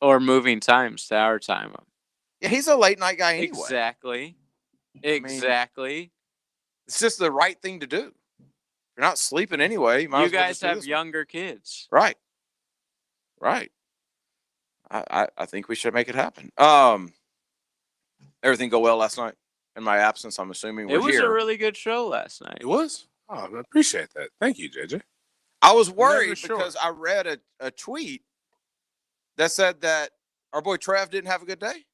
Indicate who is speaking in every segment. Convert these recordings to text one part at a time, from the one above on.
Speaker 1: Or moving times to our time.
Speaker 2: Yeah, he's a late night guy anyway.
Speaker 1: Exactly.
Speaker 2: It's just the right thing to do. You're not sleeping anyway.
Speaker 1: You guys have younger kids.
Speaker 2: Right. I think we should make it happen. Everything go well last night in my absence, I'm assuming.
Speaker 1: It was a really good show last night.
Speaker 3: It was? Oh, I appreciate that. Thank you, JJ.
Speaker 2: I was worried because I read a tweet that said that our boy Trev didn't have a good day.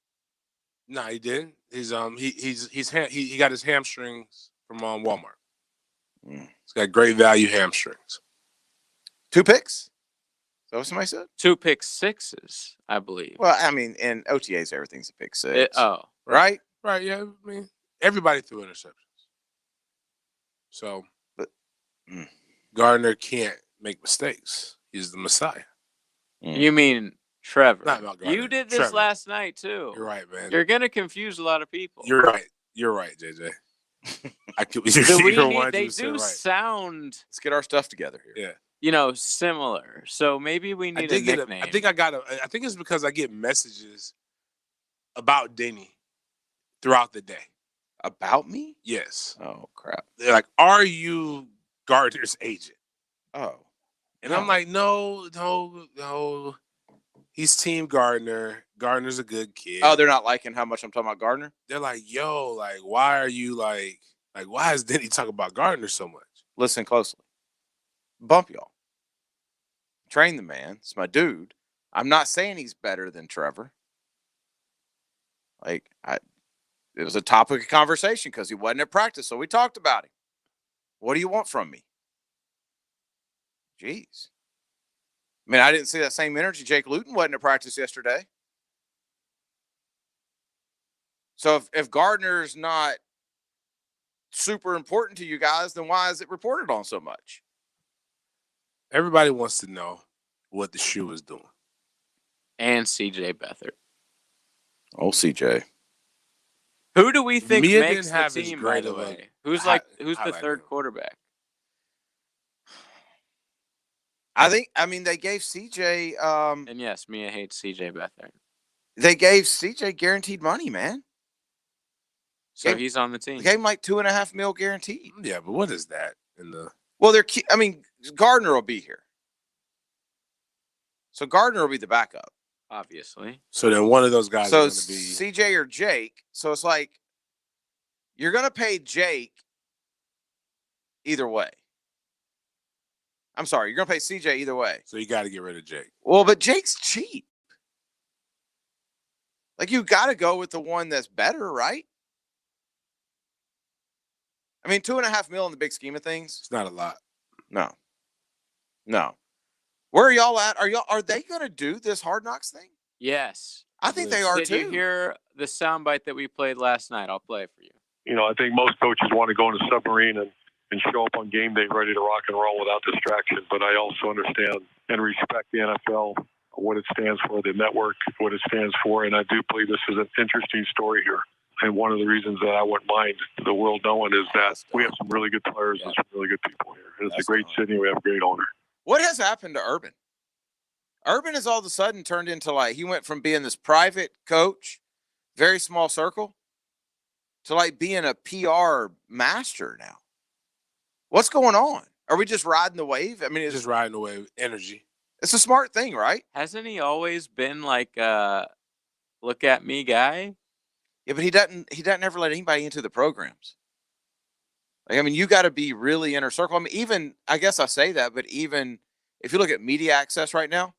Speaker 3: No, he didn't. He got his hamstrings from Walmart. He's got great value hamstrings.
Speaker 2: 2 picks? Is that what somebody said?
Speaker 1: 2 pick sixes, I believe.
Speaker 2: Well, I mean, in OTAs, everything's a pick 6.
Speaker 3: Right? Right, yeah. I mean, everybody threw interceptions. So, Gardner can't make mistakes. He's the Messiah.
Speaker 1: You mean Trevor?
Speaker 3: Not about Gardner.
Speaker 1: You did this last night, too.
Speaker 3: You're right, man.
Speaker 1: You're going to confuse a lot of people.
Speaker 3: You're right, JJ.
Speaker 1: They do sound.
Speaker 2: Let's get our stuff together here.
Speaker 3: Yeah.
Speaker 1: Similar. So maybe we need a nickname.
Speaker 3: I think it's because I get messages about Denny throughout the day.
Speaker 2: About me?
Speaker 3: Yes.
Speaker 2: Oh, crap.
Speaker 3: They're like, are you Gardner's agent?
Speaker 2: Oh.
Speaker 3: And I'm like, no. He's Team Gardner. Gardner's a good kid.
Speaker 2: Oh, they're not liking how much I'm talking about Gardner?
Speaker 3: They're like, yo, why are you why is Denny talking about Gardner so much?
Speaker 2: Listen closely. Bump y'all. Train the man. It's my dude. I'm not saying he's better than Trevor. It was a topic of conversation because he wasn't at practice, so we talked about him. What do you want from me? Jeez. I mean, I didn't see that same energy. Jake Luton wasn't at practice yesterday. So if Gardner's not super important to you guys, then why is it reported on so much?
Speaker 3: Everybody wants to know what the shoe is doing.
Speaker 1: And CJ Beathard.
Speaker 2: Oh, CJ.
Speaker 1: Who do we think
Speaker 3: Mia
Speaker 1: makes
Speaker 3: didn't have
Speaker 1: the team,
Speaker 3: as
Speaker 1: by
Speaker 3: great
Speaker 1: the
Speaker 3: of a
Speaker 1: way? Who's the third quarterback?
Speaker 2: They gave CJ
Speaker 1: and yes, Mia hates CJ Beathard.
Speaker 2: They gave CJ guaranteed money, man.
Speaker 1: So he's on the team.
Speaker 2: They gave him like $2.5 million guaranteed.
Speaker 3: Yeah, but what is that
Speaker 2: Gardner will be here. So Gardner will be the backup.
Speaker 1: Obviously.
Speaker 3: So then one of those guys
Speaker 2: is
Speaker 3: going to be
Speaker 2: CJ or Jake. So it's like you're going to pay Jake either way. I'm sorry, you're going to pay CJ either way.
Speaker 3: So you got to get rid of Jake.
Speaker 2: Well, but Jake's cheap. You got to go with the one that's better, right? I mean, $2.5 million in the big scheme of things.
Speaker 3: It's not a lot.
Speaker 2: No. Where are y'all at? Are they going to do this Hard Knocks thing?
Speaker 1: Yes.
Speaker 2: I think they are, too.
Speaker 1: Did you hear the soundbite that we played last night? I'll play it for you.
Speaker 4: I think most coaches want to go in a submarine and show up on game day ready to rock and roll without distraction. But I also understand and respect the NFL, what it stands for, the network, what it stands for. And I do believe this is an interesting story here. And one of the reasons that I wouldn't mind the world knowing is that we have some really good players and some really good people here. It's a great city. We have a great owner.
Speaker 2: What has happened to Urban? Urban has all of a sudden turned into he went from being this private coach, very small circle, to being a PR master now. What's going on? Are we just riding the wave? I mean, it's
Speaker 3: just riding the wave. Energy.
Speaker 2: It's a smart thing, right?
Speaker 1: Hasn't he always been a look at me guy?
Speaker 2: Yeah, but he doesn't ever let anybody into the programs. You got to be really inner circle. I mean, even, I guess I say that, but even if you look at media access right now,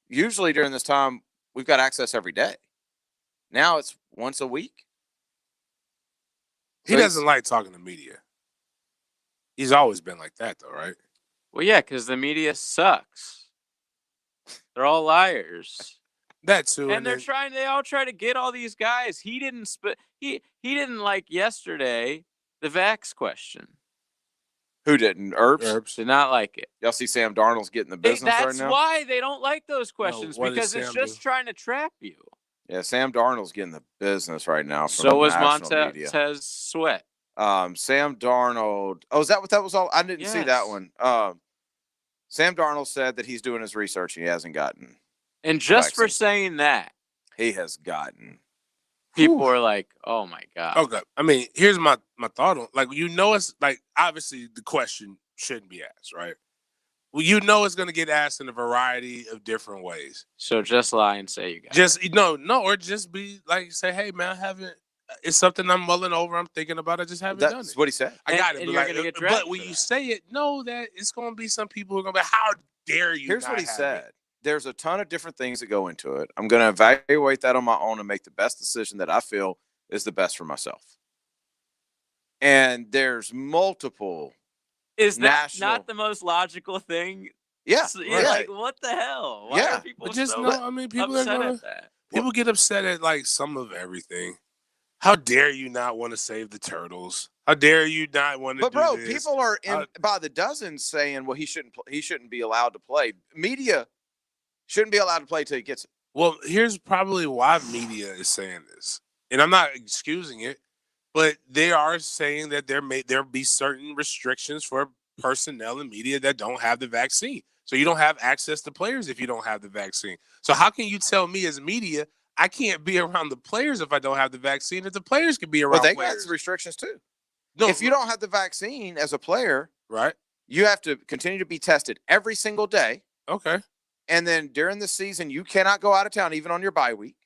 Speaker 2: usually during this time, we've got access every day. Now it's once a week.
Speaker 3: He doesn't like talking to media. He's always been like that, though, right?
Speaker 1: Well, yeah, because the media sucks. They're all liars.
Speaker 3: That too,
Speaker 1: and they all try to get all these guys. He didn't he didn't like yesterday the vax question.
Speaker 2: Who didn't? Herbs
Speaker 1: did not like it.
Speaker 2: Y'all see Sam Darnold's getting the business right now?
Speaker 1: That's why they don't like those questions, because it's just trying to trap you.
Speaker 2: Yeah, Sam Darnold's getting the business right now.
Speaker 1: So was Montez Sweat.
Speaker 2: Sam Darnold. Oh, is that what that was all? I didn't see that one. Sam Darnold said that he's doing his research and he hasn't gotten
Speaker 1: And just for
Speaker 2: vaccine.
Speaker 1: saying that,
Speaker 2: He has gotten.
Speaker 1: people
Speaker 2: Whew.
Speaker 1: are like, "Oh my god."
Speaker 3: Okay. I mean, here's my thought on it's like obviously the question shouldn't be asked, right? Well, it's going to get asked in a variety of different ways.
Speaker 1: So just lie and say you got it.
Speaker 3: Just or just be like, say, hey man, I haven't. It's something I'm mulling over. I'm thinking about. I just haven't done it.
Speaker 2: That's what he said.
Speaker 3: I got it.
Speaker 1: And
Speaker 3: But
Speaker 1: you're
Speaker 3: like,
Speaker 1: gonna get dragged
Speaker 3: but when
Speaker 1: for
Speaker 3: you
Speaker 1: that.
Speaker 3: say it, know that it's going to be some people who are going to be, how dare you?
Speaker 2: Here's
Speaker 3: not
Speaker 2: what he
Speaker 3: have
Speaker 2: said.
Speaker 3: it?
Speaker 2: There's a ton of different things that go into it. I'm going to evaluate that on my own and make the best decision that I feel is the best for myself. And there's multiple.
Speaker 1: Is that
Speaker 2: national-
Speaker 1: not the most logical thing?
Speaker 2: Yeah.
Speaker 1: So,
Speaker 2: right.
Speaker 1: Like, what the hell? Why
Speaker 2: Yeah.
Speaker 1: are people
Speaker 3: But just
Speaker 1: so
Speaker 3: know, I mean, people are
Speaker 1: upset
Speaker 3: gonna
Speaker 1: at that?
Speaker 3: people get upset at like some of everything. How dare you not want to save the turtles? How dare you not want to?
Speaker 2: But bro,
Speaker 3: do this?
Speaker 2: people are by the dozens saying, "Well, he shouldn't be allowed to play." Media shouldn't be allowed to play till he gets it.
Speaker 3: Well, here's probably why media is saying this, and I'm not excusing it, but they are saying that there be certain restrictions for personnel and media that don't have the vaccine. So you don't have access to players if you don't have the vaccine. So how can you tell me as media I can't be around the players if I don't have the vaccine? If the players can be around
Speaker 2: Well, they
Speaker 3: players,
Speaker 2: got restrictions too.
Speaker 3: no,
Speaker 2: If you don't have the vaccine as a player,
Speaker 3: right?
Speaker 2: you have to continue to be tested every single day.
Speaker 3: Okay.
Speaker 2: And then during the season, you cannot go out of town, even on your bye week.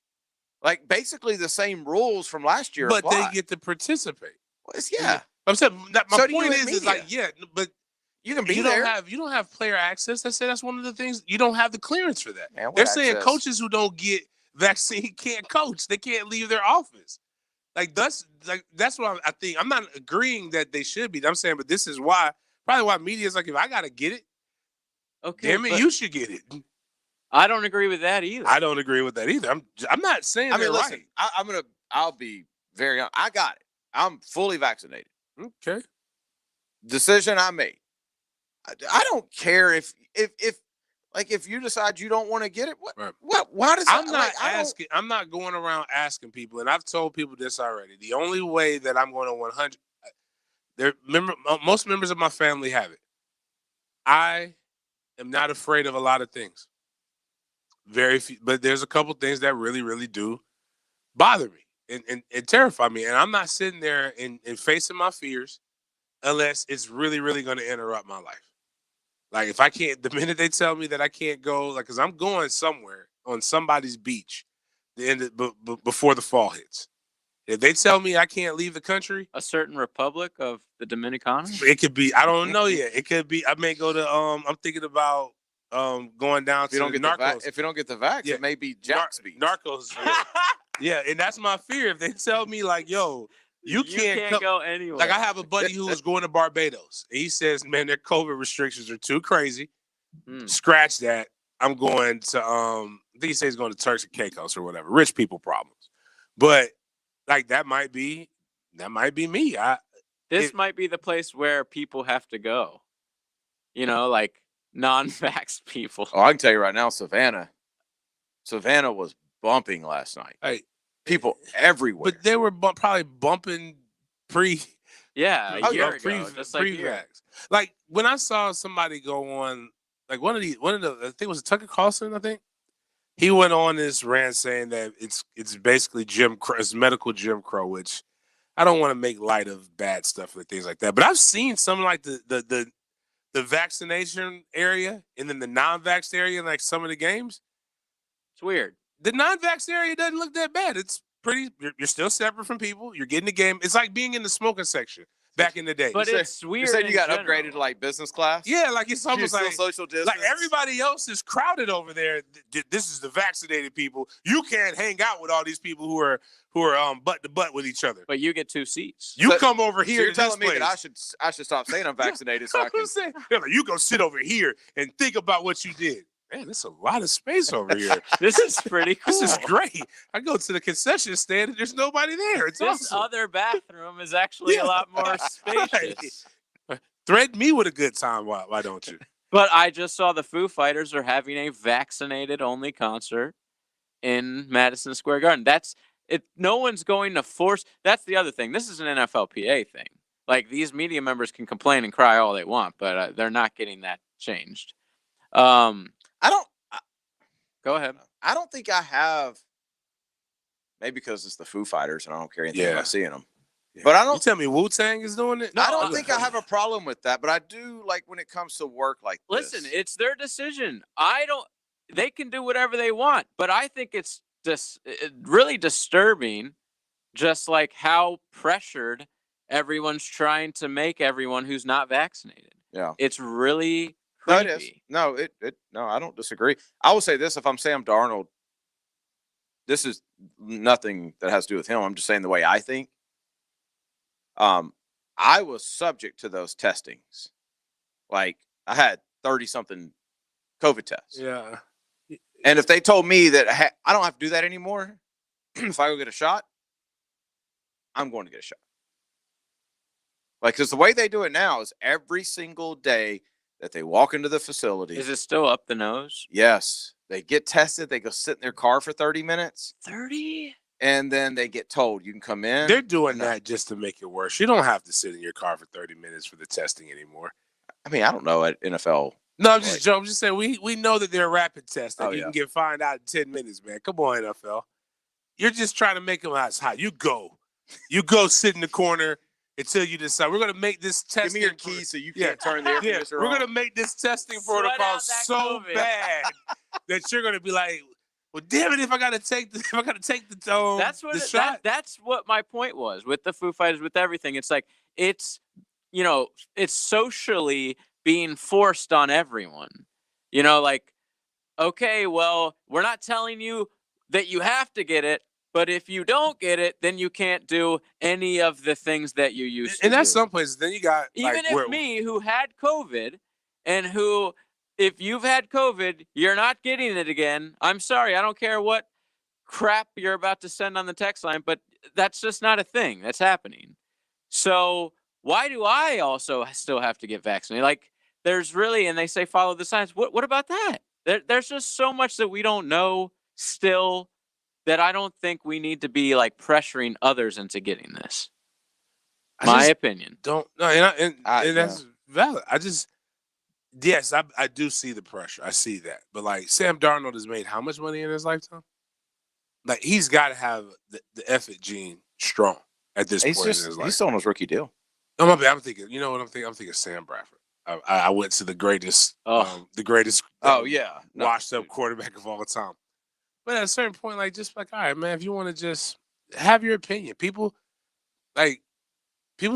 Speaker 2: Like basically the same rules from last year.
Speaker 3: But
Speaker 2: apply.
Speaker 3: they get to participate.
Speaker 2: Well, yeah.
Speaker 3: I'm saying that my
Speaker 2: So do you
Speaker 3: point
Speaker 2: in
Speaker 3: is like,
Speaker 2: media.
Speaker 3: yeah, but
Speaker 2: You can be
Speaker 3: you
Speaker 2: there.
Speaker 3: don't have player access. That's one of the things. You don't have the clearance for that.
Speaker 2: Man, what
Speaker 3: They're saying
Speaker 2: access?
Speaker 3: coaches who don't get vaccine can't coach. They can't leave their office. That's what I think. I'm not agreeing that they should be. I'm saying, but this is probably why media is like, if I gotta get it,
Speaker 1: Okay,
Speaker 3: damn it,
Speaker 1: but
Speaker 3: you should get it.
Speaker 1: I don't agree with that either.
Speaker 3: I don't agree with that either. I'm not saying
Speaker 2: I mean,
Speaker 3: they're
Speaker 2: listen, I'll be very honest. I got it. I'm fully vaccinated.
Speaker 3: right. Okay.
Speaker 2: Decision I made. I don't care if you decide you don't want to get it.
Speaker 3: Right.
Speaker 2: Why does
Speaker 3: I'm
Speaker 2: that,
Speaker 3: not
Speaker 2: like,
Speaker 3: asking. I'm not going around asking people, and I've told people this already. The only way that I'm going to 100. Most members of my family have it. I am not afraid of a lot of things. Very few, but there's a couple things that really, really do bother me and terrify me. And I'm not sitting there and facing my fears unless it's really, really going to interrupt my life. Like if I can't, the minute they tell me that I can't go, like, because I'm going somewhere on somebody's beach, before the fall hits. If they tell me I can't leave the country,
Speaker 1: A certain republic of the Dominicana?
Speaker 3: it could be. I don't know yet. It could be. I may go to. I'm thinking about going down
Speaker 2: if you
Speaker 3: to
Speaker 2: don't get
Speaker 3: Narcos.
Speaker 2: if you don't get the vax,
Speaker 3: Yeah.
Speaker 2: it may be Jack's Beach.
Speaker 3: Narcos. Yeah, and that's my fear. If they tell me like, "Yo, you can't
Speaker 1: go anywhere."
Speaker 3: Like I have a buddy who was going to Barbados. And he says, "Man, their COVID restrictions are too crazy. Scratch that. I'm going to I think he says he's going to Turks and Caicos or whatever. Rich people problems." But like that might be me.
Speaker 1: This might be the place where people have to go. Like non-vax people.
Speaker 2: Oh, I can tell you right now, Savannah was bumping last night.
Speaker 3: Hey,
Speaker 2: People everywhere.
Speaker 3: but they were probably bumping
Speaker 1: Yeah,
Speaker 2: Oh,
Speaker 1: a year
Speaker 2: yeah,
Speaker 1: ago, just like here.
Speaker 3: pre-vax. Like when I saw somebody go on, like one of the I think it was Tucker Carlson. I think he went on this rant saying that it's basically Jim Crow, it's medical Jim Crow, which I don't want to make light of bad stuff and things like that. But I've seen some like the vaccination area and then the non-vax area in like some of the games.
Speaker 1: It's weird.
Speaker 3: The non-vax area doesn't look that bad. It's pretty. You're still separate from people. You're getting the game. It's like being in the smoking section back in the day.
Speaker 1: But it's weird.
Speaker 2: You said you got
Speaker 1: in general.
Speaker 2: upgraded to like business class?
Speaker 3: Yeah, like it's
Speaker 2: You're
Speaker 3: almost
Speaker 2: still
Speaker 3: like
Speaker 2: social distance.
Speaker 3: like everybody else is crowded over there. This is the vaccinated people. You can't hang out with all these people who are butt to butt with each other.
Speaker 1: But you get 2 seats.
Speaker 3: You
Speaker 2: So-
Speaker 3: come over
Speaker 2: So
Speaker 3: here.
Speaker 2: you're
Speaker 3: to this
Speaker 2: telling me that
Speaker 3: place.
Speaker 2: I should stop saying I'm vaccinated so I can.
Speaker 3: They're like, you go sit over here and think about what you did. Man, there's a lot of space over here.
Speaker 1: This is pretty cool.
Speaker 3: This is great. I go to the concession stand and there's nobody there. It's
Speaker 1: This
Speaker 3: awesome.
Speaker 1: other bathroom is actually a lot more spacious.
Speaker 3: Threaten me with a good time. Why don't you?
Speaker 1: But I just saw the Foo Fighters are having a vaccinated-only concert in Madison Square Garden. That's it. No one's going to force. That's the other thing. This is an NFLPA thing. Like these media members can complain and cry all they want, but they're not getting that changed. Go ahead.
Speaker 2: I don't think I have. Maybe because it's the Foo Fighters and I don't care anything about seeing them.
Speaker 3: Yeah.
Speaker 2: But I don't.
Speaker 3: You tell me Wu-Tang is doing it?
Speaker 2: I don't think I have a problem with that. But I do like when it comes to work like this.
Speaker 1: Listen, it's their decision. They can do whatever they want, but I think it's just really disturbing, just like how pressured everyone's trying to make everyone who's not vaccinated.
Speaker 2: Yeah,
Speaker 1: it's really creepy.
Speaker 2: No, it is. No, I don't disagree. I will say this: if I'm Sam Darnold, this is nothing that has to do with him. I'm just saying the way I think. I was subject to those testings. Like I had 30-something COVID tests.
Speaker 3: Yeah.
Speaker 2: And if they told me that I don't have to do that anymore, if I go get a shot, I'm going to get a shot. Like, because the way they do it now is every single day that they walk into the facility.
Speaker 1: Is it still up the nose?
Speaker 2: Yes. They get tested. They go sit in their car for 30 minutes.
Speaker 1: 30?
Speaker 2: And then they get told you can come in.
Speaker 3: They're doing that just to make it worse. You don't have to sit in your car for 30 minutes for the testing anymore.
Speaker 2: I mean, I don't know at NFL.
Speaker 3: No, I'm just joking. I'm just saying we know that they're rapid tests that you can get fined out in 10 minutes, man. Come on, NFL. You're just trying to make them as hot. You go sit in the corner until you decide. We're going to make this testing.
Speaker 2: Give me your keys so you can't turn the air conditioner on.
Speaker 3: We're going to make this testing protocol so bad that you're going to be like, well, damn it! If I gotta take the shot.
Speaker 1: That's what my point was with the Foo Fighters, with everything. It's like it's socially being forced on everyone. Like, okay, well, we're not telling you that you have to get it, but if you don't get it, then you can't do any of the things that you used to.
Speaker 3: And that's some places. Then you got
Speaker 1: even if me, who had COVID, and who. If you've had COVID, you're not getting it again. I'm sorry. I don't care what crap you're about to send on the text line, but that's just not a thing that's happening. So why do I also still have to get vaccinated? Like, there's really, and they say follow the science. What about that? There's just so much that we don't know still that I don't think we need to be like pressuring others into getting this. My opinion.
Speaker 3: And that's valid. Yes, I do see the pressure. I see that. But, like, Sam Darnold has made how much money in his lifetime? Like, he's got to have the effort gene strong at this point in his life.
Speaker 2: He's still on his rookie deal.
Speaker 3: No, I'm thinking, you know what I'm thinking? I'm thinking Sam Bradford. I went to the greatest washed up quarterback of all time. But at a certain point, like, just like, all right, man, if you want to just have your opinion. People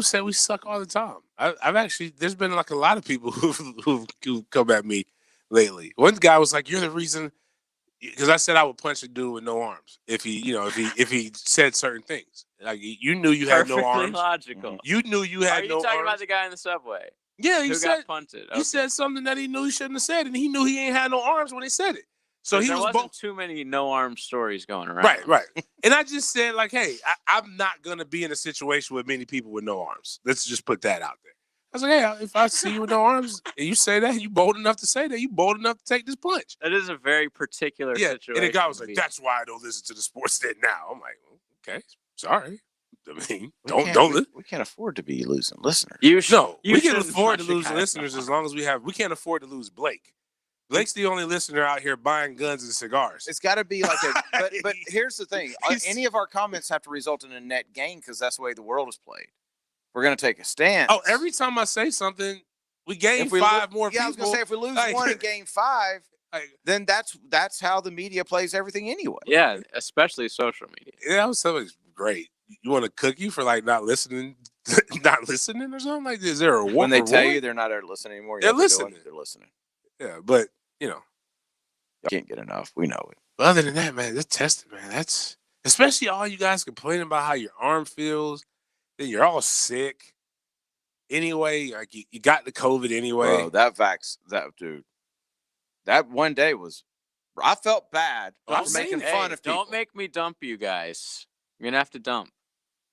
Speaker 3: say we suck all the time. I've actually, there's been like a lot of people who've come at me lately. One guy was like, "You're the reason," because I said I would punch a dude with no arms if he said certain things. Like, you knew you had no arms.
Speaker 1: Logical.
Speaker 3: You knew you had no arms.
Speaker 1: Are you talking about the guy in the subway?
Speaker 3: Yeah,
Speaker 1: who got punted. Okay.
Speaker 3: He said something that he knew he shouldn't have said, and he knew he ain't had no arms when he said it. So
Speaker 1: there wasn't too many no-arm stories going around.
Speaker 3: Right. And I just said, like, hey, I'm not going to be in a situation with many people with no arms. Let's just put that out there. I was like, hey, if I see you with no arms and you say that, you bold enough to say that, you bold enough to take this punch.
Speaker 1: That is a very particular situation.
Speaker 3: And the guy was like, that's why I don't listen to the sportsden now. I'm like, okay, sorry. I mean, we
Speaker 2: can't afford to be losing listeners.
Speaker 3: We can afford to lose listeners as long as we can't afford to lose Blake. Blake's the only listener out here buying guns and cigars.
Speaker 2: It's got to be like but here's the thing. Any of our comments have to result in a net gain because that's the way the world is played. We're going to take a stand.
Speaker 3: Oh, every time I say something, we gain five more people.
Speaker 2: Yeah, I was going to say, if we lose one and gain five, then that's how the media plays everything anyway.
Speaker 1: Yeah, especially social media.
Speaker 3: Yeah, that was something great. You want a cookie for, like, not listening or something? Like, is there a reward?
Speaker 2: When they tell you they're not listening anymore,
Speaker 3: they're listening.
Speaker 2: They're listening.
Speaker 3: Yeah, but,
Speaker 2: you can't get enough. We know it.
Speaker 3: But other than that, man, this testing, man, that's especially all you guys complaining about how your arm feels. Then you're all sick anyway. Like, you got the COVID anyway.
Speaker 2: Bro, that one day was. I felt bad for making fun of people.
Speaker 1: Don't make me dump you guys. You're gonna have to dump.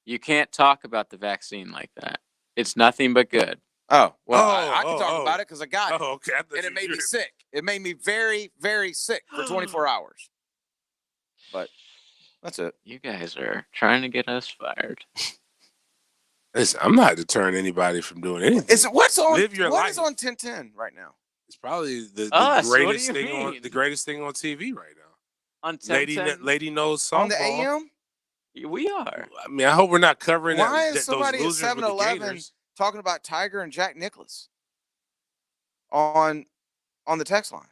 Speaker 1: You can't talk about the vaccine like that. It's nothing but good.
Speaker 2: Oh, well, I can talk about it because I got it.
Speaker 3: Oh, okay.
Speaker 2: And it made me sick. It made me very, very sick for 24 hours. But that's it.
Speaker 1: You guys are trying to get us fired.
Speaker 3: Listen, I'm not deterring anybody from doing anything.
Speaker 2: What's on?
Speaker 3: Live your
Speaker 2: what
Speaker 3: life.
Speaker 2: is on 1010 right now?
Speaker 3: It's probably the
Speaker 1: Us,
Speaker 3: greatest
Speaker 1: what do you
Speaker 3: thing
Speaker 1: mean?
Speaker 3: the greatest thing on TV right now.
Speaker 1: on 10-10.
Speaker 3: Lady knows softball.
Speaker 2: On the AM?
Speaker 1: We are.
Speaker 3: I mean, I hope we're not covering
Speaker 2: Why
Speaker 3: that,
Speaker 2: is somebody
Speaker 3: those
Speaker 2: at
Speaker 3: losers with the
Speaker 2: 7-Eleven
Speaker 3: Gators.
Speaker 2: talking about Tiger and Jack Nicklaus on the text line?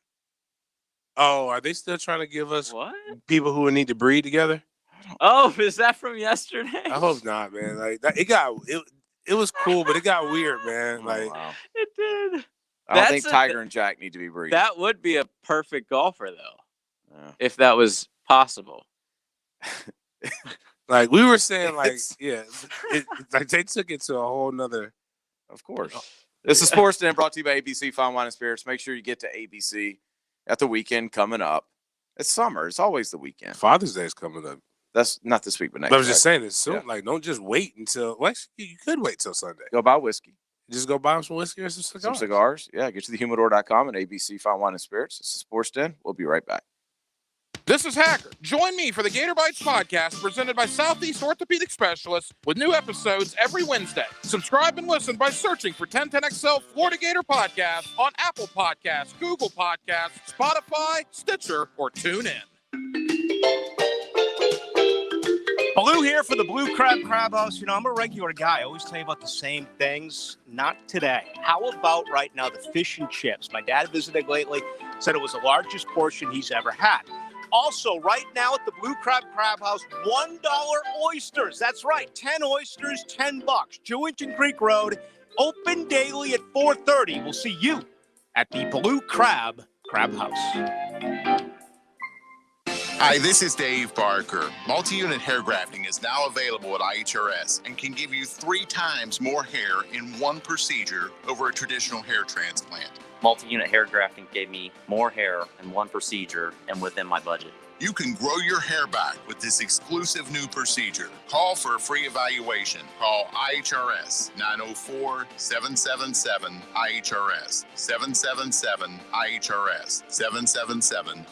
Speaker 3: Oh, are they still trying to give us
Speaker 1: What?
Speaker 3: people who need to breed together?
Speaker 1: Oh, is that from yesterday?
Speaker 3: I hope not, man. Like that, it was cool, but it got weird, man.
Speaker 2: Oh,
Speaker 3: Like
Speaker 2: wow.
Speaker 1: It did.
Speaker 2: I don't think Tiger and Jack need to be breeding.
Speaker 1: That would be a perfect golfer, though,
Speaker 2: Yeah.
Speaker 1: if that was possible.
Speaker 3: like we were saying, like like they took it to a whole nother.
Speaker 2: Of course. This is SportsDen, brought to you by ABC Fine Wine and Spirits. Make sure you get to ABC at the weekend coming up. It's summer. It's always the weekend.
Speaker 3: Father's Day is coming up.
Speaker 2: That's not this week, but next
Speaker 3: But I was
Speaker 2: week.
Speaker 3: just saying it's soon.
Speaker 2: Yeah.
Speaker 3: Like, don't just wait until. Well, actually, you could wait till Sunday.
Speaker 2: Go buy whiskey.
Speaker 3: Just go buy them some whiskey or some cigars.
Speaker 2: Some cigars. Yeah, get to thehumidor.com and ABC Fine Wine and Spirits. This is SportsDen. We'll be right back.
Speaker 5: This is Hacker. Join me for the Gator Bites podcast presented by Southeast Orthopedic Specialists with new episodes every Wednesday. Subscribe and listen by searching for 1010XL Florida Gator Podcast on Apple Podcasts, Google Podcasts, Spotify, Stitcher, or TuneIn.
Speaker 6: Blue here for the Blue Crab House. You know, I'm a regular guy. I always tell you about the same things. Not today. How about right now the fish and chips? My dad visited lately, said it was the largest portion he's ever had. Also, right now at the Blue Crab House, $1 oysters. That's right, 10 oysters, $10. Jewington Creek Road, open daily at 4:30. We'll see you at the Blue Crab House.
Speaker 7: Hi, this is Dave Barker. Multi-unit hair grafting is now available at IHRS and can give you 3 times more hair in one procedure over a traditional hair transplant.
Speaker 8: Multi-unit hair grafting gave me more hair in one procedure and within my budget.
Speaker 7: You can grow your hair back with this exclusive new procedure. Call for a free evaluation. Call IHRS 904-777-IHRS 777-IHRS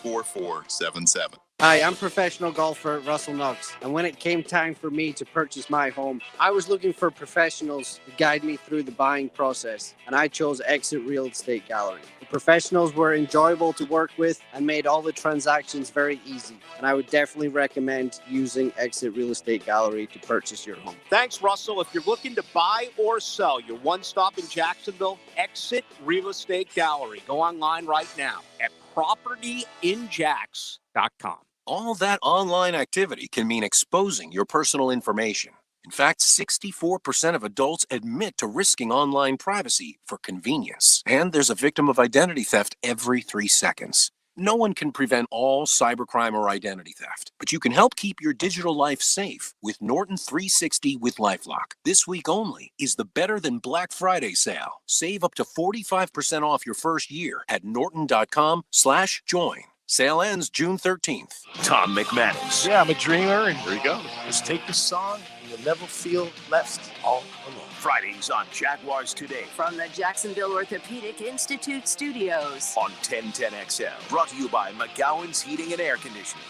Speaker 7: 777-4477.
Speaker 9: Hi, I'm professional golfer Russell Knox, and when it came time for me to purchase my home, I was looking for professionals to guide me through the buying process, and I chose Exit Real Estate Gallery. The professionals were enjoyable to work with and made all the transactions very easy, and I would definitely recommend using Exit Real Estate Gallery to purchase your home.
Speaker 6: Thanks, Russell. If you're looking to buy or sell your one stop in Jacksonville, Exit Real Estate Gallery. Go online right now at propertyinjax.com.
Speaker 10: All that online activity can mean exposing your personal information. In fact, 64% of adults admit to risking online privacy for convenience. And there's a victim of identity theft every 3 seconds. No one can prevent all cybercrime or identity theft, but you can help keep your digital life safe with Norton 360 with LifeLock. This week only is the Better Than Black Friday sale. Save up to 45% off your first year at norton.com/join. Sale ends June 13th.
Speaker 11: Tom McManus.
Speaker 12: Yeah, I'm a dreamer, and
Speaker 11: There you go.
Speaker 12: just take the song, and you'll never feel left all alone.
Speaker 11: Fridays on Jaguars Today
Speaker 13: From the Jacksonville Orthopedic Institute studios.
Speaker 11: on 1010XL. Brought to you by McGowan's Heating and Air Conditioning.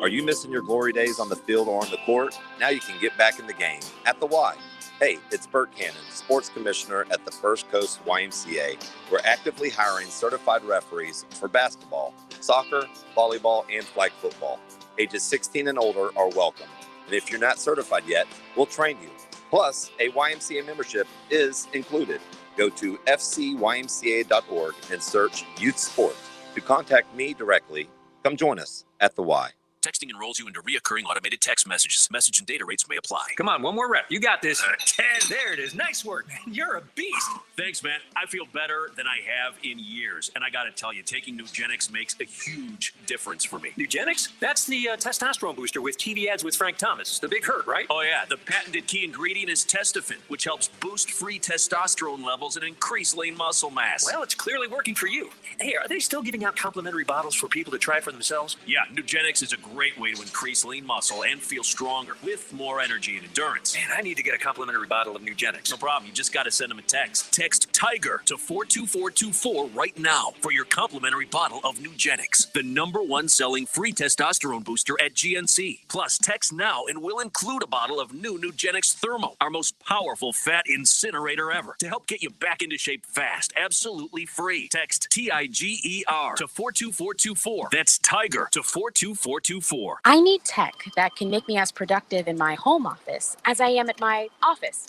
Speaker 14: Are you missing your glory days on the field or on the court? Now you can get back in the game at the Y. Hey, it's Bert Cannon, sports commissioner at the First Coast YMCA. We're actively hiring certified referees for basketball, soccer, volleyball, and flag football. Ages 16 and older are welcome. And if you're not certified yet, we'll train you. Plus, a YMCA membership is included. Go to fcymca.org and search youth sports. To contact me directly, come join us at the Y.
Speaker 11: Texting enrolls you into reoccurring automated text messages. Message and data rates may apply.
Speaker 15: Come on, one more rep. You got this. 10. There it is. Nice work, man. You're a beast.
Speaker 11: Thanks, man. I feel better than I have in years. And I got to tell you, taking Nugenix makes a huge difference for me.
Speaker 15: Nugenix? That's the testosterone booster with TV ads with Frank Thomas. The big hurt, right?
Speaker 11: Oh, yeah. The patented key ingredient is Testofen, which helps boost free testosterone levels and increase lean muscle mass.
Speaker 15: Well, it's clearly working for you. Hey, are they still giving out complimentary bottles for people to try for themselves?
Speaker 11: Yeah, Nugenix is a great way to increase lean muscle and feel stronger with more energy and endurance.
Speaker 15: Man, I need to get a complimentary bottle of Nugenix.
Speaker 11: No problem. You just got to send them a text. Text TIGER to 42424 right now for your complimentary bottle of Nugenix, the #1 selling free testosterone booster at GNC. Plus, text now and we'll include a bottle of new Nugenix Thermo, our most powerful fat incinerator ever, to help get you back into shape fast, absolutely free. Text TIGER to 42424. That's TIGER to 42424.
Speaker 16: I need tech that can make me as productive in my home office as I am at my office.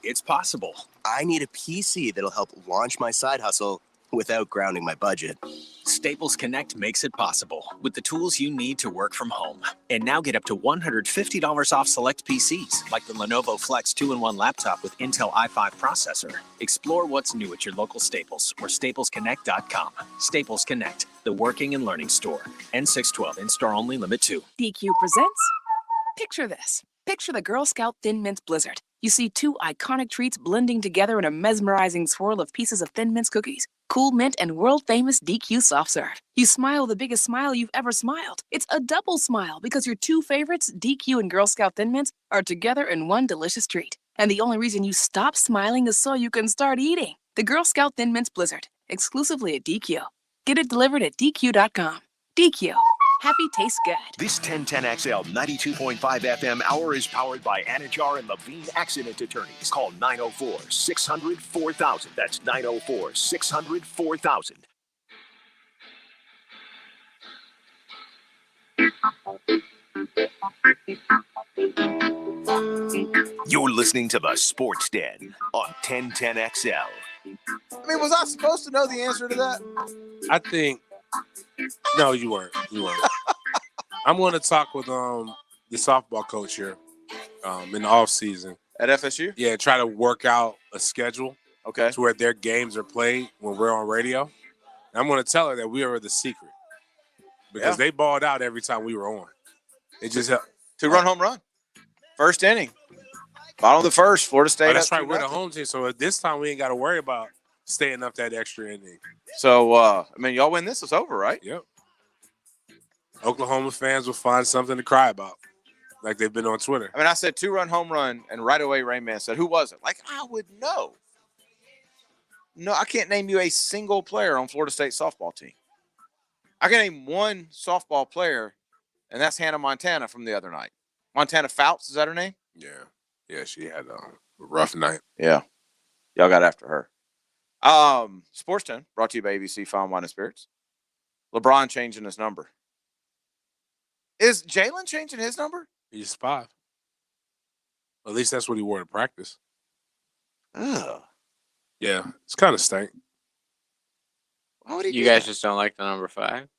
Speaker 12: It's possible. I need a PC that'll help launch my side hustle without grounding my budget.
Speaker 17: Staples Connect makes it possible with the tools you need to work from home. And now get up to $150 off select PCs, like the Lenovo Flex 2-in-1 laptop with Intel i5 processor. Explore what's new at your local Staples or staplesconnect.com. Staples Connect, the working and learning store. N612, in-store only, limit 2.
Speaker 18: DQ presents. Picture this. Picture the Girl Scout Thin Mints Blizzard. You see two iconic treats blending together in a mesmerizing swirl of pieces of Thin Mints cookies, Cool Mint, and world-famous DQ soft serve. You smile the biggest smile you've ever smiled. It's a double smile because your two favorites, DQ and Girl Scout Thin Mints, are together in one delicious treat. And the only reason you stop smiling is so you can start eating. The Girl Scout Thin Mints Blizzard, exclusively at DQ. Get it delivered at DQ.com. DQ. Happy tastes good.
Speaker 10: This 1010XL 92.5 FM hour is powered by Anajar and Levine Accident Attorneys. Call 904-600-4000. That's 904-600-4000. You're listening to the Sports Den on 1010XL.
Speaker 2: I mean, was I supposed to know the answer to that?
Speaker 3: I think no, you weren't. I'm going to talk with the softball coach here in the off season
Speaker 2: at FSU.
Speaker 3: Yeah, try to work out a schedule.
Speaker 2: Okay,
Speaker 3: to where their games are played when we're on radio. And I'm going to tell her that we are the secret because they balled out every time we were on. It just helped.
Speaker 2: 2-run home run, first inning, bottom of the first. Florida State.
Speaker 3: Oh, that's right. We're the home team, so at this time we ain't got to worry about staying up that extra inning.
Speaker 2: So, I mean, y'all win this, it's over, right?
Speaker 3: Yep. Oklahoma fans will find something to cry about, like they've been on Twitter.
Speaker 2: I mean, I said 2-run home run, and right away Rayman said, who was it? Like, I would know. No, I can't name you a single player on Florida State softball team. I can name one softball player, and that's Hannah Montana from the other night. Montana Fouts, is that her name?
Speaker 3: Yeah. Yeah, she had a rough night.
Speaker 2: Yeah. Y'all got after her. Sports 10, brought to you by ABC Fine Wine and Spirits. LeBron changing his number. Is Jalen changing his number?
Speaker 3: He's 5. At least that's what he wore to practice.
Speaker 2: Ugh.
Speaker 3: Yeah, it's kind of stank.
Speaker 2: Why would he
Speaker 1: You guys just don't like the number 5?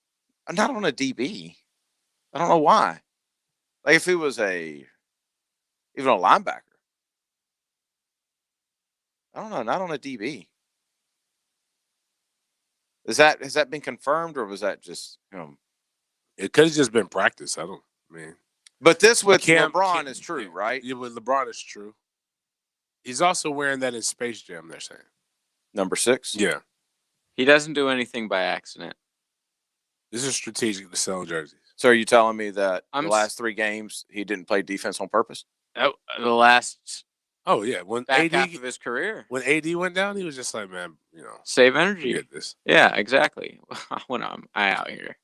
Speaker 2: Not on a DB. I don't know why. Like if he was even a linebacker. I don't know, not on a DB. Has that been confirmed, or was that just
Speaker 3: It could have just been practice.
Speaker 2: But this with LeBron is true, right?
Speaker 3: Yeah, with LeBron is true. He's also wearing that in Space Jam, they're saying.
Speaker 2: Number 6?
Speaker 3: Yeah.
Speaker 1: He doesn't do anything by accident.
Speaker 3: This is strategic to sell jerseys.
Speaker 2: So are you telling me that the last 3 games he didn't play defense on purpose?
Speaker 1: The last
Speaker 3: Oh, yeah. When
Speaker 1: back
Speaker 3: AD,
Speaker 1: half of his career.
Speaker 3: When AD went down, he was just like, man,
Speaker 1: Save energy.
Speaker 3: Get this.
Speaker 1: Yeah, exactly. When I'm out here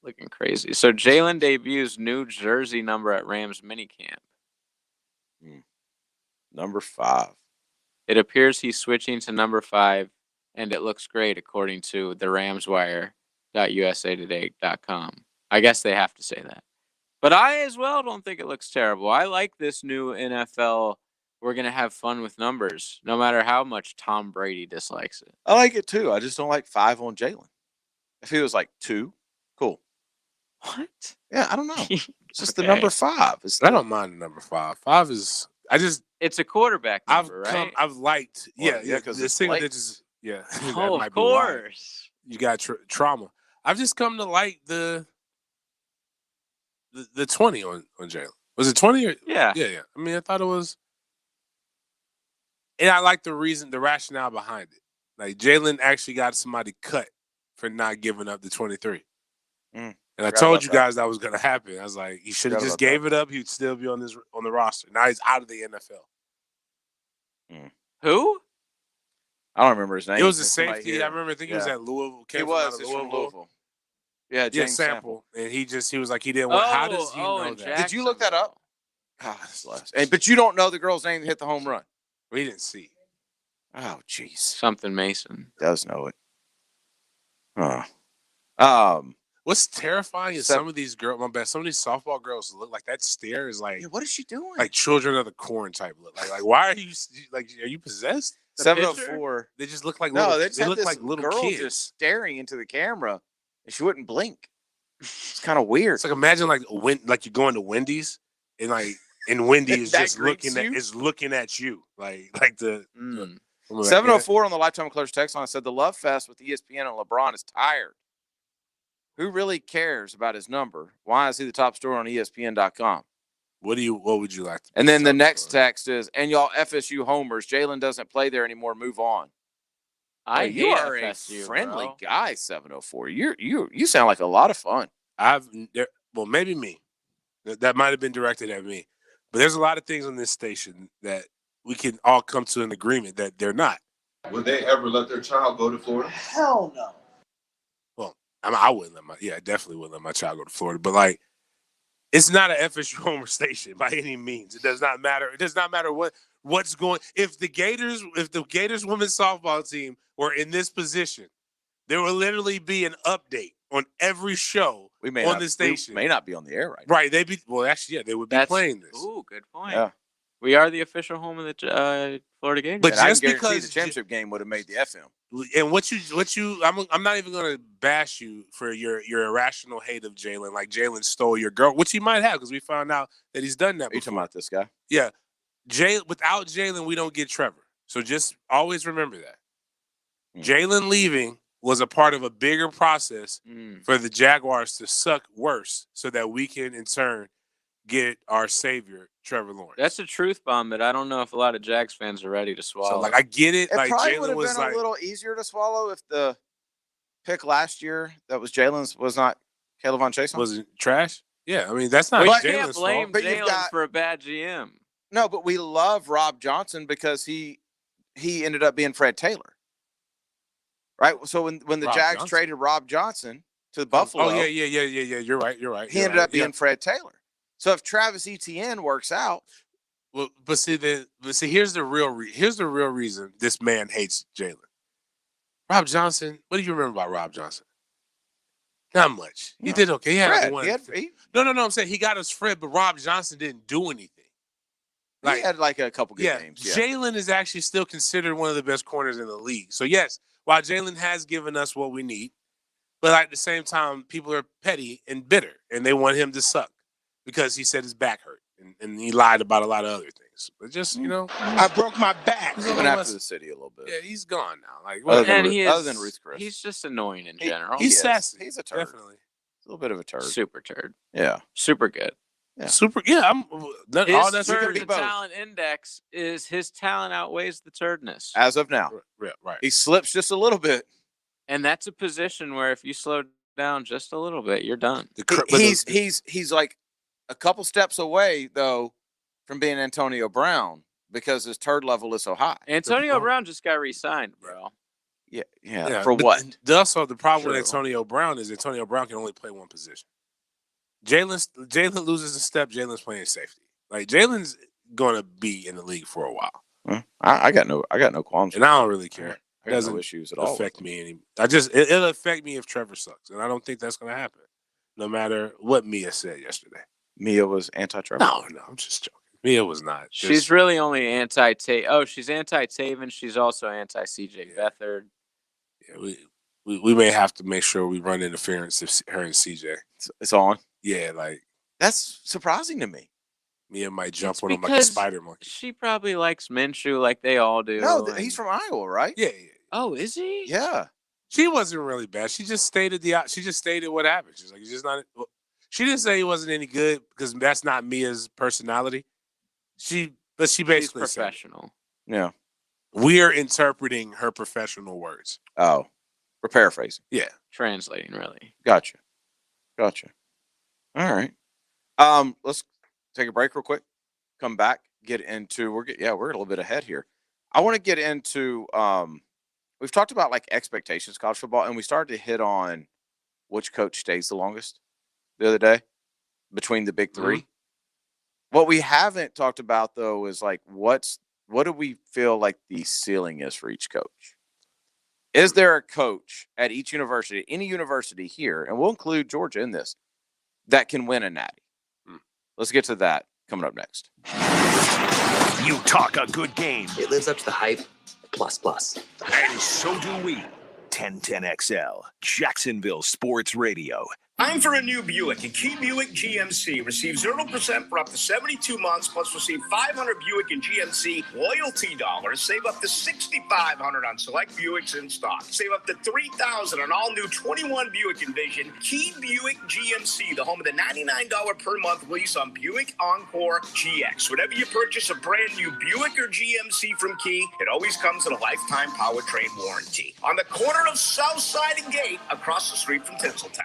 Speaker 1: looking crazy. So Jalen debuts new jersey number at Rams minicamp.
Speaker 2: Number 5.
Speaker 1: It appears he's switching to number 5, and it looks great according to the RamsWire.usatoday.com. I guess they have to say that. But I as well don't think it looks terrible. I like this new NFL. We're going to have fun with numbers, no matter how much Tom Brady dislikes it.
Speaker 2: I like it too. I just don't like 5 on Jalen. If he was like 2, cool.
Speaker 1: What?
Speaker 2: Yeah, I don't know. It's just the number 5.
Speaker 3: I don't mind the number 5. 5 is
Speaker 1: it's a quarterback number, right?
Speaker 3: I've liked
Speaker 2: because
Speaker 3: the single digits. Yeah,
Speaker 1: oh, of course.
Speaker 3: You got trauma. I've just come to like the 20 on Jalen. Was it 20 or
Speaker 1: yeah?
Speaker 3: Yeah. I mean, I thought it was, and I like the rationale behind it. Like Jalen actually got somebody cut for not giving up the 23. And I told you guys that was going to happen. I was like, he should have just gave it up. He'd still be on the roster. Now he's out of the NFL.
Speaker 1: Who?
Speaker 2: I don't remember his name.
Speaker 3: It was a
Speaker 2: There's somebody
Speaker 3: safety.
Speaker 2: here.
Speaker 3: I remember. I think he was at Louisville.
Speaker 2: He was. He's from Louisville. Yeah, James
Speaker 3: Sample. And he was like, he didn't want. How does he know that?
Speaker 2: Did you look that up? But you don't know the girl's name that hit the home run.
Speaker 3: We didn't see.
Speaker 2: Oh, jeez.
Speaker 1: Something Mason
Speaker 2: does know it.
Speaker 3: What's terrifying is some of these girls. My bad. Some of these softball girls look like that stare is like.
Speaker 2: What is she doing?
Speaker 3: Like Children of the Corn type look. Like why are you like? Are you possessed?
Speaker 2: 704.
Speaker 3: They just look like
Speaker 2: they
Speaker 3: look like little
Speaker 2: girl
Speaker 3: kids
Speaker 2: just staring into the camera, and she wouldn't blink. It's kind of weird.
Speaker 3: It's like imagine like you're going to Wendy's and Wendy is just looking at you like the
Speaker 2: 704 on the Lifetime Clerks text line said the love fest with ESPN and LeBron is tired. Who really cares about his number? Why is he the top story on ESPN.com?
Speaker 3: What would you like to
Speaker 2: And then the next text is, and y'all FSU homers, Jalen doesn't play there anymore. Move on. You are a friendly guy, 704. You sound like a lot of fun.
Speaker 3: Maybe me. That might have been directed at me. But there's a lot of things on this station that we can all come to an agreement that they're not.
Speaker 19: Would they ever let their child go to Florida?
Speaker 9: Hell no.
Speaker 3: Well, I wouldn't I definitely wouldn't let my child go to Florida. But like, it's not an FSU homer station by any means. It does not matter. It does not matter what's going. If the Gators women's softball team were in this position, there will literally be an update on every show on the station.
Speaker 2: We may not be on the air right
Speaker 3: now. Right. They would be playing this.
Speaker 1: Ooh, good point.
Speaker 2: Yeah.
Speaker 1: We are the official home of the Florida Gators.
Speaker 2: But just because the championship game would have made the FM.
Speaker 3: And I'm not even going to bash you for your irrational hate of Jalen. Like Jalen stole your girl, which he might have because we found out that he's done that before.
Speaker 2: Are you talking about this guy?
Speaker 3: Yeah. Without Jalen, we don't get Trevor. So just always remember that. Jalen leaving was a part of a bigger process for the Jaguars to suck worse so that we can, in turn, get our savior, Trevor Lawrence.
Speaker 1: That's a truth bomb that I don't know if a lot of Jags fans are ready to swallow.
Speaker 3: So, I get it.
Speaker 2: It
Speaker 3: like
Speaker 2: probably would
Speaker 3: Jalen
Speaker 2: have been a little easier to swallow if the pick last year that was Jalen's was not Caleb Von Chase.
Speaker 3: Was it trash? Yeah, I mean that's not
Speaker 1: We
Speaker 3: Jalen's
Speaker 1: can't blame
Speaker 3: fault.
Speaker 1: Jalen for a bad GM.
Speaker 2: No, but we love Rob Johnson because he ended up being Fred Taylor. Right? So when the Jags traded Rob Johnson to Buffalo.
Speaker 3: Oh, yeah. You're right.
Speaker 2: He ended up being Fred Taylor. So if Travis Etienne works out.
Speaker 3: Well, but here's the real reason this man hates Jalen. Rob Johnson, what do you remember about Rob Johnson? Not much. He did okay. He had No, I'm saying he got us Fred, but Rob Johnson didn't do anything.
Speaker 2: He had like a couple good games. Yeah.
Speaker 3: Jalen is actually still considered one of the best corners in the league. So yes, while Jalen has given us what we need, but at the same time, people are petty and bitter, and they want him to suck because he said his back hurt, and he lied about a lot of other things. But just
Speaker 19: I broke my back.
Speaker 2: He's going after the city a little bit.
Speaker 3: Yeah, he's gone now. Like
Speaker 2: other than Ruth Chris,
Speaker 1: he's just annoying in general.
Speaker 3: He's sassy.
Speaker 2: He's a turd.
Speaker 3: Definitely.
Speaker 2: A little bit of a turd.
Speaker 1: Super turd.
Speaker 2: Yeah.
Speaker 1: Super good.
Speaker 2: Yeah.
Speaker 3: Super. Yeah.
Speaker 1: His turd to talent index is his talent outweighs the turdness.
Speaker 2: As of now.
Speaker 3: Right.
Speaker 2: He slips just a little bit.
Speaker 1: And that's a position where if you slow down just a little bit, you're done.
Speaker 2: He's like a couple steps away, though, from being Antonio Brown because his turd level is so high.
Speaker 1: Antonio Brown just got re-signed, bro.
Speaker 2: Yeah. For what?
Speaker 3: Also, the problem with Antonio Brown is Antonio Brown can only play one position. Jalen loses a step. Jalen's playing safety. Like Jalen's gonna be in the league for a while.
Speaker 2: I got no qualms,
Speaker 3: and I don't really care.
Speaker 2: It doesn't no issues at all
Speaker 3: affect me any. It'll affect me if Trevor sucks, and I don't think that's gonna happen. No matter what Mia said yesterday.
Speaker 2: Mia was anti-Trevor.
Speaker 3: No, I'm just joking. Mia was not.
Speaker 1: She's really only anti-Taven. Oh, she's anti-Taven. She's also anti-CJ Beathard.
Speaker 3: Yeah, we may have to make sure we run interference if her and CJ.
Speaker 2: It's on.
Speaker 3: Yeah, like
Speaker 2: that's surprising to me.
Speaker 3: Mia might jump on him like a spider monkey.
Speaker 1: She probably likes Minshew like they all do.
Speaker 2: No, he's from Iowa, right?
Speaker 3: Yeah.
Speaker 1: Oh, is he?
Speaker 2: Yeah.
Speaker 3: She wasn't really bad. She just stated what happened. She's like, he's just not. She didn't say he wasn't any good because that's not Mia's personality. She basically
Speaker 1: She's professional.
Speaker 2: Yeah.
Speaker 3: We're interpreting her professional words.
Speaker 2: Oh, we're paraphrasing.
Speaker 3: Yeah.
Speaker 1: Translating, really.
Speaker 2: Gotcha. All right. Let's take a break real quick. Come back. Get into we're a little bit ahead here. I want to get into we've talked about like expectations, college football, and we started to hit on which coach stays the longest the other day between the big 3. What we haven't talked about though is like what do we feel like the ceiling is for each coach? Is there a coach at each university, any university here, and we'll include Georgia in this, that can win a natty? Let's get to that coming up next.
Speaker 11: You talk a good game.
Speaker 12: It lives up to the hype, plus.
Speaker 11: And so do we. 1010XL, Jacksonville Sports Radio.
Speaker 6: Time for a new Buick, and Key Buick GMC. Receive 0% for up to 72 months, plus receive 500 Buick and GMC loyalty dollars. Save up to $6,500 on select Buicks in stock. Save up to $3,000 on all new 21 Buick Envision. Key Buick GMC, the home of the $99 per month lease on Buick Encore GX. Whenever you purchase a brand new Buick or GMC from Key, it always comes with a lifetime powertrain warranty. On the corner of Southside and Gate, across the street from Tinseltown.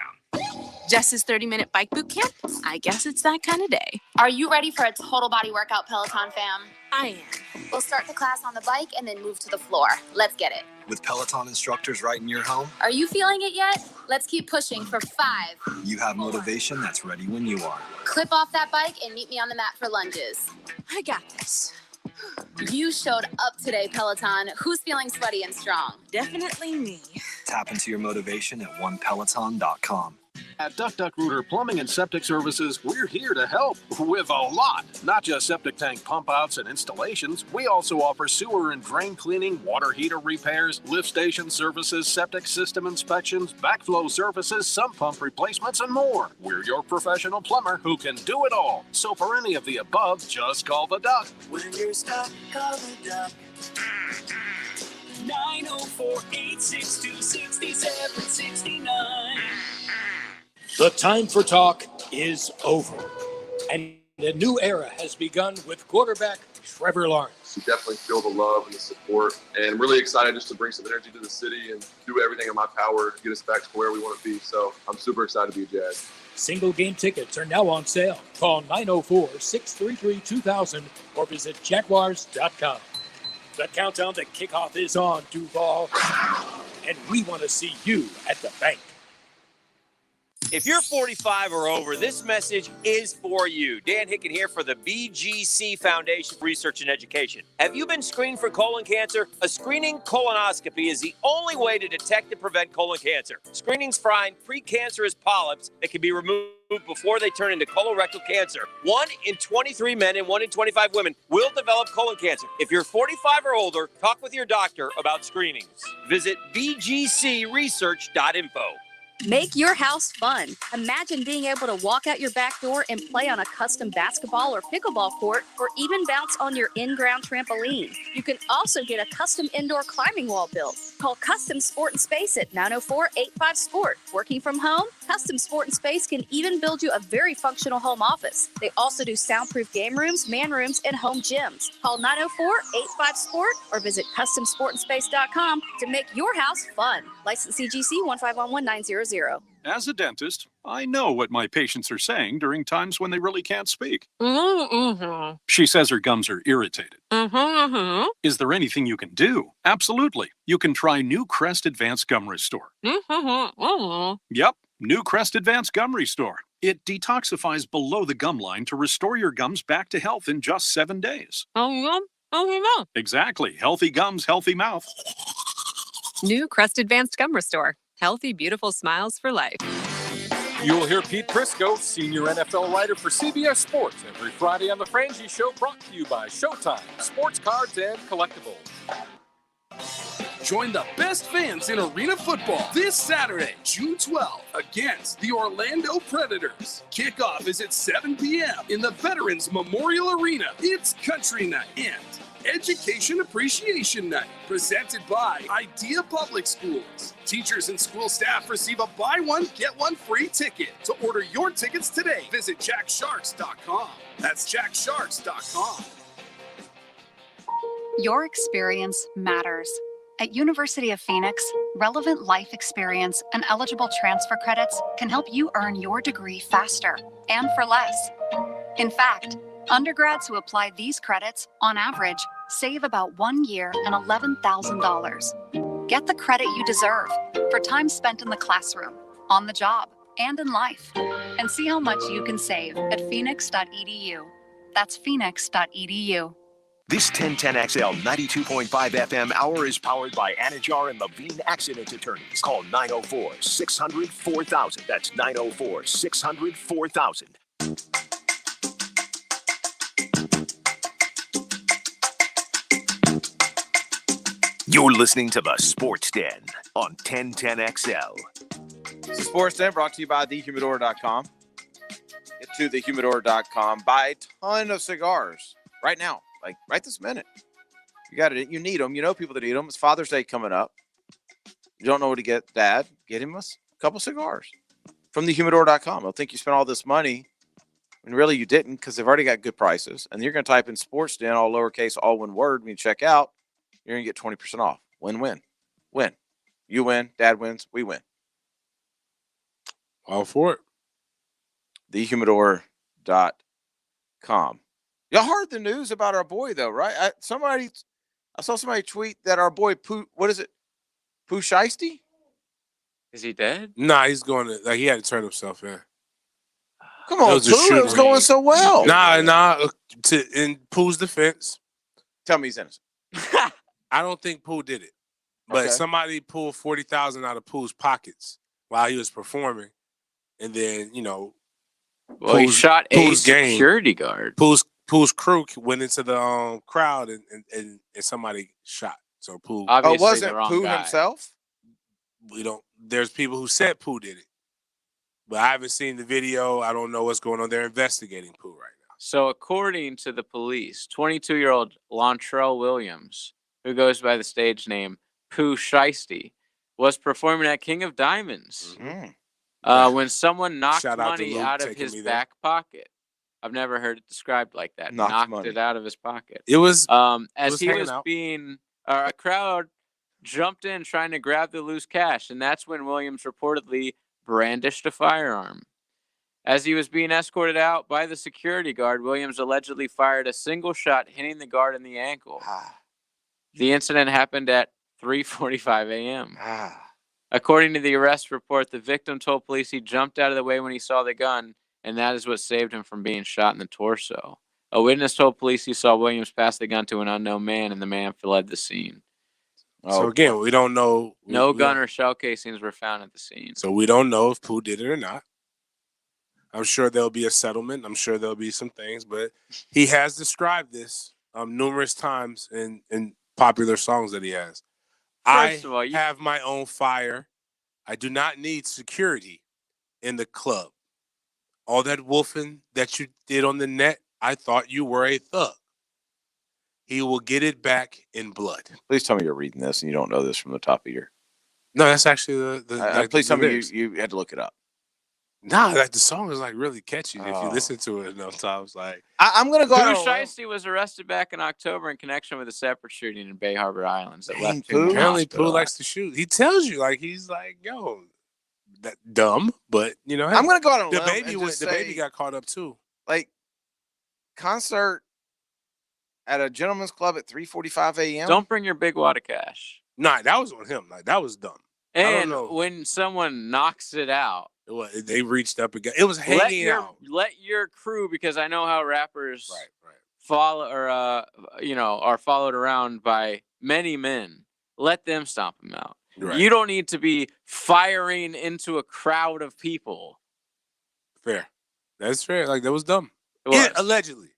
Speaker 18: Jess's 30-minute bike boot camp? I guess it's that kind of day.
Speaker 16: Are you ready for a total body workout, Peloton fam?
Speaker 18: I am.
Speaker 16: We'll start the class on the bike and then move to the floor. Let's get it.
Speaker 12: With Peloton instructors right in your home,
Speaker 16: Are you feeling it yet? Let's keep pushing for 5.
Speaker 12: you have motivation that's ready when you are.
Speaker 16: Clip off that bike and meet me on the mat for lunges.
Speaker 18: I got this.
Speaker 16: You showed up today, Peloton. Who's feeling sweaty and strong?
Speaker 18: Definitely me.
Speaker 12: Tap into your motivation at onepeloton.com.
Speaker 10: At Duck Duck Rooter Plumbing and Septic Services, we're here to help with a lot. Not just septic tank pump outs and installations, we also offer sewer and drain cleaning, water heater repairs, lift station services, septic system inspections, backflow services, sump pump replacements, and more. We're your professional plumber who can do it all. So for any of the above, just call the Duck.
Speaker 15: When you're stuck, call the Duck. 904-862-6769.
Speaker 20: The time for talk is over, and a new era has begun with quarterback Trevor Lawrence.
Speaker 19: You definitely feel the love and the support, and really excited just to bring some energy to the city and do everything in my power to get us back to where we want to be. So I'm super excited to be a Jag.
Speaker 20: Single game tickets are now on sale. Call 904-633-2000 or visit Jaguars.com. The countdown to kickoff is on, Duval, and we want to see you at the bank.
Speaker 21: If you're 45 or over, this message is for you. Dan Hicken here for the BGC Foundation for Research and Education. Have you been screened for colon cancer? A screening colonoscopy is the only way to detect and prevent colon cancer. Screenings find precancerous polyps that can be removed before they turn into colorectal cancer. 1 in 23 men and 1 in 25 women will develop colon cancer. If you're 45 or older, talk with your doctor about screenings. Visit bgcresearch.info.
Speaker 22: Make your house fun. Imagine being able to walk out your back door and play on a custom basketball or pickleball court, or even bounce on your in-ground trampoline. You can also get a custom indoor climbing wall built. Call Custom Sport and Space at 904-85-SPORT. Working from home? Custom Sport and Space can even build you a very functional home office. They also do soundproof game rooms, man rooms, and home gyms. Call 904-85-SPORT or visit CustomSportandSpace.com to make your house fun. License CGC 1511900.
Speaker 10: As a dentist, I know what my patients are saying during times when they really can't speak.
Speaker 22: Mm-hmm.
Speaker 10: She says her gums are irritated.
Speaker 22: Mm-hmm.
Speaker 10: Is there anything you can do? Absolutely. You can try new Crest Advanced Gum Restore.
Speaker 22: Mm-hmm.
Speaker 10: Yep, new Crest Advanced Gum Restore. It detoxifies below the gum line to restore your gums back to health in just 7 days. Exactly. Healthy gums, healthy mouth.
Speaker 23: New Crest Advanced Gum Restore. Healthy, beautiful smiles for life.
Speaker 24: You'll hear Pete Prisco, senior NFL writer for CBS Sports, every Friday on The Frangie Show, brought to you by Showtime, Sports Cards and Collectibles.
Speaker 25: Join the best fans in arena football this Saturday, June 12th, against the Orlando Predators. Kickoff is at 7 p.m. in the Veterans Memorial Arena. It's Country Night and Education Appreciation Night, presented by Idea Public Schools. Teachers and school staff receive a buy one, get one free ticket. To order your tickets today, visit jacksharks.com. That's jacksharks.com.
Speaker 26: Your experience matters. At University of Phoenix, relevant life experience and eligible transfer credits can help you earn your degree faster and for less. In fact, undergrads who apply these credits, on average, save about 1 year and $11,000. Get the credit you deserve for time spent in the classroom, on the job, and in life. And see how much you can save at phoenix.edu. That's phoenix.edu.
Speaker 4: This 1010XL 92.5 FM hour is powered by Anajar and Levine Accident Attorneys. Call 904-600-4000. That's 904-600-4000. You're listening to the Sports Den on 1010XL.
Speaker 2: This is Sports Den brought to you by thehumidor.com. Get to thehumidor.com. Buy a ton of cigars right now. Like right this minute. You got it. You need them. You know people that need them. It's Father's Day coming up. You don't know what to get Dad. Get him a couple cigars from thehumidor.com. They'll think you spent all this money. And really you didn't because they've already got good prices. And you're going to type in Sports Den, all lowercase, all one word. When you check out, you're going to get 20% off. Win-win. Win. You win. Dad wins. We win.
Speaker 3: All for it.
Speaker 2: thehumidor.com. Y'all heard the news about our boy, though, right? I saw somebody tweet that our boy, Pooh Shiesty?
Speaker 1: Is he dead?
Speaker 3: Nah, he's going to, he had to turn himself in.
Speaker 2: Come on, Pooh. It was going so well.
Speaker 3: Nah. In Pooh's defense.
Speaker 2: Tell me he's innocent.
Speaker 3: I don't think Pooh did it. But somebody pulled $40,000 out of Pooh's pockets while he was performing. And then,
Speaker 1: well, he shot a security guard.
Speaker 3: Pooh's crew went into the crowd and somebody shot. So Pooh.
Speaker 1: Obviously
Speaker 2: wasn't Pooh himself?
Speaker 3: There's people who said Pooh did it. But I haven't seen the video. I don't know what's going on. They're investigating Pooh right now.
Speaker 1: So according to the police, 22-year-old Lontrell Williams, who goes by the stage name Pooh Shiesty, was performing at King of Diamonds when someone knocked money out of his back pocket. I've never heard it described like that. Knocked it out of his pocket.
Speaker 3: It was
Speaker 1: as he was being a crowd jumped in trying to grab the loose cash, and that's when Williams reportedly brandished a firearm. As he was being escorted out by the security guard, Williams allegedly fired a single shot, hitting the guard in the ankle. The incident happened at 3:45 a.m. According to the arrest report, the victim told police he jumped out of the way when he saw the gun, and that is what saved him from being shot in the torso. A witness told police he saw Williams pass the gun to an unknown man, and the man fled the scene.
Speaker 3: So again, we don't know.
Speaker 1: No gun or shell casings were found at the scene.
Speaker 3: So we don't know if Pooh did it or not. I'm sure there'll be a settlement. I'm sure there'll be some things, but he has described this numerous times in popular songs that he has.
Speaker 1: First of all,
Speaker 3: I have my own fire. I do not need security in the club. All that wolfing that you did on the net, I thought you were a thug. He will get it back in blood.
Speaker 2: Please tell me you're reading this and you don't know this from the top of your.
Speaker 3: No, that's actually the
Speaker 2: please tell me you had to look it up.
Speaker 3: Nah, the song is really catchy. If you listen to it enough times,
Speaker 2: I'm gonna go.
Speaker 1: Pooh Shiesty was arrested back in October in connection with a separate shooting in Bay Harbor Islands that left him.
Speaker 3: Apparently, Pooh likes to shoot. He tells you he's yo, that dumb, but hey, I'm
Speaker 2: gonna go out on
Speaker 3: the baby baby got caught up too.
Speaker 2: Concert at a gentleman's club at 3:45 a.m.
Speaker 1: Don't bring your big wad of cash.
Speaker 3: Nah, that was on him. That was dumb.
Speaker 1: And when someone knocks it out,
Speaker 3: they reached up again. It was hanging out.
Speaker 1: Let your crew, because I know how rappers follow or are followed around by many men. Let them stomp them out.
Speaker 3: Right.
Speaker 1: You don't need to be firing into a crowd of people.
Speaker 3: Fair. That's fair. That was dumb. Allegedly.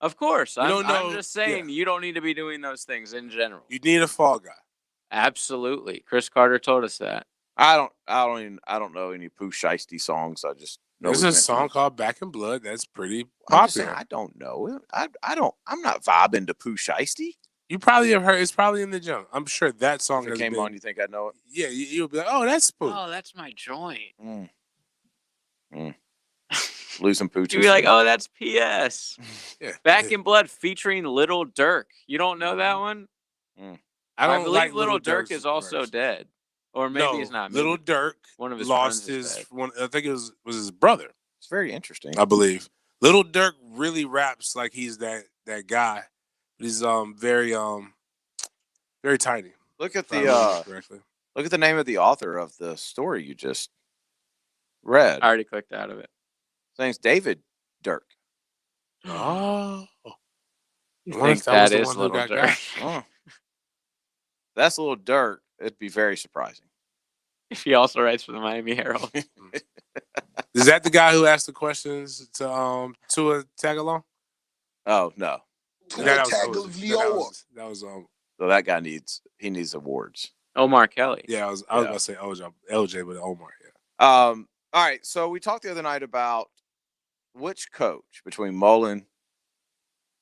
Speaker 1: Of course. I'm
Speaker 3: know.
Speaker 1: just saying you don't need to be doing those things in general.
Speaker 3: You need a fall guy.
Speaker 1: Absolutely. Chris Carter told us that.
Speaker 2: I don't know any Pooh Shiesty songs. I just know
Speaker 3: there's a song called Back in Blood that's pretty popular.
Speaker 2: I don't know. I'm not vibing to Pooh Shiesty.
Speaker 3: You probably have heard. It's probably in the junk. I'm sure that song
Speaker 2: if it came on. You think I know it?
Speaker 3: Yeah, you'll be like, oh, that's Pooh.
Speaker 1: Oh, that's my joint.
Speaker 2: Losing Pooh.
Speaker 1: You'd be like, oh, that's P.S. Back in Blood featuring Little Durk. You don't know that one? I believe Little Durk is also dead. Or maybe he's not.
Speaker 3: Little Durk
Speaker 1: one of his
Speaker 3: lost his one. I think it was his brother.
Speaker 2: It's very interesting.
Speaker 3: I believe Little Durk really raps like he's that guy. He's very tiny.
Speaker 2: Look at
Speaker 3: If I remember
Speaker 2: the
Speaker 3: correctly.
Speaker 2: look at the name of the author of the story you just read.
Speaker 1: I already clicked out of it.
Speaker 2: His name's David Dirk.
Speaker 3: Oh.
Speaker 1: You
Speaker 3: I wonder
Speaker 1: think
Speaker 3: if that was
Speaker 1: that
Speaker 3: the
Speaker 1: is
Speaker 3: one who
Speaker 1: Little
Speaker 3: got
Speaker 1: Dirk?
Speaker 3: got.
Speaker 2: That's Little Dirk. It'd be very surprising.
Speaker 1: He also writes for the Miami Herald.
Speaker 3: Is that the guy who asked the questions to Tua Tagalong?
Speaker 2: Oh no.
Speaker 3: That was
Speaker 2: So that guy needs awards.
Speaker 1: Omar Kelly.
Speaker 3: Yeah, I was about to say LJ, but Omar. Yeah.
Speaker 2: All right. So we talked the other night about which coach between Mullen,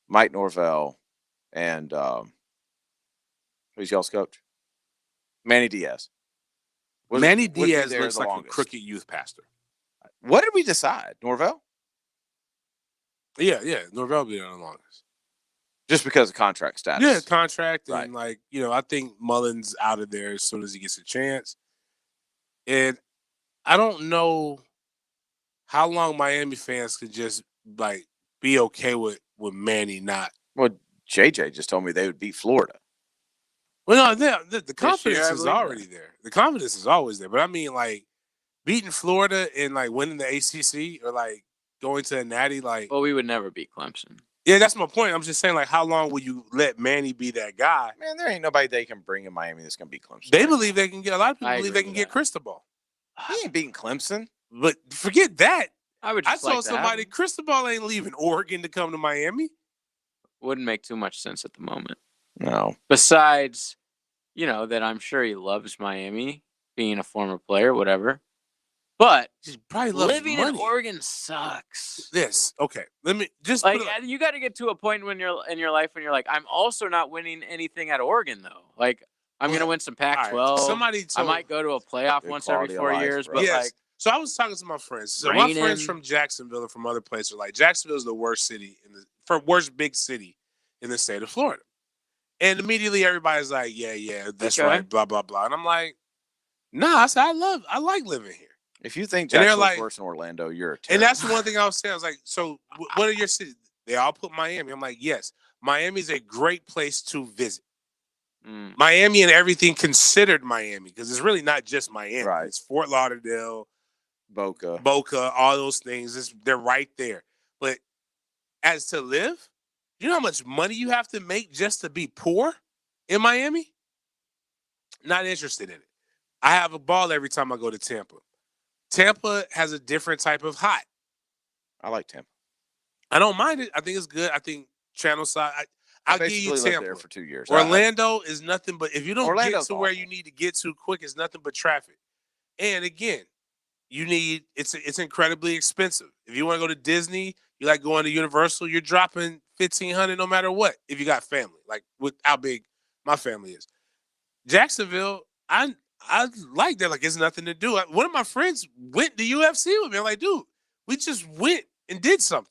Speaker 2: Mike Norvell, and who's y'all's coach? Manny Diaz.
Speaker 3: Manny
Speaker 2: would be
Speaker 3: Diaz
Speaker 2: there
Speaker 3: looks
Speaker 2: the
Speaker 3: like
Speaker 2: longest.
Speaker 3: a crooked youth pastor.
Speaker 2: What did we decide? Norvell?
Speaker 3: Yeah. Norvell be there the longest.
Speaker 2: Just because of contract status.
Speaker 3: Yeah, contract
Speaker 2: Right.
Speaker 3: and I think Mullen's out of there as soon as he gets a chance. And I don't know how long Miami fans could just be okay with Manny not.
Speaker 2: Well, JJ just told me they would beat Florida.
Speaker 3: Well, no, the confidence
Speaker 1: year, I
Speaker 3: is
Speaker 1: believe
Speaker 3: already there. The confidence is always there. But I mean, beating Florida and winning the ACC or going to a natty,
Speaker 1: Well, we would never beat Clemson.
Speaker 3: yeah, that's my point. I'm just saying, how long will you let Manny be that guy?
Speaker 2: Man, there ain't nobody they can bring in Miami that's going to beat Clemson.
Speaker 3: They believe they can get. A lot of people
Speaker 1: I
Speaker 3: believe
Speaker 1: agree
Speaker 3: they can
Speaker 1: with
Speaker 3: get
Speaker 1: that.
Speaker 3: Cristobal.
Speaker 2: He ain't beating Clemson.
Speaker 3: But forget that.
Speaker 1: I would
Speaker 3: I
Speaker 1: just like
Speaker 3: told
Speaker 1: to have
Speaker 3: somebody
Speaker 1: him.
Speaker 3: Cristobal ain't leaving Oregon to come to Miami.
Speaker 1: Wouldn't make too much sense at the moment.
Speaker 2: No.
Speaker 1: Besides, that I'm sure he loves Miami, being a former player, whatever. But
Speaker 3: He probably loves
Speaker 1: living
Speaker 3: money.
Speaker 1: in Oregon sucks.
Speaker 3: This okay. Let me just put it
Speaker 1: You got to get to a point when you're in your life when you're like, I'm also not winning anything at Oregon though. I'm gonna win some Pac-12.
Speaker 3: Somebody
Speaker 1: I might go to a playoff
Speaker 2: Good
Speaker 1: once every
Speaker 2: quality of
Speaker 1: 4
Speaker 2: life,
Speaker 1: years,
Speaker 2: bro.
Speaker 1: but
Speaker 3: yes. So I was talking to my friends. So my friends
Speaker 1: raining.
Speaker 3: from Jacksonville and from other places are like, Jacksonville is the worst city worst big city in the state of Florida. And immediately everybody's like, yeah, that's
Speaker 1: Okay.
Speaker 3: right, blah, blah, blah. And I'm like, nah, I said, I like living here.
Speaker 2: If you think
Speaker 3: And they're
Speaker 2: Jacksonville's
Speaker 3: like-
Speaker 2: worse than Orlando, you're a
Speaker 3: And
Speaker 2: terrorist.
Speaker 3: that's the one thing I was saying. I was like, so what are your cities? They all put Miami. I'm like, yes, Miami is a great place to visit. Miami and everything considered Miami, because it's really not just Miami.
Speaker 2: Right.
Speaker 3: It's Fort Lauderdale,
Speaker 2: Boca.
Speaker 3: all those things. They're right there. But as to live, you know how much money you have to make just to be poor in Miami? Not interested in it. I have a ball every time I go to Tampa. Tampa has a different type of hot.
Speaker 2: I like Tampa.
Speaker 3: I don't mind it. I think it's good. I think Channel Side. I'll give you
Speaker 2: basically lived
Speaker 3: Tampa.
Speaker 2: there for 2 years.
Speaker 3: Orlando is nothing but, if you don't
Speaker 2: Orlando's
Speaker 3: get to where
Speaker 2: awful.
Speaker 3: you need to get to quick, it's nothing but traffic. And again, it's incredibly expensive. If you want to go to Disney, you like going to Universal, you're dropping $1,500 no matter what. If you got family, with how big my family is. Jacksonville, I like that. It's nothing to do. One of my friends went to UFC with me. I'm like, dude, we just went and did something.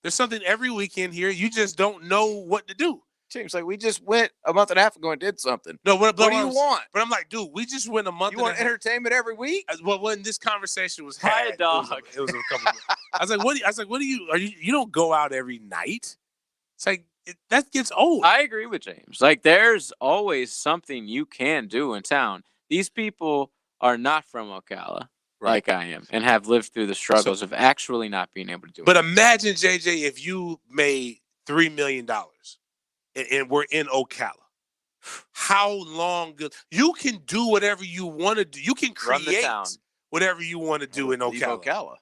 Speaker 3: There's something every weekend here. You just don't know what to do.
Speaker 2: Seems like we just went a month and a half ago and did something.
Speaker 3: No, what
Speaker 2: do you want?
Speaker 3: But I'm like, dude, we just went a month.
Speaker 2: You want entertainment every week?
Speaker 3: Well, when this conversation was
Speaker 1: Buy
Speaker 3: had,
Speaker 1: a dog.
Speaker 3: It was a couple. I was like, what do you? Are you don't go out every night? It's like that gets old.
Speaker 1: I agree with James. There's always something you can do in town. These people are not from Ocala, like I am, and have lived through the struggles of actually not being able to do it.
Speaker 3: But imagine, JJ, if you made $3 million and we're in Ocala. How long? You can do whatever you want to do. You can
Speaker 1: Run the
Speaker 3: create
Speaker 1: town.
Speaker 3: whatever you want to do in
Speaker 2: Leave
Speaker 3: Ocala.
Speaker 2: Ocala.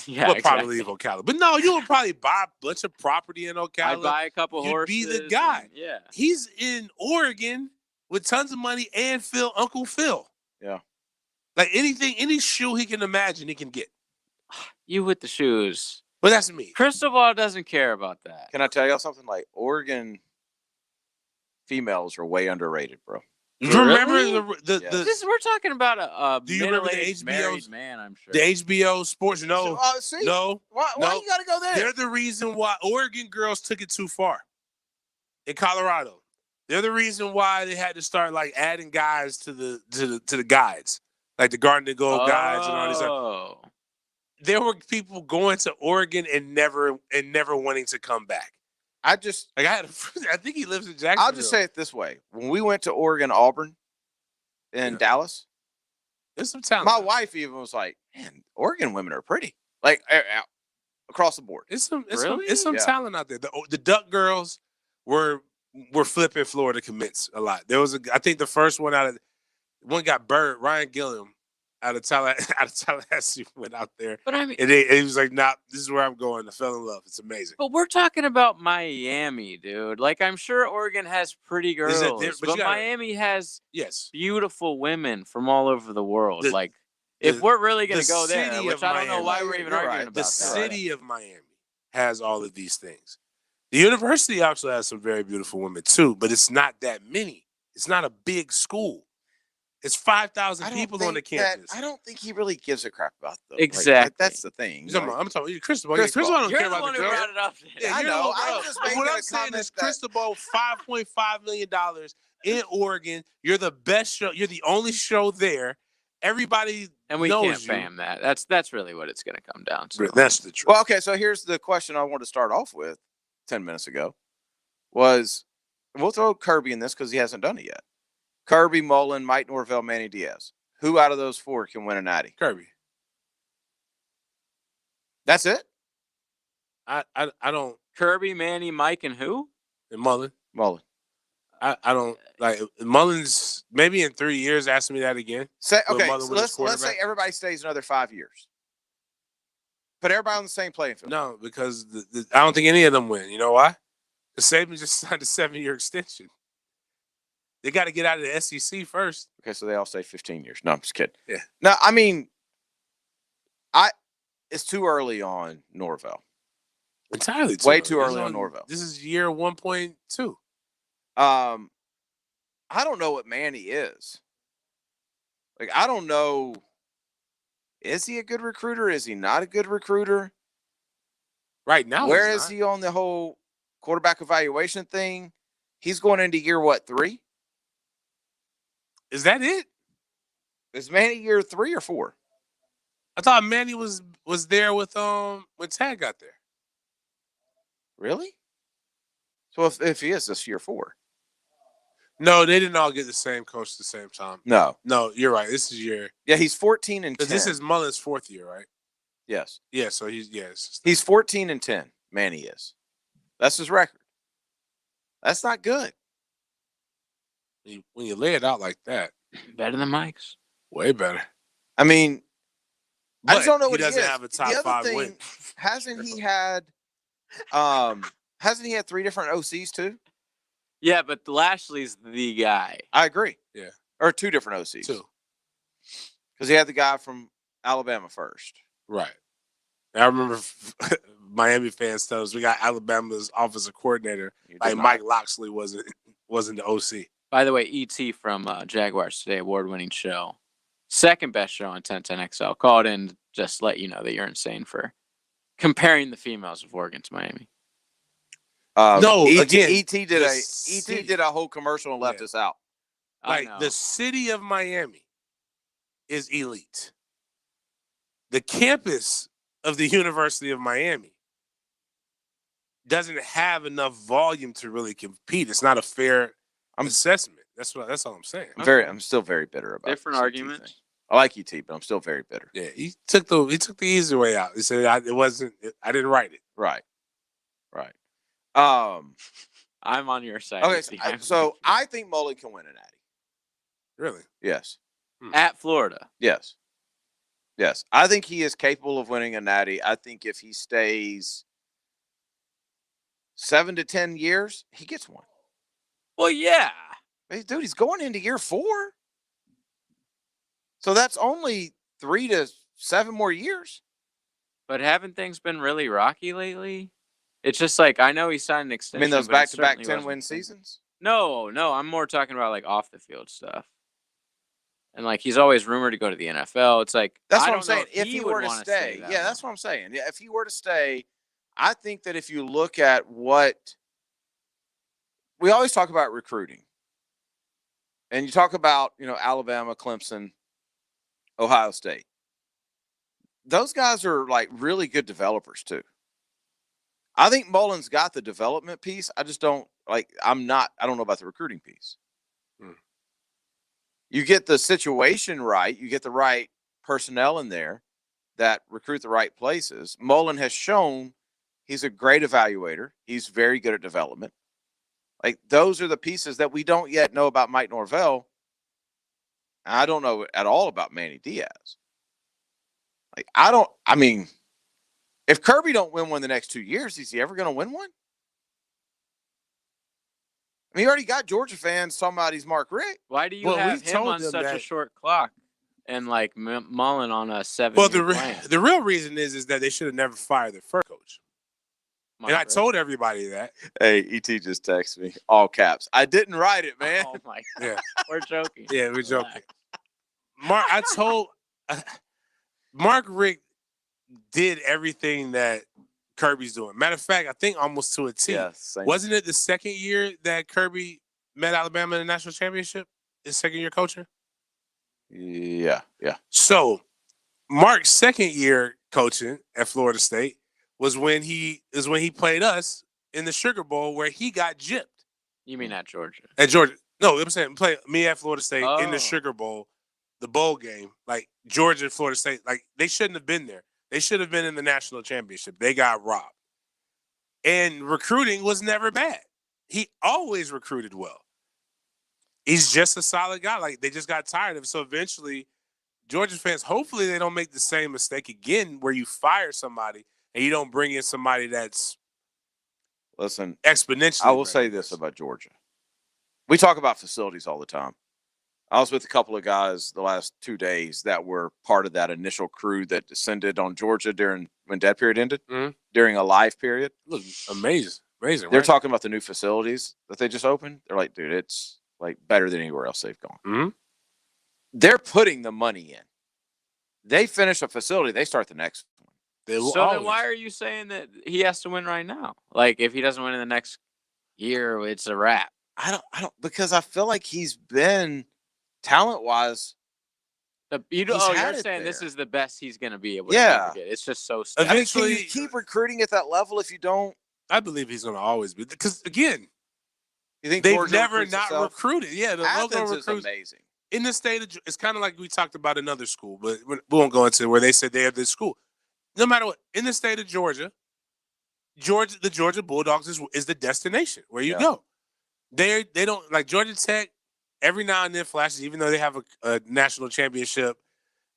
Speaker 1: Yeah,
Speaker 3: We'll probably
Speaker 1: exactly.
Speaker 3: leave Ocala. But no, you would probably buy a bunch of property in Ocala.
Speaker 1: I'd buy a couple
Speaker 3: You'd
Speaker 1: horses.
Speaker 3: be the guy.
Speaker 1: and- yeah.
Speaker 3: He's in Oregon with tons of money and Uncle Phil.
Speaker 2: Yeah.
Speaker 3: Any shoe he can imagine, he can get.
Speaker 1: You with the shoes.
Speaker 3: But that's me.
Speaker 1: Cristobal doesn't care about that.
Speaker 2: Can I tell y'all something? Oregon females are way underrated, bro.
Speaker 3: You remember
Speaker 1: Really?
Speaker 3: the
Speaker 1: We're talking about a
Speaker 3: Do you remember the
Speaker 1: middle-aged
Speaker 3: HBO's
Speaker 1: married man, I'm sure.
Speaker 3: the HBO Sports? No,
Speaker 2: See?
Speaker 3: no.
Speaker 2: Why
Speaker 3: no.
Speaker 2: you got to go there?
Speaker 3: They're the reason why Oregon girls took it too far in Colorado. They're the reason why they had to start adding guys to the guides, like the Garden to Gold guides and all these.
Speaker 1: Oh.
Speaker 3: There were people going to Oregon and never wanting to come back.
Speaker 2: I just
Speaker 3: Like I think he lives in Jacksonville.
Speaker 2: I'll just say it this way: when we went to Oregon, Auburn, and Dallas,
Speaker 3: there's some talent.
Speaker 2: My wife even was like, "Man, Oregon women are pretty." Like across the board.
Speaker 3: It's some
Speaker 2: Yeah.
Speaker 3: talent out there. The Duck girls were flipping Florida commits a lot. There was I think the first one one got burned. Ryan Gilliam out of Tallahassee went out there.
Speaker 1: But I mean,
Speaker 3: and he was like, "Nah, this is where I'm going." I fell in love. It's amazing.
Speaker 1: But we're talking about Miami, dude. Like, I'm sure Oregon has pretty girls, but Miami has beautiful women from all over the world. If we're really going to go there, which I don't know why we're even arguing about that.
Speaker 3: The city of Miami has all of these things. The university actually has some very beautiful women too, but it's not that many. It's not a big school. It's 5,000 people on the campus.
Speaker 2: I don't think he really gives a crap about them.
Speaker 1: Exactly.
Speaker 2: That's the thing.
Speaker 3: I'm talking about Cristobal.
Speaker 2: Cristobal.
Speaker 3: Cristobal don't
Speaker 1: You're
Speaker 3: care
Speaker 1: the
Speaker 3: about
Speaker 1: one
Speaker 3: the
Speaker 1: who
Speaker 3: girl.
Speaker 1: brought it up.
Speaker 2: Yeah, I know. I'm just making
Speaker 3: what I'm
Speaker 2: a
Speaker 3: saying
Speaker 2: comment
Speaker 3: is Cristobal, $5.5 million in Oregon. You're the best show. You're the only show there. Everybody
Speaker 1: and we
Speaker 3: knows
Speaker 1: can't pay him that. That's really what it's going to come down to.
Speaker 3: That's the truth.
Speaker 2: Well, okay, so here's the question I wanted to start off with 10 minutes ago was, we'll throw Kirby in this because he hasn't done it yet. Kirby, Mullen, Mike Norvell, Manny Diaz. Who out of those four can win a natty?
Speaker 3: Kirby.
Speaker 2: That's it?
Speaker 3: I don't.
Speaker 1: Kirby, Manny, Mike, and who?
Speaker 3: And Mullen.
Speaker 2: Mullen.
Speaker 3: I don't like Mullins. Maybe in 3 years, ask me that again.
Speaker 2: So let's say everybody stays another 5 years. Put everybody on the same playing field.
Speaker 3: No, because I don't think any of them win. You know why? The Saban just signed a 7-year extension. They got to get out of the SEC first.
Speaker 2: Okay, so they all stay 15 years. No, I'm just kidding.
Speaker 3: Yeah.
Speaker 2: No, I mean, it's too early on Norvell.
Speaker 3: Entirely
Speaker 2: way too early on Norvell.
Speaker 3: This is year 1.2.
Speaker 2: I don't know what Manny is. Like, I don't know. Is he a good recruiter? Is he not a good recruiter?
Speaker 3: Right now,
Speaker 2: where is he on the whole quarterback evaluation thing? He's going into year, 3?
Speaker 3: Is that it?
Speaker 2: Is Manny year 3 or 4?
Speaker 3: I thought Manny was there with when Tad got there.
Speaker 2: Really? So if he is, this year 4.
Speaker 3: No, they didn't all get the same coach at the same time.
Speaker 2: No,
Speaker 3: you're right. This is year.
Speaker 2: Yeah, he's 14 and 10.
Speaker 3: This is Mullen's 4th year, right?
Speaker 2: Yes.
Speaker 3: Yeah, so he's
Speaker 2: 14 and 10. Manny is. That's his record. That's not good.
Speaker 3: When you lay it out like that,
Speaker 1: better than Mike's.
Speaker 3: Way better.
Speaker 2: I mean, I just don't know what
Speaker 3: he doesn't
Speaker 2: is.
Speaker 3: have a top
Speaker 2: the other
Speaker 3: 5
Speaker 2: thing,
Speaker 3: win.
Speaker 2: Hasn't he had 3 different OCs too?
Speaker 1: Yeah, but Lashley's the guy.
Speaker 2: I agree.
Speaker 3: Yeah.
Speaker 2: Or 2 different OCs.
Speaker 3: 2.
Speaker 2: Because he had the guy from Alabama first.
Speaker 3: Right. I remember Miami fans tell us we got Alabama's offensive coordinator. Like Mike Loxley wasn't the OC.
Speaker 1: By the way, E.T. from Jaguars Today, award-winning show. Second best show on 1010XL. Called in just let you know that you're insane for comparing the females of Oregon to Miami.
Speaker 3: No, again,
Speaker 2: ET did a whole commercial and left us out.
Speaker 3: Like the city of Miami is elite. The campus of the University of Miami doesn't have enough volume to really compete. It's not a fair assessment. That's all I'm saying.
Speaker 2: I'm still very bitter about
Speaker 1: different arguments.
Speaker 2: I like ET, but I'm still very bitter.
Speaker 3: Yeah, he took the easy way out. He said I didn't write it.
Speaker 2: Right.
Speaker 1: I'm on your side.
Speaker 2: Okay, so I think Mullen can win a natty.
Speaker 3: Really?
Speaker 2: Yes.
Speaker 1: At Florida.
Speaker 2: Yes. I think he is capable of winning a natty. I think if he stays 7 to 10 years, he gets one.
Speaker 1: Well, yeah.
Speaker 2: Hey, dude, he's going into year 4. So that's only 3 to 7 more years.
Speaker 1: But haven't things been really rocky lately? It's just like, I know he signed an extension.
Speaker 2: I mean, those back-to-back 10-win seasons?
Speaker 1: No. I'm more talking about like off-the-field stuff. And like, he's always rumored to go to the NFL. It's like,
Speaker 2: that's
Speaker 1: what
Speaker 2: I'm saying. If he were to stay, that's what I'm saying. Yeah, if he were to stay, I think that if you look at what we always talk about recruiting, and you talk about, Alabama, Clemson, Ohio State, those guys are like really good developers too. I think Mullen's got the development piece. I just don't I don't know about the recruiting piece. You get the situation right. You get the right personnel in there that recruit the right places. Mullen has shown he's a great evaluator. He's very good at development. Those are the pieces that we don't yet know about Mike Norvell. I don't know at all about Manny Diaz. If Kirby don't win one the next 2 years, is he ever going to win one? He already got Georgia fans talking about he's Mark Richt.
Speaker 1: Why do you have him on such a short clock and Mullen on a 7-year plan?
Speaker 3: The real reason is that they should have never fired their first coach.
Speaker 1: Mark
Speaker 3: and I
Speaker 1: Richt.
Speaker 3: told everybody that.
Speaker 2: Hey, ET just texted me, all caps. I didn't write it, man.
Speaker 1: Oh my God.
Speaker 3: Yeah.
Speaker 1: We're joking.
Speaker 3: Yeah, we're joking. I told Mark Richt did everything that Kirby's doing. Matter of fact, I think almost to a T.
Speaker 2: Yeah, same.
Speaker 3: Wasn't it the second year that Kirby met Alabama in the national championship? His second year coaching?
Speaker 2: Yeah.
Speaker 3: So Mark's second year coaching at Florida State was when he played us in the Sugar Bowl where he got gypped.
Speaker 1: You mean at Georgia?
Speaker 3: At Georgia. No, I'm saying play me at Florida State in the
Speaker 1: Oh.
Speaker 3: Sugar Bowl, the bowl game. Georgia and Florida State, they shouldn't have been there. They should have been in the national championship. They got robbed. And recruiting was never bad. He always recruited well. He's just a solid guy. They just got tired of it. So eventually, Georgia fans, hopefully they don't make the same mistake again where you fire somebody and you don't bring in somebody that's exponentially.
Speaker 2: I will say this about Georgia. We talk about facilities all the time. I was with a couple of guys the last 2 days that were part of that initial crew that descended on Georgia when dead period ended, during a live period.
Speaker 3: Look, amazing.
Speaker 2: They're talking about the new facilities that they just opened. They're like, dude, it's better than anywhere else they've gone.
Speaker 3: Mm-hmm.
Speaker 2: They're putting the money in. They finish a facility, they start the next one.
Speaker 1: Then why are you saying that he has to win right now? If he doesn't win in the next year, it's a wrap.
Speaker 2: I don't because I feel like he's been talent-wise.
Speaker 1: You're saying this is the best he's going to be able to ever get. It's just so stuck.
Speaker 2: Eventually, can you keep recruiting at that level if you don't?
Speaker 3: I believe he's going to always be. Because, again,
Speaker 2: you think
Speaker 3: they've
Speaker 2: Georgia
Speaker 3: never
Speaker 2: recruits
Speaker 3: not
Speaker 2: itself?
Speaker 3: recruited. Yeah, the logo
Speaker 2: Athens is
Speaker 3: recruits.
Speaker 2: amazing.
Speaker 3: In the state of, it's kind of like we talked about another school, but we won't go into where they said they have this school. No matter what, in the state of Georgia, the Georgia Bulldogs is the destination where you go. They don't like Georgia Tech. Every now and then flashes, even though they have a national championship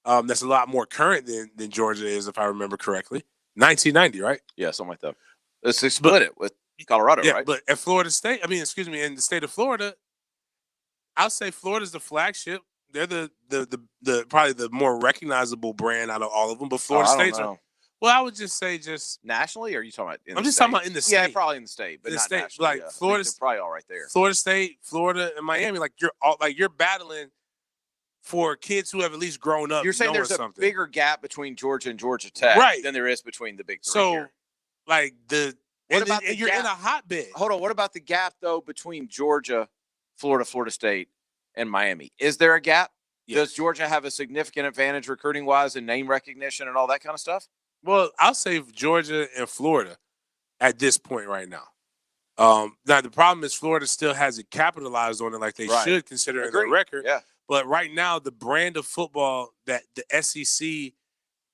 Speaker 3: that's a lot more current than Georgia is, if I remember correctly. 1990, right?
Speaker 2: Yeah, something like that. They split it with Colorado,
Speaker 3: yeah,
Speaker 2: right?
Speaker 3: But at Florida State, in the state of Florida, I'll say Florida's the flagship. They're the probably the more recognizable brand out of all of them. But Florida State's well, I would just say
Speaker 2: nationally, or are you talking about?
Speaker 3: I'm just talking about in the state.
Speaker 2: Yeah, probably in the state, but
Speaker 3: in the
Speaker 2: not
Speaker 3: state.
Speaker 2: nationally.
Speaker 3: Florida's
Speaker 2: probably all right there.
Speaker 3: Florida State, Florida, and Miami. You're battling for kids who have at least grown up.
Speaker 2: You're saying there's a bigger gap between Georgia and Georgia Tech,
Speaker 3: right,
Speaker 2: than there is between the big three.
Speaker 3: So,
Speaker 2: here.
Speaker 3: What about you're in a hotbed?
Speaker 2: Hold on. What about the gap though between Georgia, Florida State, and Miami? Is there a gap? Yes. Does Georgia have a significant advantage recruiting wise and name recognition and all that kind of stuff?
Speaker 3: Well, I'll say Georgia and Florida at this point right now. Now the problem is Florida still hasn't capitalized on it like they should, considering their record.
Speaker 2: Yeah.
Speaker 3: But right now, the brand of football that the SEC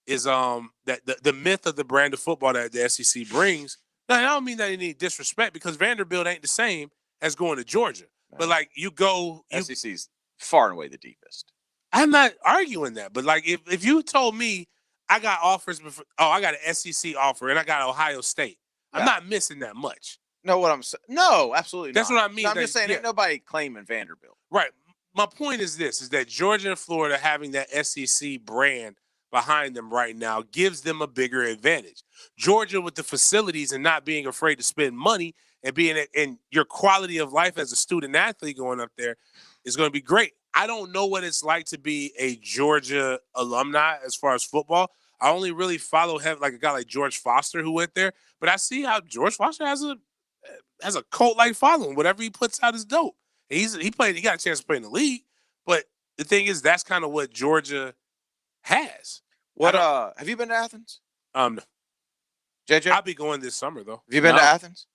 Speaker 3: is that the myth of the brand of football that the SEC brings. Now, I don't mean that any disrespect because Vanderbilt ain't the same as going to Georgia. No. But
Speaker 2: SEC's far and away the deepest.
Speaker 3: I'm not arguing that, but if you told me I got offers before, I got an SEC offer and I got Ohio State, I'm not missing that much.
Speaker 2: No, what I'm saying? No, absolutely
Speaker 3: That's
Speaker 2: not.
Speaker 3: what I mean.
Speaker 2: No, I'm just saying, ain't nobody claiming Vanderbilt.
Speaker 3: Right. My point is that Georgia and Florida having that SEC brand behind them right now gives them a bigger advantage. Georgia with the facilities and not being afraid to spend money and being in your quality of life as a student athlete going up there is going to be great. I don't know what it's like to be a Georgia alumni as far as football. I only really follow a guy like George Foster who went there, but I see how George Foster has a cult-like following. Whatever he puts out is dope. He got a chance to play in the league, but the thing is that's kind of what Georgia has.
Speaker 2: What have you been to Athens?
Speaker 3: No.
Speaker 2: JJ?
Speaker 3: I'll be going this summer, though.
Speaker 2: Have you been to Athens?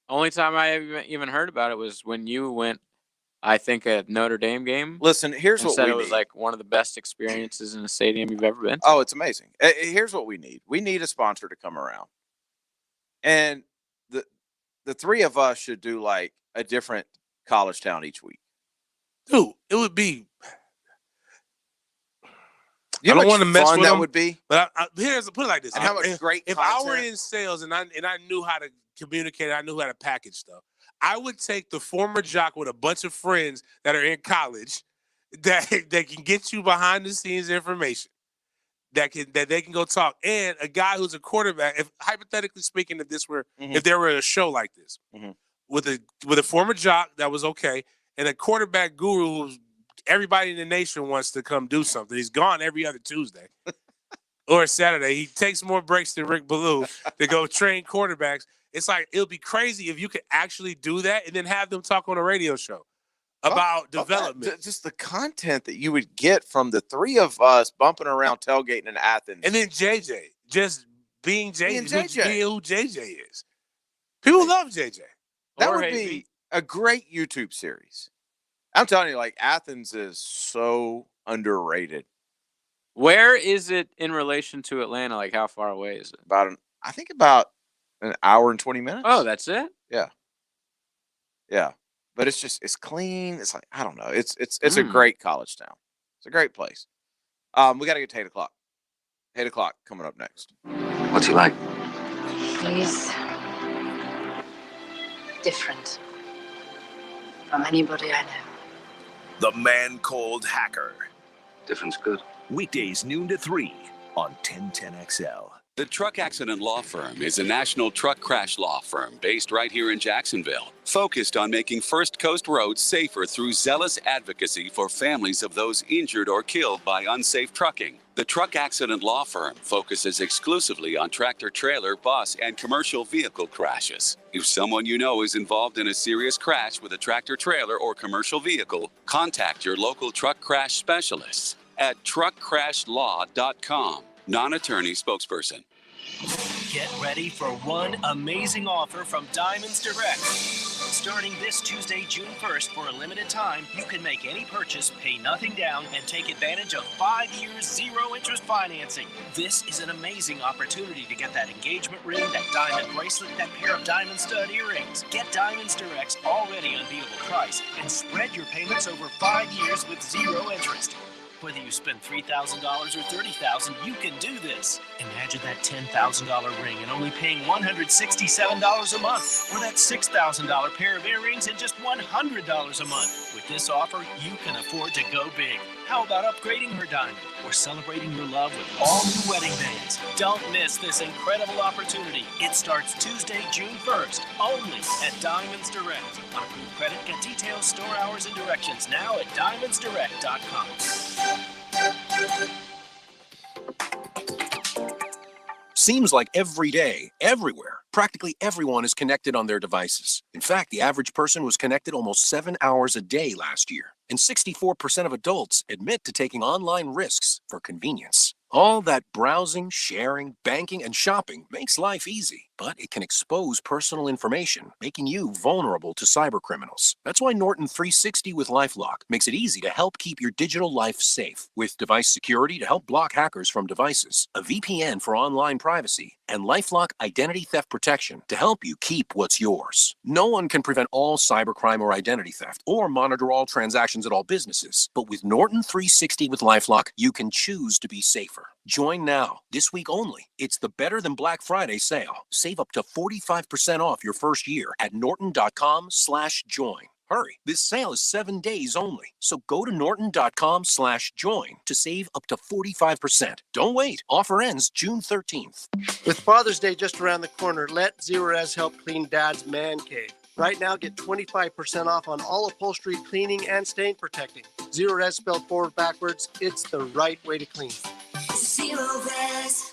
Speaker 1: Only time I even heard about it was when you went, I think, a Notre Dame game.
Speaker 2: Listen, here's
Speaker 1: and
Speaker 2: what
Speaker 1: said
Speaker 2: we
Speaker 1: it was
Speaker 2: need.
Speaker 1: like one of the best experiences in a stadium you've ever been to.
Speaker 2: Oh, it's amazing. Here's what we need. We need a sponsor to come around. And the three of us should do like a different college town each week.
Speaker 3: Dude, it would be.
Speaker 2: You know
Speaker 3: I don't want to mess with
Speaker 2: that
Speaker 3: them,
Speaker 2: would be.
Speaker 3: But put it like this:
Speaker 2: And how much great
Speaker 3: if I were
Speaker 2: content.
Speaker 3: in sales and I knew how to communicate, I knew how to package stuff, I would take the former jock with a bunch of friends that are in college that can get you behind the scenes information that they can go talk, and a guy who's a quarterback. If hypothetically speaking, if there were a show like this with a former jock that was okay, and a quarterback guru who's everybody in the nation wants to come do something. He's gone every other Tuesday or Saturday. He takes more breaks than Rick Ballou to go train quarterbacks. It's like, it'll be crazy if you could actually do that and then have them talk on a radio show about development.
Speaker 2: Just the content that you would get from the three of us bumping around tailgating in Athens.
Speaker 3: And then JJ, just being JJ, being who JJ is. People love JJ.
Speaker 2: That would be a great YouTube series. I'm telling you, like, Athens is so underrated.
Speaker 1: Where is it in relation to Atlanta? Like, how far away is it?
Speaker 2: I think about an hour and 20 minutes.
Speaker 1: Oh, that's it?
Speaker 2: Yeah. Yeah. But it's clean. It's like, I don't know. It's a great college town. It's a great place. We got to get to 8 o'clock. 8 o'clock coming up next.
Speaker 5: What's he like?
Speaker 7: He's different from anybody I know.
Speaker 11: The Man Cold Hacker.
Speaker 5: Different's good.
Speaker 11: Weekdays noon to 3 on 1010XL. The Truck Accident Law Firm is a national truck crash law firm based right here in Jacksonville, focused on making First Coast roads safer through zealous advocacy for families of those injured or killed by unsafe trucking. The Truck Accident Law Firm focuses exclusively on tractor trailer, bus, and commercial vehicle crashes. If someone you know is involved in a serious crash with a tractor trailer or commercial vehicle, contact your local truck crash specialists at truckcrashlaw.com. Non-attorney spokesperson.
Speaker 15: Get ready for one amazing offer from Diamonds Direct. Starting this Tuesday, June 1st, for a limited time, you can make any purchase, pay nothing down, and take advantage of 5 years, zero-interest financing. This is an amazing opportunity to get that engagement ring, that diamond bracelet, that pair of diamond stud earrings. Get Diamonds Direct's already unbeatable price and spread your payments over 5 years with zero interest. Whether you spend $3,000 or $30,000, you can do this. Imagine that $10,000 ring and only paying $167 a month, or that $6,000 pair of earrings and just $100 a month. With this offer, you can afford to go big. How about upgrading her diamond or celebrating your love with all new wedding bands? Don't miss this incredible opportunity. It starts Tuesday, June 1st, only at Diamonds Direct. On approved credit, get details, store hours, and directions now at diamondsdirect.com.
Speaker 10: Seems like every day, everywhere, practically everyone is connected on their devices. In fact, the average person was connected almost 7 hours a day last year. And 64% of adults admit to taking online risks for convenience. All that browsing, sharing, banking, and shopping makes life easy, but it can expose personal information, making you vulnerable to cybercriminals. That's why Norton 360 with LifeLock makes it easy to help keep your digital life safe, with device security to help block hackers from devices, a VPN for online privacy, and LifeLock identity theft protection to help you keep what's yours. No one can prevent all cybercrime or identity theft, or monitor all transactions at all businesses, but with Norton 360 with LifeLock, you can choose to be safer. Join now, this week only. It's the Better Than Black Friday sale. Save up to 45% off your first year at norton.com/join. Hurry, this sale is 7 days only. So go to norton.com/join to save up to 45%. Don't wait. Offer ends June 13th.
Speaker 9: With Father's Day just around the corner, let Zerorez help clean Dad's man cave. Right now, get 25% off on all upholstery cleaning and stain protecting. Zerorez spelled forward backwards. It's the right way to clean.
Speaker 11: Zerorez.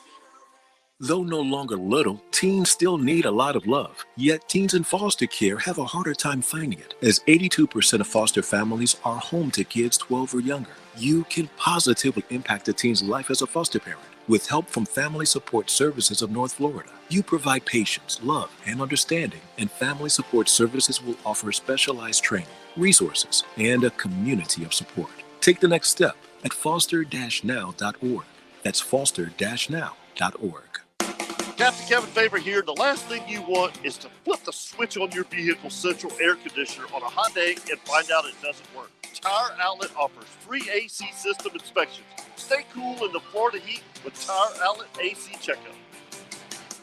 Speaker 24: Though no longer little, teens still need a lot of love. Yet teens in foster care have a harder time finding it, as 82% of foster families are home to kids 12 or younger.
Speaker 10: You can positively impact a teen's life as a foster parent. With help from Family Support Services of North Florida, you provide patience, love, and understanding, and Family Support Services will offer specialized training, resources, and a community of support. Take the next step at foster-now.org. That's foster-now.org.
Speaker 6: Captain Kevin Faber here. The last thing you want is to flip the switch on your vehicle's central air conditioner on a hot day and find out it doesn't work. Tire Outlet offers free AC system inspections. Stay cool in the Florida heat with Tire Outlet AC Checkup.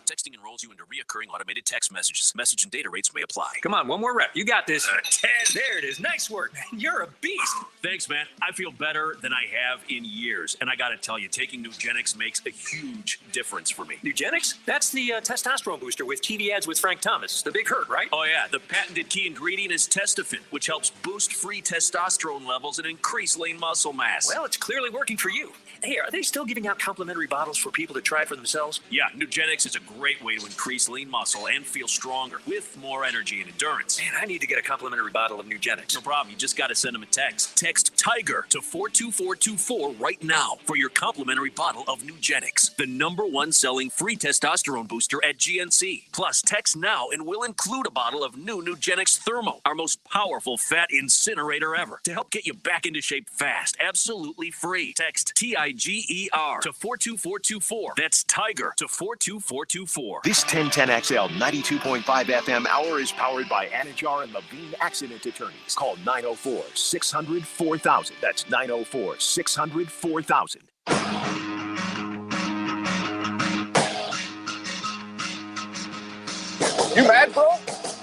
Speaker 11: Texting enrolls you into reoccurring automated text messages. Message and data rates may apply.
Speaker 15: Come on, one more rep. You got this. 10. There it is. Nice work, man. You're a beast.
Speaker 11: Thanks, man. I feel better than I have in years. And I got to tell you, taking Nugenics makes a huge difference for me.
Speaker 15: Nugenics? That's the testosterone booster with TV ads with Frank Thomas. The big hurt, right?
Speaker 11: Oh, yeah. The patented key ingredient is Testofen, which helps boost free testosterone levels and increase lean muscle mass.
Speaker 15: Well, it's clearly working for you. Hey, are they still giving out complimentary bottles for people to try for themselves?
Speaker 11: Yeah, Nugenics is a great way to increase lean muscle and feel stronger with more energy and endurance.
Speaker 15: Man, I need to get a complimentary bottle of Nugenics.
Speaker 11: No problem. You just got to send them a text. Text TIGER to 42424 right now for your complimentary bottle of Nugenics, the #1 selling free testosterone booster at GNC. Plus, text now and we'll include a bottle of new Nugenics Thermo, our most powerful fat incinerator ever, to help get you back into shape fast, absolutely free. Text TIGER to 42424. That's TIGER to 42424.
Speaker 4: This 1010XL 92.5 FM hour is powered by Anajar and Levine Accident Attorneys. Call 904-600-4000. That's 904-600-4000.
Speaker 6: You mad, bro?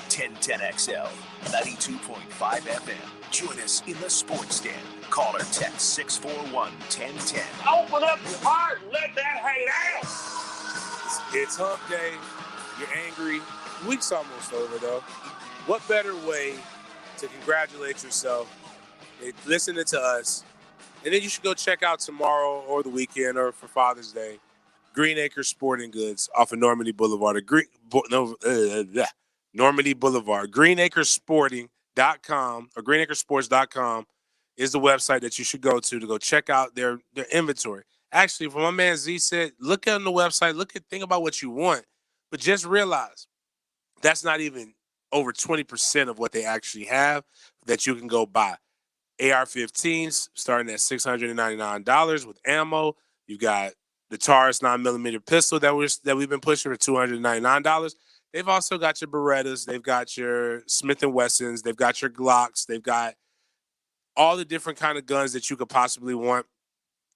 Speaker 4: 1010XL 92.5 FM. Join us in the sports den. Call or text 641-1010.
Speaker 6: Open up your heart and let that hate out.
Speaker 3: It's Hump Day. You're angry. Week's almost over, though. What better way to congratulate yourself than listening to us? And then you should go check out tomorrow or the weekend or for Father's Day, Green Acres Sporting Goods off of Normandy Boulevard. Normandy Boulevard. GreenAcresSporting.com or GreenAcreSports.com is the website that you should go to check out their inventory. Actually, from my man Z said, look on the website, think about what you want, but just realize that's not even over 20% of what they actually have that you can go buy. AR-15s starting at $699 with ammo. You got the Taurus 9mm pistol that we've been pushing for $299. They've also got your Berettas. They've got your Smith & Wessons. They've got your Glocks. They've got all the different kind of guns that you could possibly want,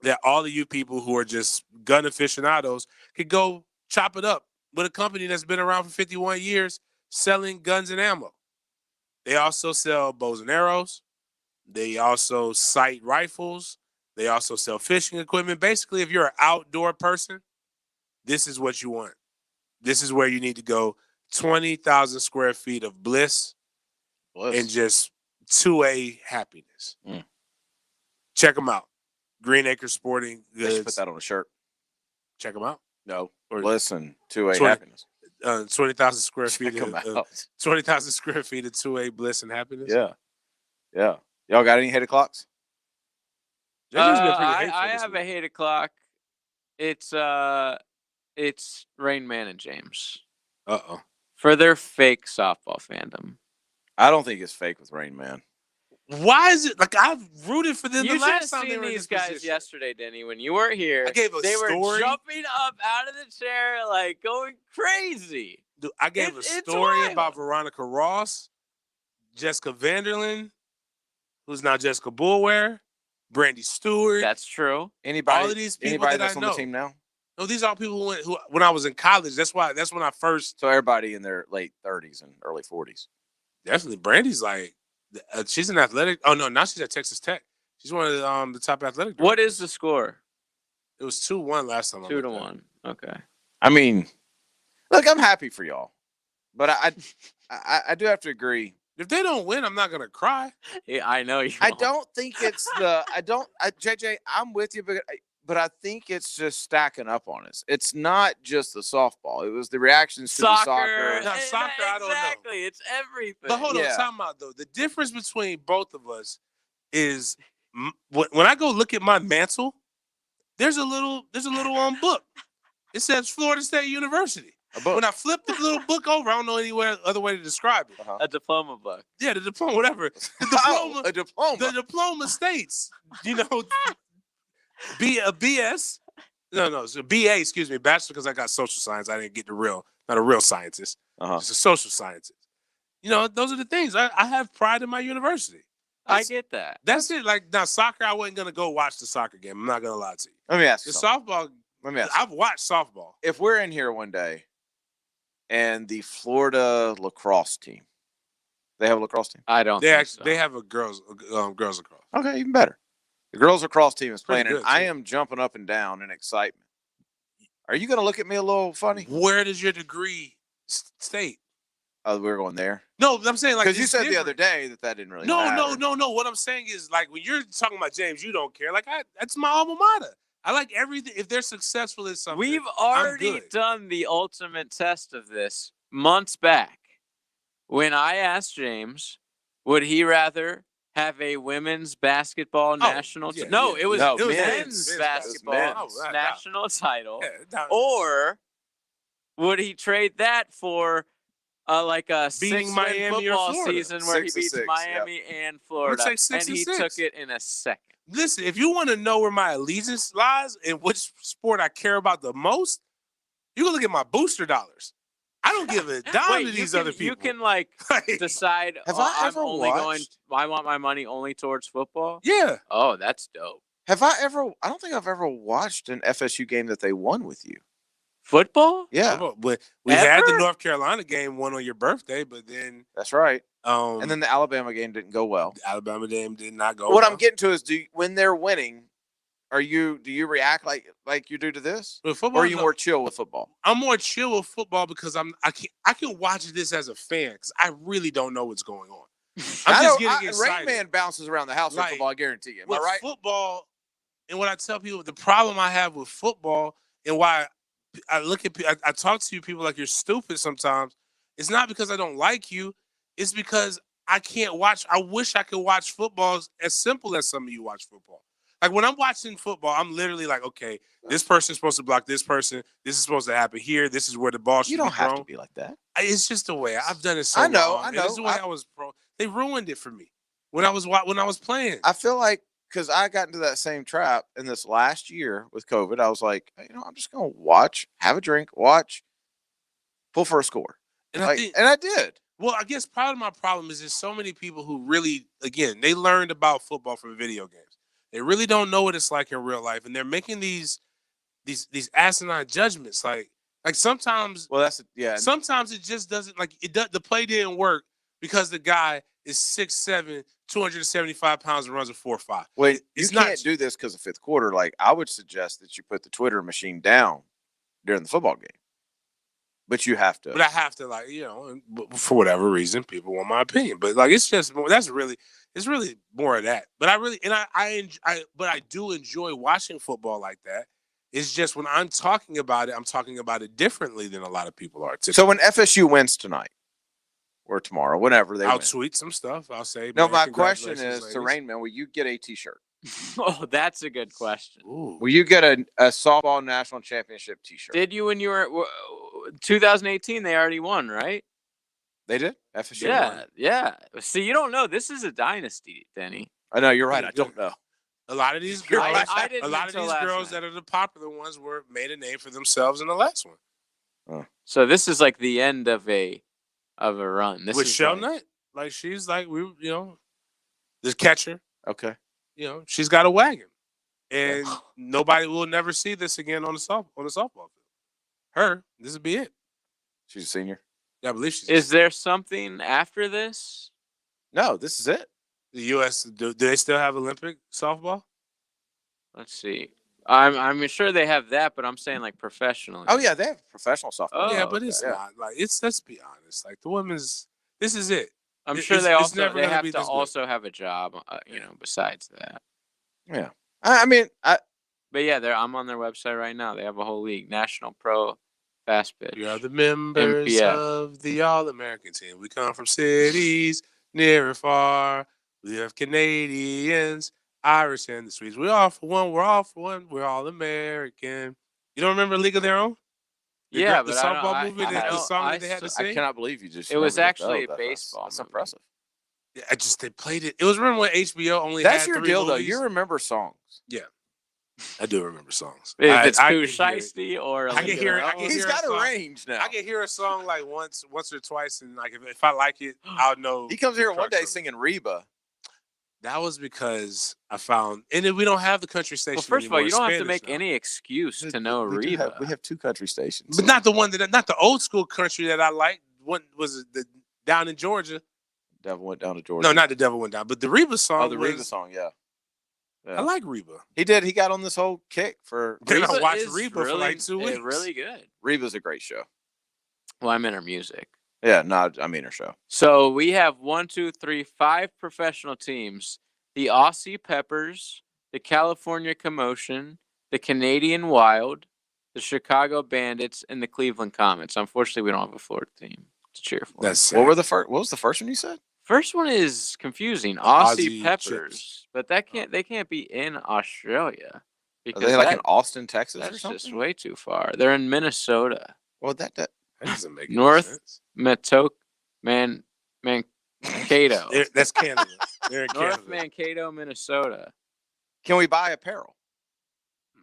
Speaker 3: that all of you people who are just gun aficionados could go chop it up with a company that's been around for 51 years selling guns and ammo. They also sell bows and arrows. They also sight rifles. They also sell fishing equipment. Basically, if you're an outdoor person, this is what you want. This is where you need to go. 20,000 square feet of bliss. And just 2A happiness. Check them out. Green Acres Sporting Goods.
Speaker 2: They should put that on a shirt.
Speaker 3: Check them out.
Speaker 2: No. Listen, 2A happiness.
Speaker 3: 20,000 square feet.
Speaker 2: 20,000
Speaker 3: square feet of 2A bliss and happiness.
Speaker 2: Yeah. Yeah. Y'all got any hated clocks?
Speaker 1: I have a hated clock. It's Rain Man and James.
Speaker 2: Uh-oh.
Speaker 1: For their fake softball fandom.
Speaker 2: I don't think it's fake with Rain Man.
Speaker 3: Why is it like I've rooted for them
Speaker 1: You
Speaker 3: the last
Speaker 1: should have
Speaker 3: time they
Speaker 1: seen
Speaker 3: were in
Speaker 1: these
Speaker 3: this
Speaker 1: guys
Speaker 3: position.
Speaker 1: yesterday, Denny, when you weren't here.
Speaker 3: I gave a
Speaker 1: they
Speaker 3: story.
Speaker 1: were jumping up out of the chair, like going crazy.
Speaker 3: Dude, I gave a story about Veronica Ross, Jessica Vanderlyn, who's now Jessica Boulware, Brandy Stewart.
Speaker 1: That's true.
Speaker 2: Anybody?
Speaker 3: All of these people
Speaker 2: anybody
Speaker 3: that
Speaker 2: that's
Speaker 3: I
Speaker 2: on
Speaker 3: know.
Speaker 2: the team now?
Speaker 3: No, these are all people who when I was in college. That's when I first.
Speaker 2: So everybody in their late 30s and early 40s.
Speaker 3: Definitely, Brandy's like she's an athletic. Oh no, now she's at Texas Tech. She's one of the top athletic directors.
Speaker 1: What is the score?
Speaker 3: It was 2-1 last time.
Speaker 1: 2-1. Okay.
Speaker 2: I mean, look, I'm happy for y'all, but I do have to agree.
Speaker 3: If they don't win, I'm not gonna cry.
Speaker 1: Yeah, I know you.
Speaker 2: I don't think it's JJ. I'm with you, but I think it's just stacking up on us. It's not just the softball. It was the reactions to the soccer.
Speaker 3: Now, soccer, I don't know.
Speaker 1: Exactly, it's everything.
Speaker 3: But hold on, time out though. The difference between both of us is when I go look at my mantle, there's a little book. It says Florida State University. When I flip the little book over, I don't know any other way to describe it.
Speaker 1: A diploma book.
Speaker 3: Yeah, the diploma, whatever. The diploma.
Speaker 2: A diploma.
Speaker 3: The diploma states, be a BS. No, it's a BA, excuse me, bachelor, because I got social science. I didn't get not a real scientist. Just a social scientist. Those are the things. I have pride in my university.
Speaker 1: I get that.
Speaker 3: That's it. Like, now, soccer, I wasn't going to go watch the soccer game. I'm not going to lie to you.
Speaker 2: Let me ask you
Speaker 3: softball.
Speaker 2: Let me ask you.
Speaker 3: I've watched softball.
Speaker 2: If we're in here one day and the Florida lacrosse team, they have a lacrosse team?
Speaker 1: I don't
Speaker 3: They
Speaker 1: think
Speaker 3: actually they have a girls lacrosse.
Speaker 2: Okay, even better. The girls lacrosse team is playing,
Speaker 3: Pretty
Speaker 2: and
Speaker 3: good,
Speaker 2: I
Speaker 3: too.
Speaker 2: am jumping up and down in excitement. Are you going to look at me a little funny?
Speaker 3: Where does your degree state?
Speaker 2: Oh, we're going there?
Speaker 3: No, I'm saying, like,
Speaker 2: because you
Speaker 3: it's
Speaker 2: said the
Speaker 3: different.
Speaker 2: other day that didn't really
Speaker 3: No.
Speaker 2: matter.
Speaker 3: What I'm saying is, like, when you're talking about James, you don't care. Like, that's my alma mater. I like everything. If they're successful in something,
Speaker 1: We've
Speaker 3: I'm
Speaker 1: already
Speaker 3: good.
Speaker 1: done the ultimate test of this months back when I asked James, would he rather have a women's basketball national
Speaker 3: yeah,
Speaker 1: No,
Speaker 3: yeah.
Speaker 1: it was
Speaker 3: No, it was
Speaker 1: men's
Speaker 3: men's
Speaker 1: basketball
Speaker 3: basketball.
Speaker 1: national title.
Speaker 3: Yeah,
Speaker 1: Or would he trade that for like a
Speaker 3: Beating
Speaker 1: 6-win
Speaker 3: Miami or
Speaker 1: football
Speaker 3: Florida.
Speaker 1: season where he
Speaker 2: 6-6,
Speaker 1: beats
Speaker 2: yep.
Speaker 1: Miami and Florida?
Speaker 3: Looks like
Speaker 1: And
Speaker 3: 6
Speaker 1: he
Speaker 3: and 6.
Speaker 1: took it in a second.
Speaker 3: Listen, if you want to know where my allegiance lies and which sport I care about the most, you can look at my booster dollars. I don't give a dime
Speaker 1: Wait,
Speaker 3: to these
Speaker 1: can,
Speaker 3: other people.
Speaker 1: You can decide.
Speaker 2: Have I
Speaker 1: I'm
Speaker 2: ever
Speaker 1: only
Speaker 2: watched-
Speaker 1: going. I want my money only towards football.
Speaker 3: Yeah.
Speaker 1: Oh, that's dope.
Speaker 2: Have I ever? I don't think I've ever watched an FSU game that they won with you.
Speaker 1: Football?
Speaker 2: Yeah,
Speaker 3: But we had the
Speaker 1: Ever?
Speaker 3: North Carolina game one on your birthday, but then
Speaker 2: that's right.
Speaker 3: and
Speaker 2: And then the Alabama game didn't go well.
Speaker 3: the Alabama game did not go.
Speaker 2: What
Speaker 3: well.
Speaker 2: I'm getting to is, when they're winning, do you react like you do to this,
Speaker 3: With football,
Speaker 2: or are you
Speaker 3: no.
Speaker 2: more chill with football?
Speaker 3: I'm more chill with football because I can watch this as a fan because I really don't know what's going on. I'm just getting excited.
Speaker 2: Rain Man bounces around the house for
Speaker 3: Like,
Speaker 2: football. I guarantee you. Am I
Speaker 3: With
Speaker 2: right?
Speaker 3: football, and what I tell people, the problem I have with football and why I look at I talk to you people like you're stupid sometimes. It's not because I don't like you. It's because I can't watch. I wish I could watch football as simple as some of you watch football. Like, when I'm watching football, I'm literally like, okay, this person's supposed to block this person. This is supposed to happen here. This is where the ball should
Speaker 2: You
Speaker 3: be
Speaker 2: don't
Speaker 3: thrown.
Speaker 2: have to be like that.
Speaker 3: It's just the way I've done it so
Speaker 2: I know,
Speaker 3: long.
Speaker 2: I
Speaker 3: And
Speaker 2: know.
Speaker 3: it's the way I was pro. They ruined it for me when I was playing.
Speaker 2: I feel like, because I got into that same trap in this last year with COVID, I was like, I'm just going to watch, have a drink, watch, pull for a score.
Speaker 3: And
Speaker 2: And I did.
Speaker 3: Well, I guess part of my problem is there's so many people who really, again, they learned about football from video games. They really don't know what it's like in real life, and they're making these asinine judgments. Like sometimes,
Speaker 2: Well,
Speaker 3: sometimes it just doesn't, like, the play didn't work because the guy is 6'7", 275 pounds and runs a 4.5.
Speaker 2: Wait,
Speaker 3: It's
Speaker 2: you
Speaker 3: not-
Speaker 2: can't do this because of fifth quarter. Like, I would suggest that you put the Twitter machine down during the football game. But you have to.
Speaker 3: But I have to, like, for whatever reason, people want my opinion. But, like, it's just more. It's really more of that. But I do enjoy watching football like that. It's just when I'm talking about it differently than a lot of people are.
Speaker 2: So when FSU wins tonight or tomorrow, whenever they
Speaker 3: I'll
Speaker 2: win.
Speaker 3: tweet some stuff. I'll say,
Speaker 2: No,
Speaker 3: man,
Speaker 2: my question
Speaker 3: congratulations,
Speaker 2: is to
Speaker 3: ladies.
Speaker 2: Rain Man, will you get a T-shirt?
Speaker 1: Oh, that's a good question.
Speaker 2: Will you get a softball national championship T-shirt?
Speaker 1: Did you when you were 2018? They already won, right?
Speaker 2: They did? FSU won.
Speaker 1: Yeah. See, you don't know. This is a dynasty, Denny.
Speaker 2: I know, you're right. I don't know.
Speaker 3: A lot of these girls,
Speaker 1: I didn't
Speaker 3: a lot of
Speaker 1: until
Speaker 3: these
Speaker 1: last
Speaker 3: girls
Speaker 1: night.
Speaker 3: that are the popular ones made a name for themselves in the last one.
Speaker 1: So this is like the end of a run. This
Speaker 3: With
Speaker 1: is
Speaker 3: Shell
Speaker 1: like-
Speaker 3: Knight, like, she's like, this catcher,
Speaker 2: Okay.
Speaker 3: she's got a wagon, and nobody will never see this again on the softball field. This will be it.
Speaker 2: She's a senior.
Speaker 3: Yeah, I believe she's.
Speaker 1: Is there something after this?
Speaker 2: No, this is it.
Speaker 3: The U.S. Do they still have Olympic softball?
Speaker 1: Let's see. I'm sure they have that, but I'm saying like professionally.
Speaker 2: Oh yeah, they have professional softball.
Speaker 1: Oh,
Speaker 3: yeah, but it's
Speaker 1: okay.
Speaker 3: not like it's. Let's be honest. Like, the women's. This is it.
Speaker 1: I'm
Speaker 3: It-
Speaker 1: sure
Speaker 3: it's-
Speaker 1: they
Speaker 3: it's
Speaker 1: also
Speaker 3: never
Speaker 1: they
Speaker 3: gonna
Speaker 1: have
Speaker 3: be
Speaker 1: to
Speaker 3: this good.
Speaker 1: also have a job, besides that.
Speaker 2: Yeah. I mean,
Speaker 1: But yeah, I'm on their website right now. They have a whole league, National Pro Fast Pitch.
Speaker 3: We are the members
Speaker 1: NPF.
Speaker 3: of the All-American team. We come from cities near and far. We have Canadians Irish and the Swedes. We're all for one. We're all for one. We're all American. You don't remember League of Their Own?
Speaker 1: Yeah,
Speaker 3: The
Speaker 1: but I
Speaker 3: softball movie, the
Speaker 1: don't.
Speaker 3: song that they had to sing?
Speaker 2: I cannot believe you just.
Speaker 1: It was
Speaker 2: remembered
Speaker 1: actually
Speaker 2: that.
Speaker 1: a baseball.
Speaker 2: That's
Speaker 1: movie.
Speaker 2: impressive.
Speaker 3: Yeah, they played it. It was remember when HBO only
Speaker 2: That's
Speaker 3: had
Speaker 2: your
Speaker 3: 3
Speaker 2: deal, though.
Speaker 3: movies?
Speaker 2: You remember songs.
Speaker 3: Yeah, I do remember songs.
Speaker 1: If it's
Speaker 3: I
Speaker 1: Pooh
Speaker 3: can hear it.
Speaker 1: Shiesty or
Speaker 3: I can hear it. I can
Speaker 2: He's
Speaker 3: hear
Speaker 2: got a
Speaker 3: song.
Speaker 2: range now.
Speaker 3: I can hear a song like once or twice, and like if I like it, I'll know.
Speaker 2: He comes
Speaker 3: the
Speaker 2: here one
Speaker 3: crux
Speaker 2: day
Speaker 3: of it.
Speaker 2: singing Reba.
Speaker 3: That was because I found, and then we don't have the country station.
Speaker 1: Well, first of all,
Speaker 3: anymore.
Speaker 1: you don't
Speaker 3: It's
Speaker 1: have to
Speaker 3: Spanish
Speaker 1: make
Speaker 3: now.
Speaker 1: any excuse to know
Speaker 2: We
Speaker 1: Reba.
Speaker 2: have 2 country stations,
Speaker 3: But not the one not the old school country that I like. What was it? Down in Georgia?
Speaker 2: Devil Went Down to Georgia.
Speaker 3: No, not the Devil Went Down, but the Reba song.
Speaker 2: Oh, the Reba song, yeah.
Speaker 3: I like Reba.
Speaker 2: He did. He got on this whole kick for.
Speaker 3: Then
Speaker 1: Reba
Speaker 3: I watched
Speaker 1: is
Speaker 3: Reba for like 2 weeks.
Speaker 1: Really good.
Speaker 2: Reba's a great show.
Speaker 1: Well, I meant her music.
Speaker 2: Yeah, no, I mean her show.
Speaker 1: So we have 5 professional teams: the Aussie Peppers, the California Commotion, the Canadian Wild, the Chicago Bandits, and the Cleveland Comets. Unfortunately, we don't have a Florida team to cheer for.
Speaker 3: That's sad.
Speaker 2: What was the first one you said?
Speaker 1: First one is confusing. Aussie
Speaker 3: Aussie
Speaker 1: Peppers,
Speaker 3: Chips.
Speaker 1: but they can't be in Australia
Speaker 2: Are
Speaker 1: because
Speaker 2: they like in Austin, Texas, or
Speaker 1: that's
Speaker 2: something?
Speaker 1: just way too far. They're in Minnesota.
Speaker 2: Well, that
Speaker 3: That doesn't make any
Speaker 1: North
Speaker 3: sense.
Speaker 1: Mankato.
Speaker 3: That's Canada. They're in
Speaker 1: North
Speaker 3: Canada.
Speaker 1: Mankato, Minnesota.
Speaker 2: Can we buy apparel?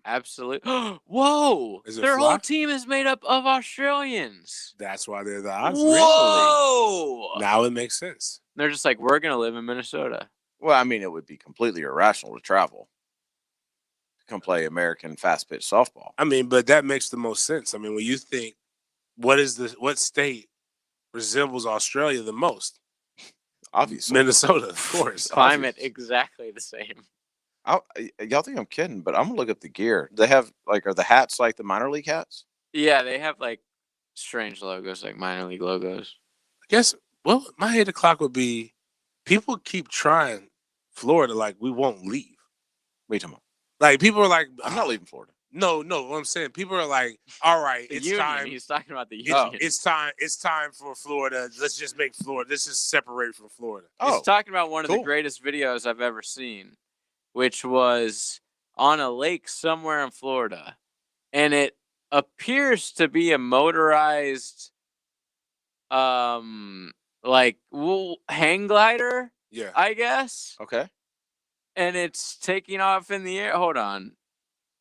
Speaker 1: Absolutely. Whoa!
Speaker 3: Is it
Speaker 1: Their
Speaker 3: fly?
Speaker 1: whole team is made up of Australians.
Speaker 3: That's why they're the Aussie.
Speaker 1: Whoa!
Speaker 3: Now it makes sense.
Speaker 1: They're just like, we're gonna live in Minnesota.
Speaker 2: Well, I mean, it would be completely irrational to travel to come play American fast pitch softball.
Speaker 3: I mean, but that makes the most sense. I mean, when you think, what state resembles Australia the most?
Speaker 2: Obviously,
Speaker 3: Minnesota, of course.
Speaker 1: Climate exactly the same.
Speaker 2: Y'all think I'm kidding, but I'm gonna look up the gear. They have are the hats like the minor league hats?
Speaker 1: Yeah, they have like strange logos, like minor league logos.
Speaker 3: I guess. Well, my 8 o'clock would be. People keep trying Florida like we won't leave.
Speaker 2: Wait a minute.
Speaker 3: Like people are like,
Speaker 2: I'm not leaving Florida.
Speaker 3: No. What I'm saying, people are like, all right,
Speaker 1: The
Speaker 3: it's
Speaker 1: union.
Speaker 3: time.
Speaker 1: He's talking about the union.
Speaker 3: It's time for Florida. Let's just make Florida. Let's just separate from Florida.
Speaker 1: He's talking about one of the
Speaker 2: cool.
Speaker 1: greatest videos I've ever seen, which was on a lake somewhere in Florida. And it appears to be a motorized hang glider,
Speaker 3: Yeah.
Speaker 1: I guess.
Speaker 2: Okay.
Speaker 1: And it's taking off in the air. Hold on.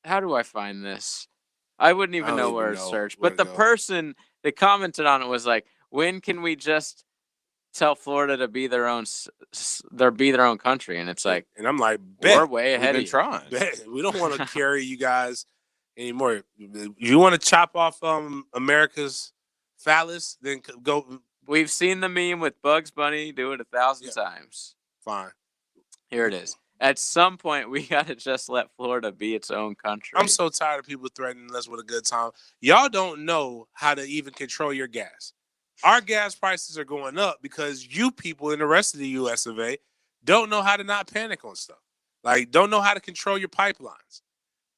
Speaker 1: How do I find this? I wouldn't even
Speaker 3: I don't
Speaker 1: know
Speaker 3: even
Speaker 1: where to
Speaker 3: know
Speaker 1: search.
Speaker 3: where
Speaker 1: But
Speaker 3: to
Speaker 1: the
Speaker 3: go.
Speaker 1: person that commented on it was like, when can we just tell Florida to be their own country? And it's like,
Speaker 3: And I'm like,
Speaker 1: we're
Speaker 3: bet.
Speaker 1: way ahead of
Speaker 2: been
Speaker 1: you.
Speaker 2: trying.
Speaker 3: Bet. We don't want to carry you guys anymore. You want to chop off America's phallus? Then go.
Speaker 1: We've seen the meme with Bugs Bunny do it 1,000 times.
Speaker 3: Fine.
Speaker 1: Here it is. At some point, we got to just let Florida be its own country.
Speaker 3: I'm so tired of people threatening us with a good time. Y'all don't know how to even control your gas. Our gas prices are going up because you people in the rest of the US of A don't know how to not panic on stuff. Like, don't know how to control your pipelines.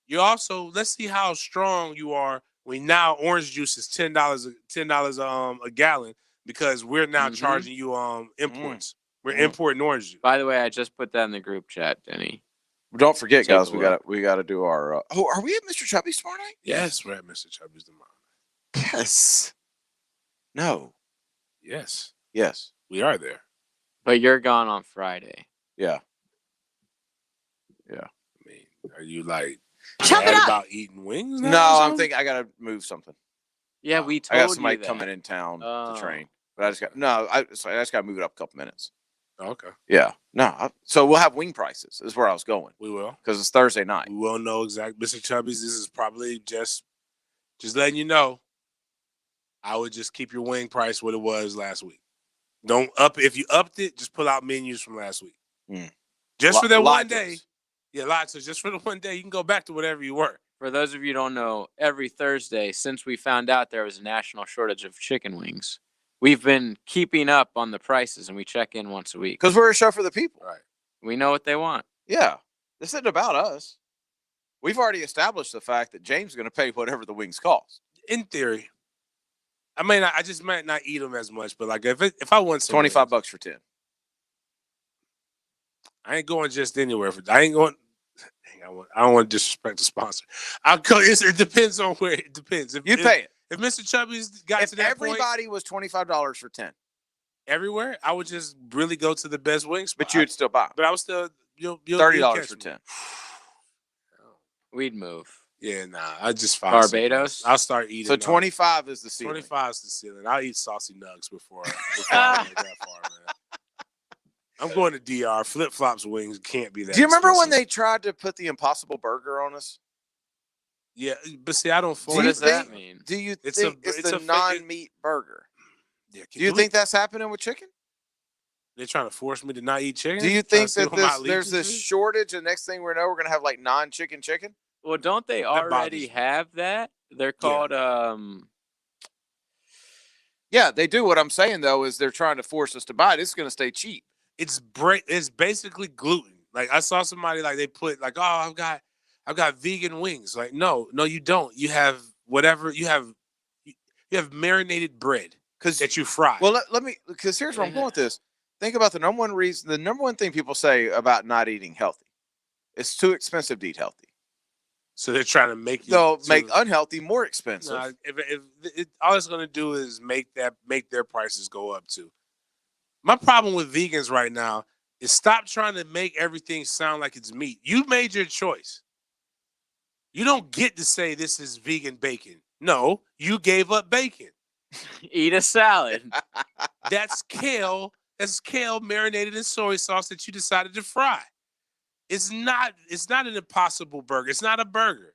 Speaker 3: You also, let's see how strong you are when now orange juice is $10 a gallon because we're now charging you imports. We're importing orange juice.
Speaker 1: By the way, I just put that in the group chat, Denny.
Speaker 2: Don't forget,
Speaker 1: Take
Speaker 2: guys.
Speaker 1: a look.
Speaker 2: We gotta do our. Are we at Mr. Chubby's tomorrow night?
Speaker 3: Yes, we're at Mr. Chubby's tomorrow.
Speaker 2: Yes. No.
Speaker 3: Yes.
Speaker 2: Yes.
Speaker 3: We are there.
Speaker 1: But you're gone on Friday.
Speaker 2: Yeah.
Speaker 3: I mean, are you like
Speaker 2: Chop
Speaker 3: mad
Speaker 2: it up.
Speaker 3: about eating wings now?
Speaker 2: No,
Speaker 3: or
Speaker 2: I'm
Speaker 3: something?
Speaker 2: thinking I gotta move something.
Speaker 1: Yeah, we
Speaker 2: I
Speaker 1: told
Speaker 2: got somebody
Speaker 1: you that.
Speaker 2: coming in town
Speaker 1: Oh.
Speaker 2: to train, but I just got I just got to move it up a couple minutes.
Speaker 3: Okay.
Speaker 2: Yeah. No. So we'll have wing prices. Is where I was going.
Speaker 3: We will.
Speaker 2: Because it's Thursday night.
Speaker 3: We will know exactly. Mr. Chubby's, this is probably just letting you know. I would just keep your wing price what it was last week. Don't up if you upped it, just pull out menus from last week. Just for that one day. Yeah, lots of just for the one day, you can go back to whatever you were.
Speaker 1: For those of you who don't know, every Thursday, since we found out there was a national shortage of chicken wings, we've been keeping up on the prices, and we check in once a week.
Speaker 2: Because we're a show for the people.
Speaker 3: Right.
Speaker 1: We know what they want.
Speaker 2: Yeah. This isn't about us. We've already established the fact that James is going to pay whatever the wings cost.
Speaker 3: In theory. I just might not eat them as much, but like if I want some
Speaker 2: $25 for 10.
Speaker 3: I ain't going just anywhere for. I ain't going. I don't want to disrespect the sponsor. I'll go. It depends on where. It depends. If
Speaker 2: pay it.
Speaker 3: If Mr. Chubby's got
Speaker 2: If
Speaker 3: to that point,
Speaker 2: everybody was $25 for 10
Speaker 3: everywhere, I would just really go to the best wing spot.
Speaker 2: but you'd still buy.
Speaker 3: But I would still you'll
Speaker 2: $30 for 10.
Speaker 1: We'd move.
Speaker 3: Yeah, nah. I just find
Speaker 1: Barbados.
Speaker 3: I'll start eating.
Speaker 2: So 25 is the ceiling.
Speaker 3: 25 is the ceiling. I'll eat saucy nugs before I go that far, man. I'm going to DR. Flip flops wings can't be that.
Speaker 2: Do you remember when
Speaker 3: expensive.
Speaker 2: they tried to put the Impossible Burger on us?
Speaker 3: Yeah, but see, I don't.
Speaker 1: What does that mean?
Speaker 2: Do you
Speaker 3: It's
Speaker 2: think
Speaker 3: a-
Speaker 2: it's
Speaker 3: it's
Speaker 2: the
Speaker 3: a fa-
Speaker 2: non-meat burger?
Speaker 3: Yeah,
Speaker 2: Do you think that's happening with chicken?
Speaker 3: they're trying to force me to not eat chicken?
Speaker 2: Do you
Speaker 3: Trying
Speaker 2: think
Speaker 3: to see
Speaker 2: that
Speaker 3: what my
Speaker 2: there's
Speaker 3: allegiance
Speaker 2: this
Speaker 3: is?
Speaker 2: shortage, and next thing we know, we're gonna have like non-chicken chicken?
Speaker 1: Well, don't they
Speaker 3: bothers
Speaker 1: already
Speaker 3: me.
Speaker 1: have that? They're called
Speaker 2: Yeah, they do. What I'm saying though is they're trying to force us to buy it. It's gonna stay cheap.
Speaker 3: It's basically gluten. Like I saw somebody like they put like, oh, I've got vegan wings. Like, no, you don't. You have whatever you have marinated bread that you fry.
Speaker 2: Well, let me, because here's where I'm going with this. Think about the number one thing people say about not eating healthy. It's too expensive to eat healthy.
Speaker 3: So they're trying to make you.
Speaker 2: They'll make unhealthy more expensive.
Speaker 3: Nah, if all it's going to do is make their prices go up too. My problem with vegans right now is stop trying to make everything sound like it's meat. You made your choice. You don't get to say this is vegan bacon. No, you gave up bacon.
Speaker 1: eat a salad.
Speaker 3: That's kale. That's kale marinated in soy sauce that you decided to fry. It's not an Impossible Burger. It's not a burger.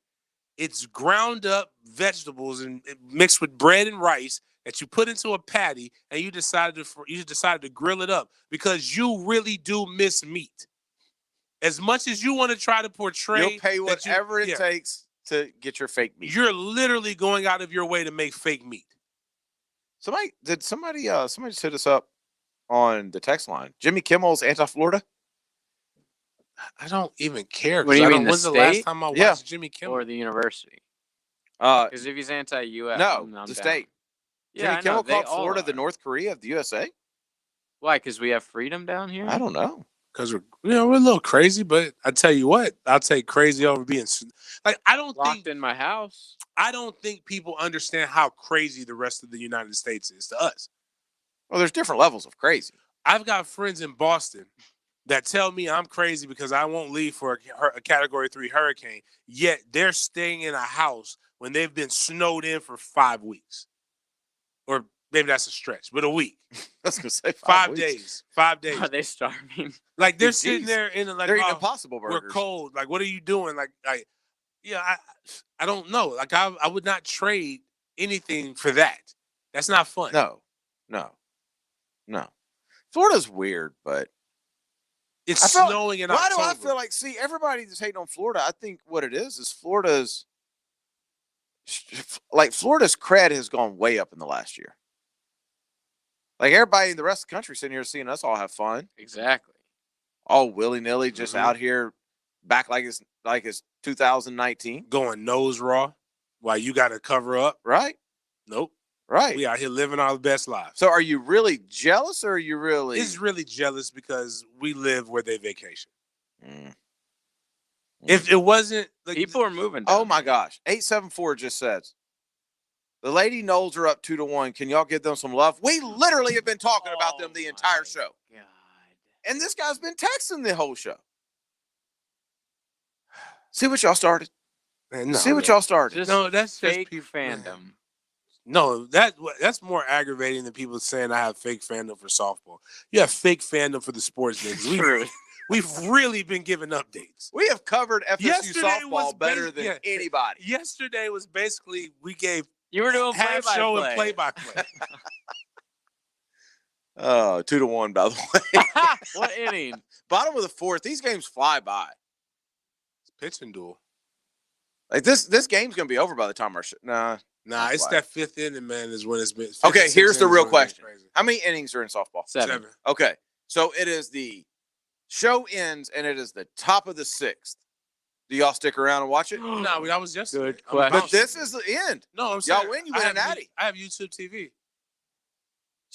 Speaker 3: It's ground up vegetables and mixed with bread and rice that you put into a patty, and you decided to grill it up because you really do miss meat. As much as you want to try to portray,
Speaker 2: You'll pay whatever it takes to get your fake meat.
Speaker 3: You're literally going out of your way to make fake meat.
Speaker 2: Somebody just hit us up on the text line. Jimmy Kimmel's anti-Florida.
Speaker 3: I don't even care.
Speaker 1: What do you mean, the
Speaker 3: when's the last
Speaker 1: state?
Speaker 3: time I watched Jimmy Kimmel?
Speaker 1: Or the university?
Speaker 2: Because
Speaker 1: Because if he's anti-US,
Speaker 2: no,
Speaker 1: I'm
Speaker 2: the
Speaker 1: down.
Speaker 2: state.
Speaker 1: Yeah,
Speaker 2: Jimmy
Speaker 1: I
Speaker 2: Kimmel
Speaker 1: know, they
Speaker 2: called
Speaker 1: all
Speaker 2: Florida
Speaker 1: are.
Speaker 2: the North Korea of the USA.
Speaker 1: Why? Because we have freedom down here?
Speaker 2: I don't know.
Speaker 3: Because we're a little crazy, but I tell you what, I'll take crazy over being like
Speaker 1: Locked in my house.
Speaker 3: I don't think people understand how crazy the rest of the United States is to us.
Speaker 2: Well, there's different levels of crazy.
Speaker 3: I've got friends in Boston that tell me I'm crazy because I won't leave for a Category 3 hurricane, yet they're staying in a house when they've been snowed in for 5 weeks. Or maybe that's a stretch, but a week.
Speaker 2: I was going to say
Speaker 3: 5
Speaker 2: weeks.
Speaker 3: days. 5 days.
Speaker 1: Are they starving?
Speaker 3: Like they're
Speaker 2: Jeez.
Speaker 3: sitting there in like,
Speaker 2: They're eating
Speaker 3: oh,
Speaker 2: Impossible
Speaker 3: we're
Speaker 2: Burgers.
Speaker 3: cold. Like, what are you doing? Like, yeah, I don't know. Like, I would not trade anything for that. That's not fun.
Speaker 2: No. Florida's weird, but
Speaker 3: It's
Speaker 2: I feel-
Speaker 3: snowing in
Speaker 2: why
Speaker 3: October.
Speaker 2: do I feel like, see, everybody that's hating on Florida, I think what it is Florida's cred has gone way up in the last year. Like everybody in the rest of the country sitting here seeing us all have fun.
Speaker 1: Exactly.
Speaker 2: All willy-nilly, just out here back like it's 2019.
Speaker 3: Going nose raw while you got to cover up?
Speaker 2: Right?
Speaker 3: Nope.
Speaker 2: Right.
Speaker 3: We out here living our best lives.
Speaker 2: So are you really jealous or are you really?
Speaker 3: It's really jealous because we live where they vacation.
Speaker 2: Mm.
Speaker 3: If it wasn't like
Speaker 1: People are moving.
Speaker 2: Oh my gosh. 874 just says, the Lady Knowles are up 2-1. Can y'all give them some love? We literally have been talking about them the entire show.
Speaker 1: God.
Speaker 2: And this guy's been texting the whole show. See what y'all started?
Speaker 3: Man, no,
Speaker 2: See what y'all started?
Speaker 1: Just
Speaker 3: No, that's just
Speaker 1: fake
Speaker 3: people-
Speaker 1: fandom.
Speaker 3: No, that's more aggravating than people saying I have fake fandom for softball. You have fake fandom for the sports niggas. We've really been giving updates.
Speaker 2: We have covered FSU
Speaker 3: Yesterday was
Speaker 2: softball better than anybody.
Speaker 3: Yesterday was basically we gave
Speaker 1: You were doing
Speaker 3: half
Speaker 1: play-by-play.
Speaker 3: show and play-by-play.
Speaker 2: 2-1, by the way.
Speaker 1: What inning?
Speaker 2: Bottom of the fourth. These games fly by.
Speaker 3: Pitching duel.
Speaker 2: Like this game's gonna be over by the time our
Speaker 3: Nah, it's
Speaker 2: why.
Speaker 3: that fifth inning, man, is when it's been.
Speaker 2: Okay, here's the real question.
Speaker 3: Crazy.
Speaker 2: How many innings are in softball?
Speaker 1: 7.
Speaker 2: Okay. So it is the show ends and it is the top of the 6th. Do y'all stick around and watch it?
Speaker 3: No, that was yesterday.
Speaker 1: Good question.
Speaker 2: But this is the end.
Speaker 3: No, I'm saying
Speaker 2: y'all win, you win a natty.
Speaker 3: I have YouTube TV.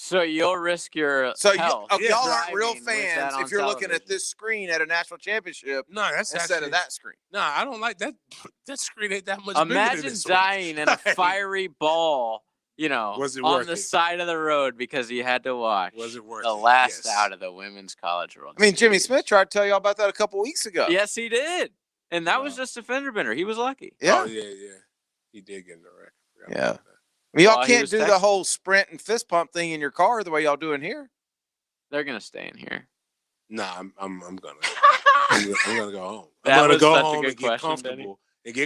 Speaker 1: So you'll risk your
Speaker 2: So
Speaker 1: health.
Speaker 2: y'all aren't real
Speaker 1: driving with that
Speaker 2: fans
Speaker 1: on
Speaker 2: if you're looking
Speaker 1: television.
Speaker 2: at this screen at a national championship
Speaker 3: No, that's
Speaker 2: instead
Speaker 3: actually,
Speaker 2: of that screen.
Speaker 3: No, I don't like that. That screen ain't that much bigger than
Speaker 1: Imagine
Speaker 3: this one.
Speaker 1: dying in a fiery ball,
Speaker 3: Was it
Speaker 1: on
Speaker 3: worth
Speaker 1: the
Speaker 3: it?
Speaker 1: side of the road because you had to watch
Speaker 3: Was it worth
Speaker 1: the
Speaker 3: it?
Speaker 1: last
Speaker 3: Yes.
Speaker 1: out of the Women's College World
Speaker 2: I mean, Jimmy
Speaker 1: Series.
Speaker 2: Smith tried to tell y'all about that a couple weeks ago.
Speaker 1: Yes, he did. And that was just a fender bender. He was lucky.
Speaker 2: Yeah.
Speaker 3: Oh, yeah. He did get in the wreck.
Speaker 2: Yeah. I mean, y'all
Speaker 1: While he
Speaker 2: can't
Speaker 1: was
Speaker 2: do the
Speaker 1: texting.
Speaker 2: whole sprint and fist pump thing in your car the way y'all do in here.
Speaker 1: They're gonna stay in here.
Speaker 3: Nah, I'm gonna. I'm gonna go home. I'm
Speaker 1: That
Speaker 3: gonna
Speaker 1: was
Speaker 3: go
Speaker 1: such a
Speaker 3: home
Speaker 1: good
Speaker 3: and get
Speaker 1: question,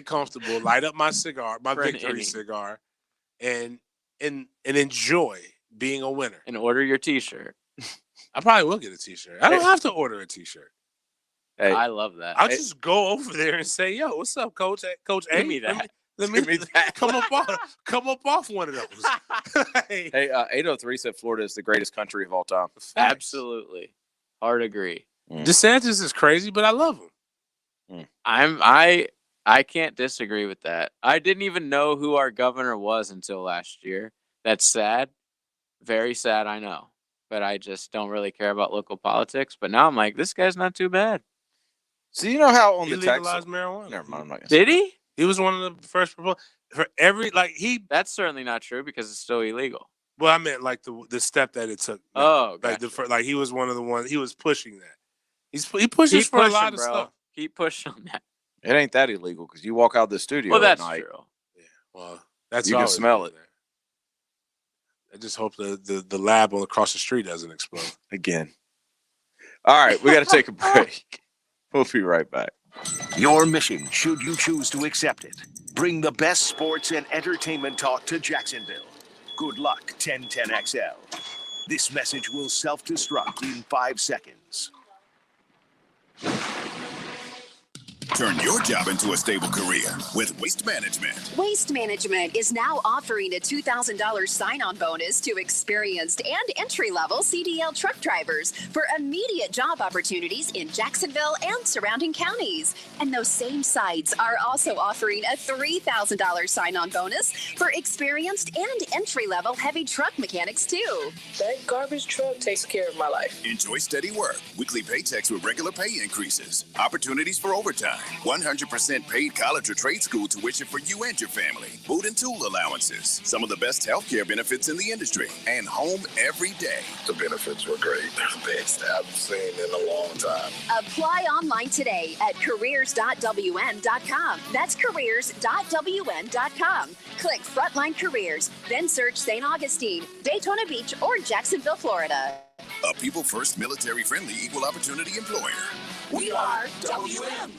Speaker 3: comfortable, light up my cigar, my
Speaker 1: For an
Speaker 3: victory
Speaker 1: inning.
Speaker 3: cigar, and enjoy being a winner.
Speaker 1: And order your T-shirt.
Speaker 3: I probably will get a T-shirt. I don't have to order a T-shirt.
Speaker 2: Hey,
Speaker 1: I love that.
Speaker 3: I'll just go over there and say, "Yo, what's up, Coach? Coach A,
Speaker 1: Give me that.
Speaker 3: Let me
Speaker 2: Give me that.
Speaker 3: come up off one of those." Hey,
Speaker 2: Hey, 803 said Florida is the greatest country of all time.
Speaker 1: Absolutely. Hard agree.
Speaker 3: DeSantis is crazy, but I love him.
Speaker 1: I can't disagree with that. I didn't even know who our governor was until last year. That's sad. Very sad, I know. But I just don't really care about local politics. But now I'm like, this guy's not too bad.
Speaker 2: So you know how on
Speaker 3: He
Speaker 2: the text?
Speaker 3: legalized marijuana.
Speaker 2: Never mind. I'm not gonna
Speaker 1: Did he?
Speaker 3: He was one of the first people for every
Speaker 1: That's certainly not true because it's still illegal.
Speaker 3: Well, I meant like the step that it took.
Speaker 1: Oh,
Speaker 3: like
Speaker 1: gotcha.
Speaker 3: he was one of the ones. He was pushing that. He pushes
Speaker 1: Keep
Speaker 3: for
Speaker 1: pushing,
Speaker 3: a lot of
Speaker 1: bro.
Speaker 3: stuff.
Speaker 1: Keep pushing on that.
Speaker 2: It ain't that illegal because you walk out the studio
Speaker 1: Well,
Speaker 2: at
Speaker 1: that's
Speaker 2: night.
Speaker 1: true.
Speaker 3: Well, that's
Speaker 2: You can
Speaker 3: always
Speaker 2: smell
Speaker 3: been
Speaker 2: it.
Speaker 3: there. I just hope the lab on across the street doesn't explode
Speaker 2: again. All right, we got to take a break. We'll be right back.
Speaker 4: Your mission, should you choose to accept it, bring the best sports and entertainment talk to Jacksonville. Good luck, 1010XL. This message will self-destruct in 5 seconds.
Speaker 8: Turn your job into a stable career with Waste Management.
Speaker 22: Waste Management is now offering a $2,000 sign-on bonus to experienced and entry-level CDL truck drivers for immediate job opportunities in Jacksonville and surrounding counties. And those same sites are also offering a $3,000 sign-on bonus for experienced and entry-level heavy truck mechanics too.
Speaker 13: That garbage truck takes care of my life.
Speaker 8: Enjoy steady work, weekly paychecks with regular pay increases, opportunities for overtime, 100% paid college or trade school tuition for you and your family, food and tool allowances, some of the best healthcare benefits in the industry, and home every day.
Speaker 14: The benefits were great. Best I've seen in a long time.
Speaker 22: Apply online today at careers.wn.com. That's careers.wn.com. Click Frontline Careers, then search St. Augustine, Daytona Beach, or Jacksonville, Florida.
Speaker 8: A people-first, military-friendly, equal opportunity employer.
Speaker 22: We are WM.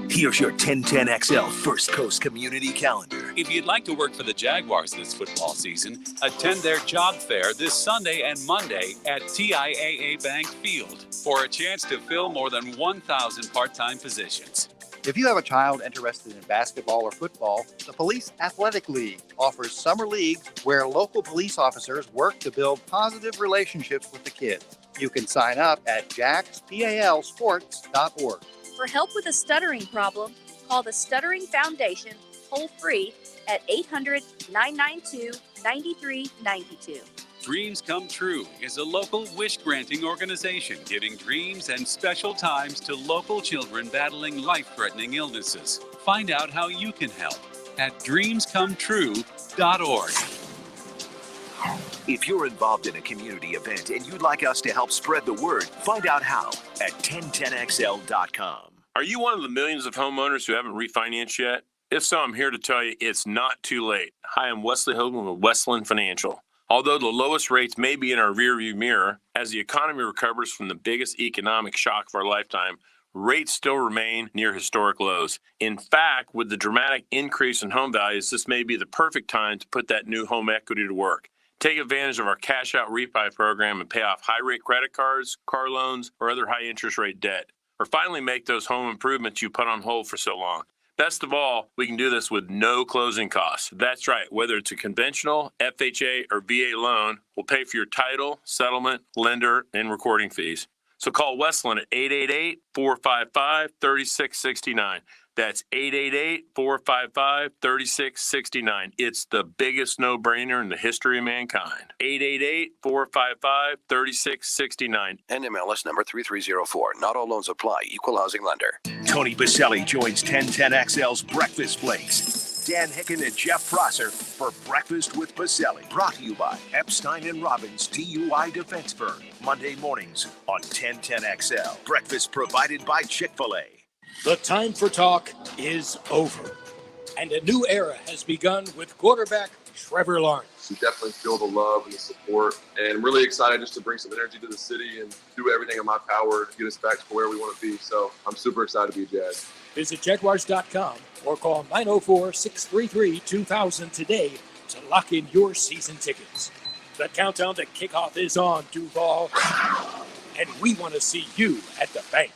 Speaker 4: Here's your 1010XL First Coast Community Calendar.
Speaker 16: If you'd like to work for the Jaguars this football season, attend their job fair this Sunday and Monday at TIAA Bank Field for a chance to fill more than 1,000 part-time positions.
Speaker 17: If you have a child interested in basketball or football, the Police Athletic League offers summer leagues where local police officers work to build positive relationships with the kids. You can sign up at jackspalsports.org.
Speaker 22: For help with a stuttering problem, call the Stuttering Foundation toll free at 800-992-9392.
Speaker 16: Dreams Come True is a local wish-granting organization giving dreams and special times to local children battling life-threatening illnesses. Find out how you can help at dreamscometrue.org.
Speaker 4: If you're involved in a community event and you'd like us to help spread the word, find out how at 1010XL.com.
Speaker 18: Are you one of the millions of homeowners who haven't refinanced yet? If so, I'm here to tell you it's not too late. Hi, I'm Wesley Hogan with Westland Financial. Although the lowest rates may be in our rearview mirror, as the economy recovers from the biggest economic shock of our lifetime, rates still remain near historic lows. In fact, with the dramatic increase in home values, this may be the perfect time to put that new home equity to work. Take advantage of our cash out refi program and pay off high rate credit cards, car loans, or other high interest rate debt. Or finally make those home improvements you put on hold for so long. Best of all, we can do this with no closing costs. That's right, whether it's a conventional, FHA, or VA loan, we'll pay for your title, settlement, lender, and recording fees. So call Westland at 888-455-3669. That's 888-455-3669. It's the biggest no-brainer in the history of mankind. 888-455-3669.
Speaker 10: NMLS number 3304. Not all loans apply. Equal housing lender.
Speaker 4: Tony Baselli joins 1010XL's Breakfast Place. Dan Hicken and Jeff Prosser for Breakfast with Baselli. Brought to you by Epstein and Robbins DUI Defense Firm. Monday mornings on 1010XL. Breakfast provided by Chick-fil-A.
Speaker 12: The time for talk is over, and a new era has begun with quarterback Trevor Lawrence.
Speaker 19: You definitely feel the love and the support, and I'm really excited just to bring some energy to the city and do everything in my power to get us back to where we want to be. So I'm super excited to be a Jag.
Speaker 12: Visit Jaguars.com or call 904-633-2000 today to lock in your season tickets. The countdown to kickoff is on, Duval, and we want to see you at the bank.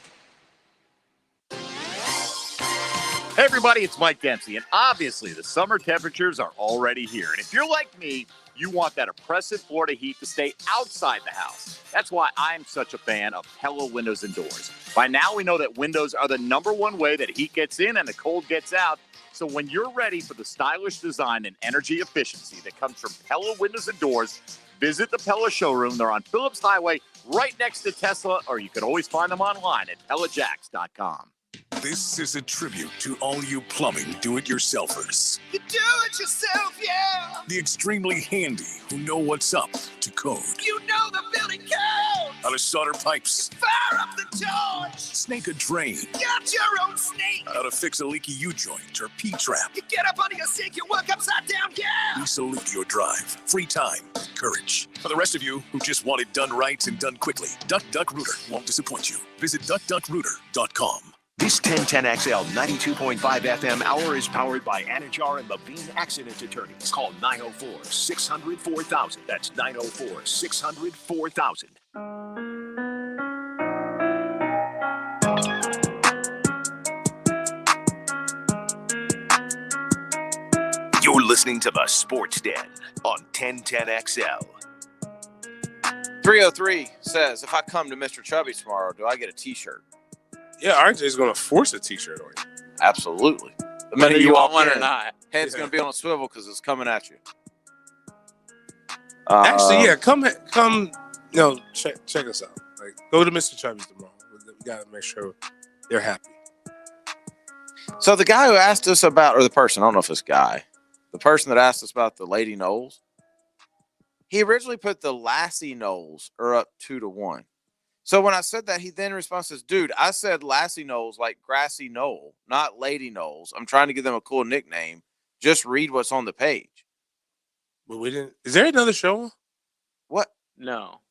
Speaker 20: Hey everybody, it's Mike Dempsey, and obviously the summer temperatures are already here. And if you're like me, you want that oppressive Florida heat to stay outside the house. That's why I'm such a fan of Pella Windows and Doors. By now we know that windows are the #1 way that heat gets in and the cold gets out. So when you're ready for the stylish design and energy efficiency that comes from Pella Windows and Doors, visit the Pella showroom. They're on Phillips Highway right next to Tesla, or you can always find them online at PellaJacks.com.
Speaker 4: This is a tribute to all you plumbing do-it-yourselfers.
Speaker 8: You do it yourself, yeah.
Speaker 4: The extremely handy who know what's up to code.
Speaker 8: You know the building code.
Speaker 4: How to solder pipes.
Speaker 8: Fire up the torch.
Speaker 4: Snake a drain.
Speaker 8: Got your own snake.
Speaker 4: How to fix a leaky U-joint or P-trap.
Speaker 8: You get up under your sink, you work upside down, yeah.
Speaker 4: We salute your drive, free time, courage. For the rest of you who just want it done right and done quickly, Duck Duck Rooter won't disappoint you. Visit duckduckrooter.com. This 1010XL 92.5 FM hour is powered by Anajar and Levine Accident Attorneys. Call 904-600-4000. That's 904-600-4000. You're listening to the Sports Den on 1010XL.
Speaker 2: 303 says, if I come to Mr. Chubby tomorrow, do I get a T-shirt?
Speaker 3: Yeah, RJ's going to force a T-shirt on you.
Speaker 2: Absolutely. The
Speaker 1: Whether
Speaker 2: minute
Speaker 1: you want
Speaker 2: walk
Speaker 1: one or
Speaker 2: in,
Speaker 1: not.
Speaker 2: Head's going to be on a swivel because it's coming at you.
Speaker 3: Actually, yeah, come. No, check us out. Like, go to Mr. Chubby's tomorrow. We got to make sure they're happy.
Speaker 2: So the guy who asked us about, or the person, I don't know if it's guy, the person that asked us about the Lady Knowles, he originally put the Lassie Knowles are up 2-1. So when I said that, he then responds, says, dude, I said Lassie Knowles like Grassy Knoll, not Lady Knowles. I'm trying to give them a cool nickname. Just read what's on the page.
Speaker 3: But we didn't. Is there another show?
Speaker 2: What?
Speaker 1: No.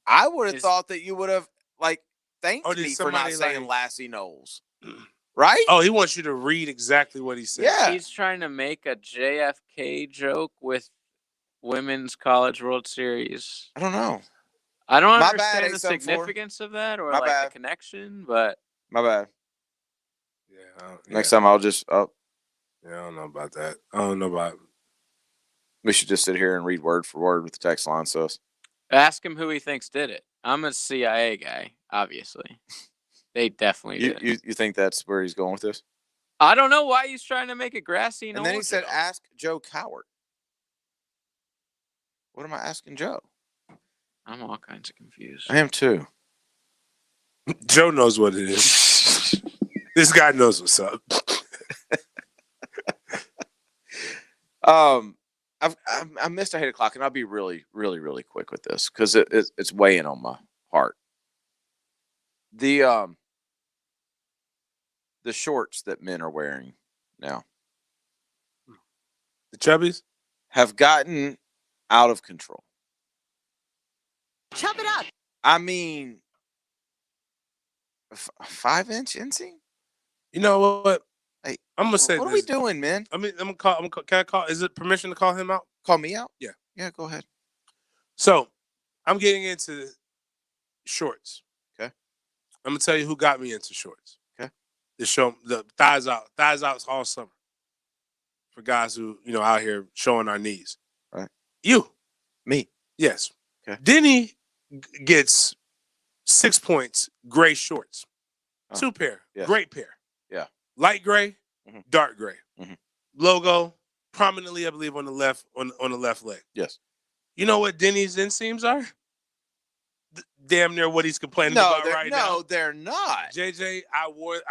Speaker 2: I would have thought that you would have, like, thanked
Speaker 3: Or did
Speaker 2: me for not
Speaker 3: somebody,
Speaker 2: saying
Speaker 3: like-
Speaker 2: Lassie Knowles. Right?
Speaker 3: Oh, he wants you to read exactly what he said.
Speaker 2: Yeah.
Speaker 1: He's trying to make a JFK joke with Women's College World Series.
Speaker 2: I don't know.
Speaker 1: I don't
Speaker 2: My bad,
Speaker 1: understand the
Speaker 2: 874.
Speaker 1: significance of that or
Speaker 2: My
Speaker 1: like
Speaker 2: bad.
Speaker 1: the connection, but
Speaker 2: My bad.
Speaker 3: Yeah.
Speaker 2: Next time I'll just,
Speaker 3: Yeah, I don't know about that. I don't know about.
Speaker 2: we should just sit here and read word for word what the text line says.
Speaker 1: ask him who he thinks did it. I'm a CIA guy, obviously. They definitely did.
Speaker 2: You think that's where he's going with this?
Speaker 1: I don't know why he's trying to make it grassy.
Speaker 2: And then he said, ask Joe Coward. What am I asking Joe?
Speaker 1: I'm all kinds of confused.
Speaker 2: I am too.
Speaker 3: Joe knows what it is. This guy knows what's up.
Speaker 2: I missed 8 o'clock, and I'll be really, really, really quick with this because it's weighing on my heart. The shorts that men are wearing now,
Speaker 3: the chubbies,
Speaker 2: have gotten out of control.
Speaker 8: Chub it up.
Speaker 2: I mean, 5-inch inseam?
Speaker 3: You know what?
Speaker 2: Hey,
Speaker 3: I'm gonna say.
Speaker 2: What are
Speaker 3: this.
Speaker 2: we doing, man?
Speaker 3: I mean, I'm gonna call. Can I call? Is it permission to call him out?
Speaker 2: Call me out?
Speaker 3: Yeah.
Speaker 2: Yeah, go ahead.
Speaker 3: So, I'm getting into shorts.
Speaker 2: Okay.
Speaker 3: I'm gonna tell you who got me into shorts.
Speaker 2: Okay.
Speaker 3: The thighs out all summer. For guys who out here showing our knees.
Speaker 2: Right.
Speaker 3: You.
Speaker 2: Me.
Speaker 3: Yes.
Speaker 2: Okay.
Speaker 3: Denny gets 6 points. Gray shorts. 2 pair.
Speaker 2: Yes.
Speaker 3: Great pair.
Speaker 2: Yeah.
Speaker 3: light gray,
Speaker 2: Mhm.
Speaker 3: dark gray.
Speaker 2: Mhm.
Speaker 3: Logo prominently, I believe, on the left on the left leg.
Speaker 2: Yes.
Speaker 3: You know what Denny's inseams are? Damn near what he's complaining about right now.
Speaker 2: No, they're not.
Speaker 3: JJ, I will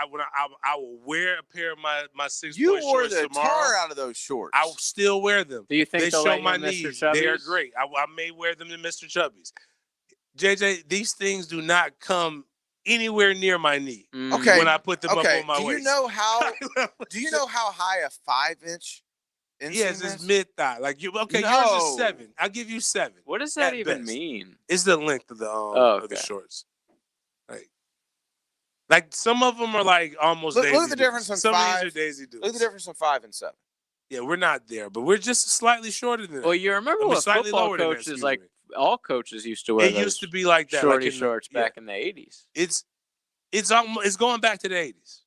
Speaker 3: wear a pair of my 6-point
Speaker 2: You wore
Speaker 3: shorts
Speaker 2: the
Speaker 3: tomorrow.
Speaker 2: tar out of those shorts.
Speaker 3: I will still wear them.
Speaker 1: Do you think
Speaker 3: they
Speaker 1: they'll
Speaker 3: show
Speaker 1: let you
Speaker 3: my
Speaker 1: in Mr.
Speaker 3: knees? They are
Speaker 1: Chubby's?
Speaker 3: great. I may wear them in Mr. Chubby's. JJ, these things do not come anywhere near my knee.
Speaker 2: Okay.
Speaker 3: When I put them up
Speaker 2: okay.
Speaker 3: on my
Speaker 2: Do
Speaker 3: waist.
Speaker 2: you know how? Do you know how high a 5-inch inseam
Speaker 3: Yes,
Speaker 2: is?
Speaker 3: it's mid thigh. Like you, okay, yours
Speaker 2: No.
Speaker 3: is 7. I'll give you 7.
Speaker 1: What does that
Speaker 3: at
Speaker 1: even
Speaker 3: best.
Speaker 1: mean?
Speaker 3: It's the length of the of the
Speaker 1: okay.
Speaker 3: shorts. Like some of them are like almost.
Speaker 2: Look
Speaker 3: Daisy
Speaker 2: at the difference in
Speaker 3: Some
Speaker 2: 5.
Speaker 3: of these are Daisy Dukes.
Speaker 2: Look at the difference in 5 and 7.
Speaker 3: Yeah, we're not there, but we're just slightly shorter than that.
Speaker 1: Well, you remember
Speaker 3: I mean,
Speaker 1: what
Speaker 3: slightly
Speaker 1: football
Speaker 3: lower than that,
Speaker 1: coaches,
Speaker 3: excuse
Speaker 1: like
Speaker 3: me.
Speaker 1: all coaches used to wear
Speaker 3: It
Speaker 1: those
Speaker 3: used to be like that,
Speaker 1: shorty
Speaker 3: like in the-
Speaker 1: shorts
Speaker 3: yeah.
Speaker 1: back in the 80s.
Speaker 3: It's going back to the 80s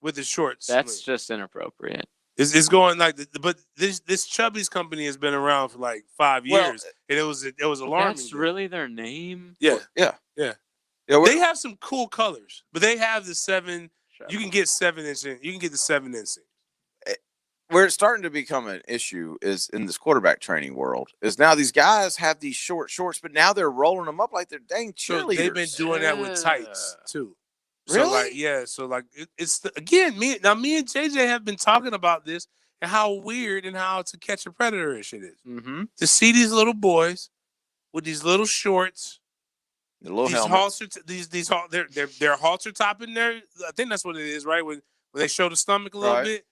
Speaker 3: with the shorts.
Speaker 1: That's just inappropriate.
Speaker 3: It's going like, but this Chubby's company has been around for like 5 years, and it was alarming.
Speaker 1: That's really their name?
Speaker 3: Yeah.
Speaker 2: Yeah,
Speaker 3: They have some cool colors, but they have the 7. You can get 7-inch. You can get the 7-inch.
Speaker 2: Where it's starting to become an issue is in this quarterback training world. Is now these guys have these short shorts, but now they're rolling them up like they're dang
Speaker 3: So
Speaker 2: cheerleaders.
Speaker 3: they've been doing that with tights too.
Speaker 2: Really?
Speaker 3: So again, me and JJ have been talking about this and how weird and how to catch a predator-ish it is.
Speaker 1: Mm-hmm.
Speaker 3: To see these little boys with these little shorts,
Speaker 2: the little
Speaker 3: these
Speaker 2: helmets.
Speaker 3: halter, they're halter topping their. I think that's what it is, right? When they show the stomach a little
Speaker 2: Right.
Speaker 3: bit,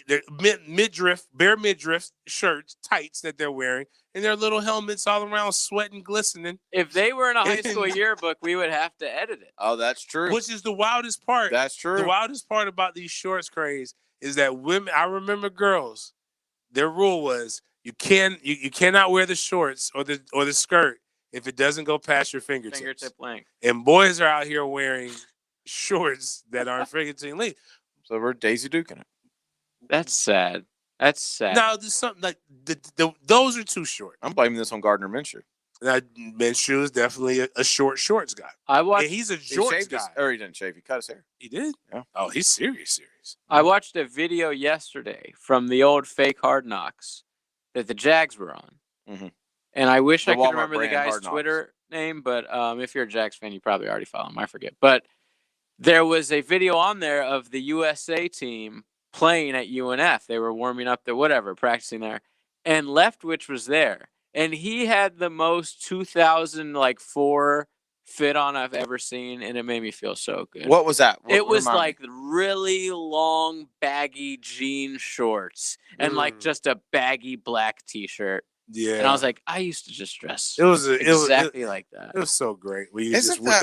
Speaker 3: they're midriff, bare midriff shirts, tights that they're wearing, and their little helmets all around, sweating, glistening.
Speaker 1: If they were in a high school yearbook, we would have to edit it.
Speaker 2: Oh, that's true.
Speaker 3: Which is the wildest part.
Speaker 2: That's true.
Speaker 3: The wildest part about these shorts craze is that women. I remember girls. Their rule was you cannot wear the shorts or the skirt if it doesn't go past your fingertips.
Speaker 1: Fingertip length.
Speaker 3: And boys are out here wearing shorts that aren't fingertip length.
Speaker 2: So we're Daisy Duking it.
Speaker 1: That's sad. That's sad.
Speaker 3: Now there's something like those are too short.
Speaker 2: I'm blaming this on Gardner Minshew.
Speaker 3: Now, Minshew is definitely a shorts guy.
Speaker 1: I watched.
Speaker 3: And he's a
Speaker 2: He
Speaker 3: shorts
Speaker 2: shaved
Speaker 3: guy.
Speaker 2: or he didn't shave. He cut his hair.
Speaker 3: He did?
Speaker 2: Yeah.
Speaker 3: Oh, he's serious.
Speaker 1: I watched a video yesterday from the old fake Hard Knocks that the Jags were on.
Speaker 2: Mm-hmm.
Speaker 1: And I wish
Speaker 2: The
Speaker 1: I could
Speaker 2: Walmart
Speaker 1: remember the
Speaker 2: brand
Speaker 1: guy's
Speaker 2: Hard Knocks.
Speaker 1: Twitter name, but if you're a Jags fan, you probably already follow him. I forget. But there was a video on there of the USA team playing at UNF. They were warming up there, whatever, practicing there. And Leftwich was there. And he had the most 2004 fit on I've ever seen, and it made me feel so good.
Speaker 2: What was that?
Speaker 1: It was
Speaker 2: remind me.
Speaker 1: like really long, baggy jean shorts and like just a baggy black T-shirt.
Speaker 3: Yeah.
Speaker 1: And I was like, I used to just dress
Speaker 3: It was
Speaker 1: exactly like that.
Speaker 3: It was so great. When you
Speaker 2: Isn't
Speaker 3: just
Speaker 2: that-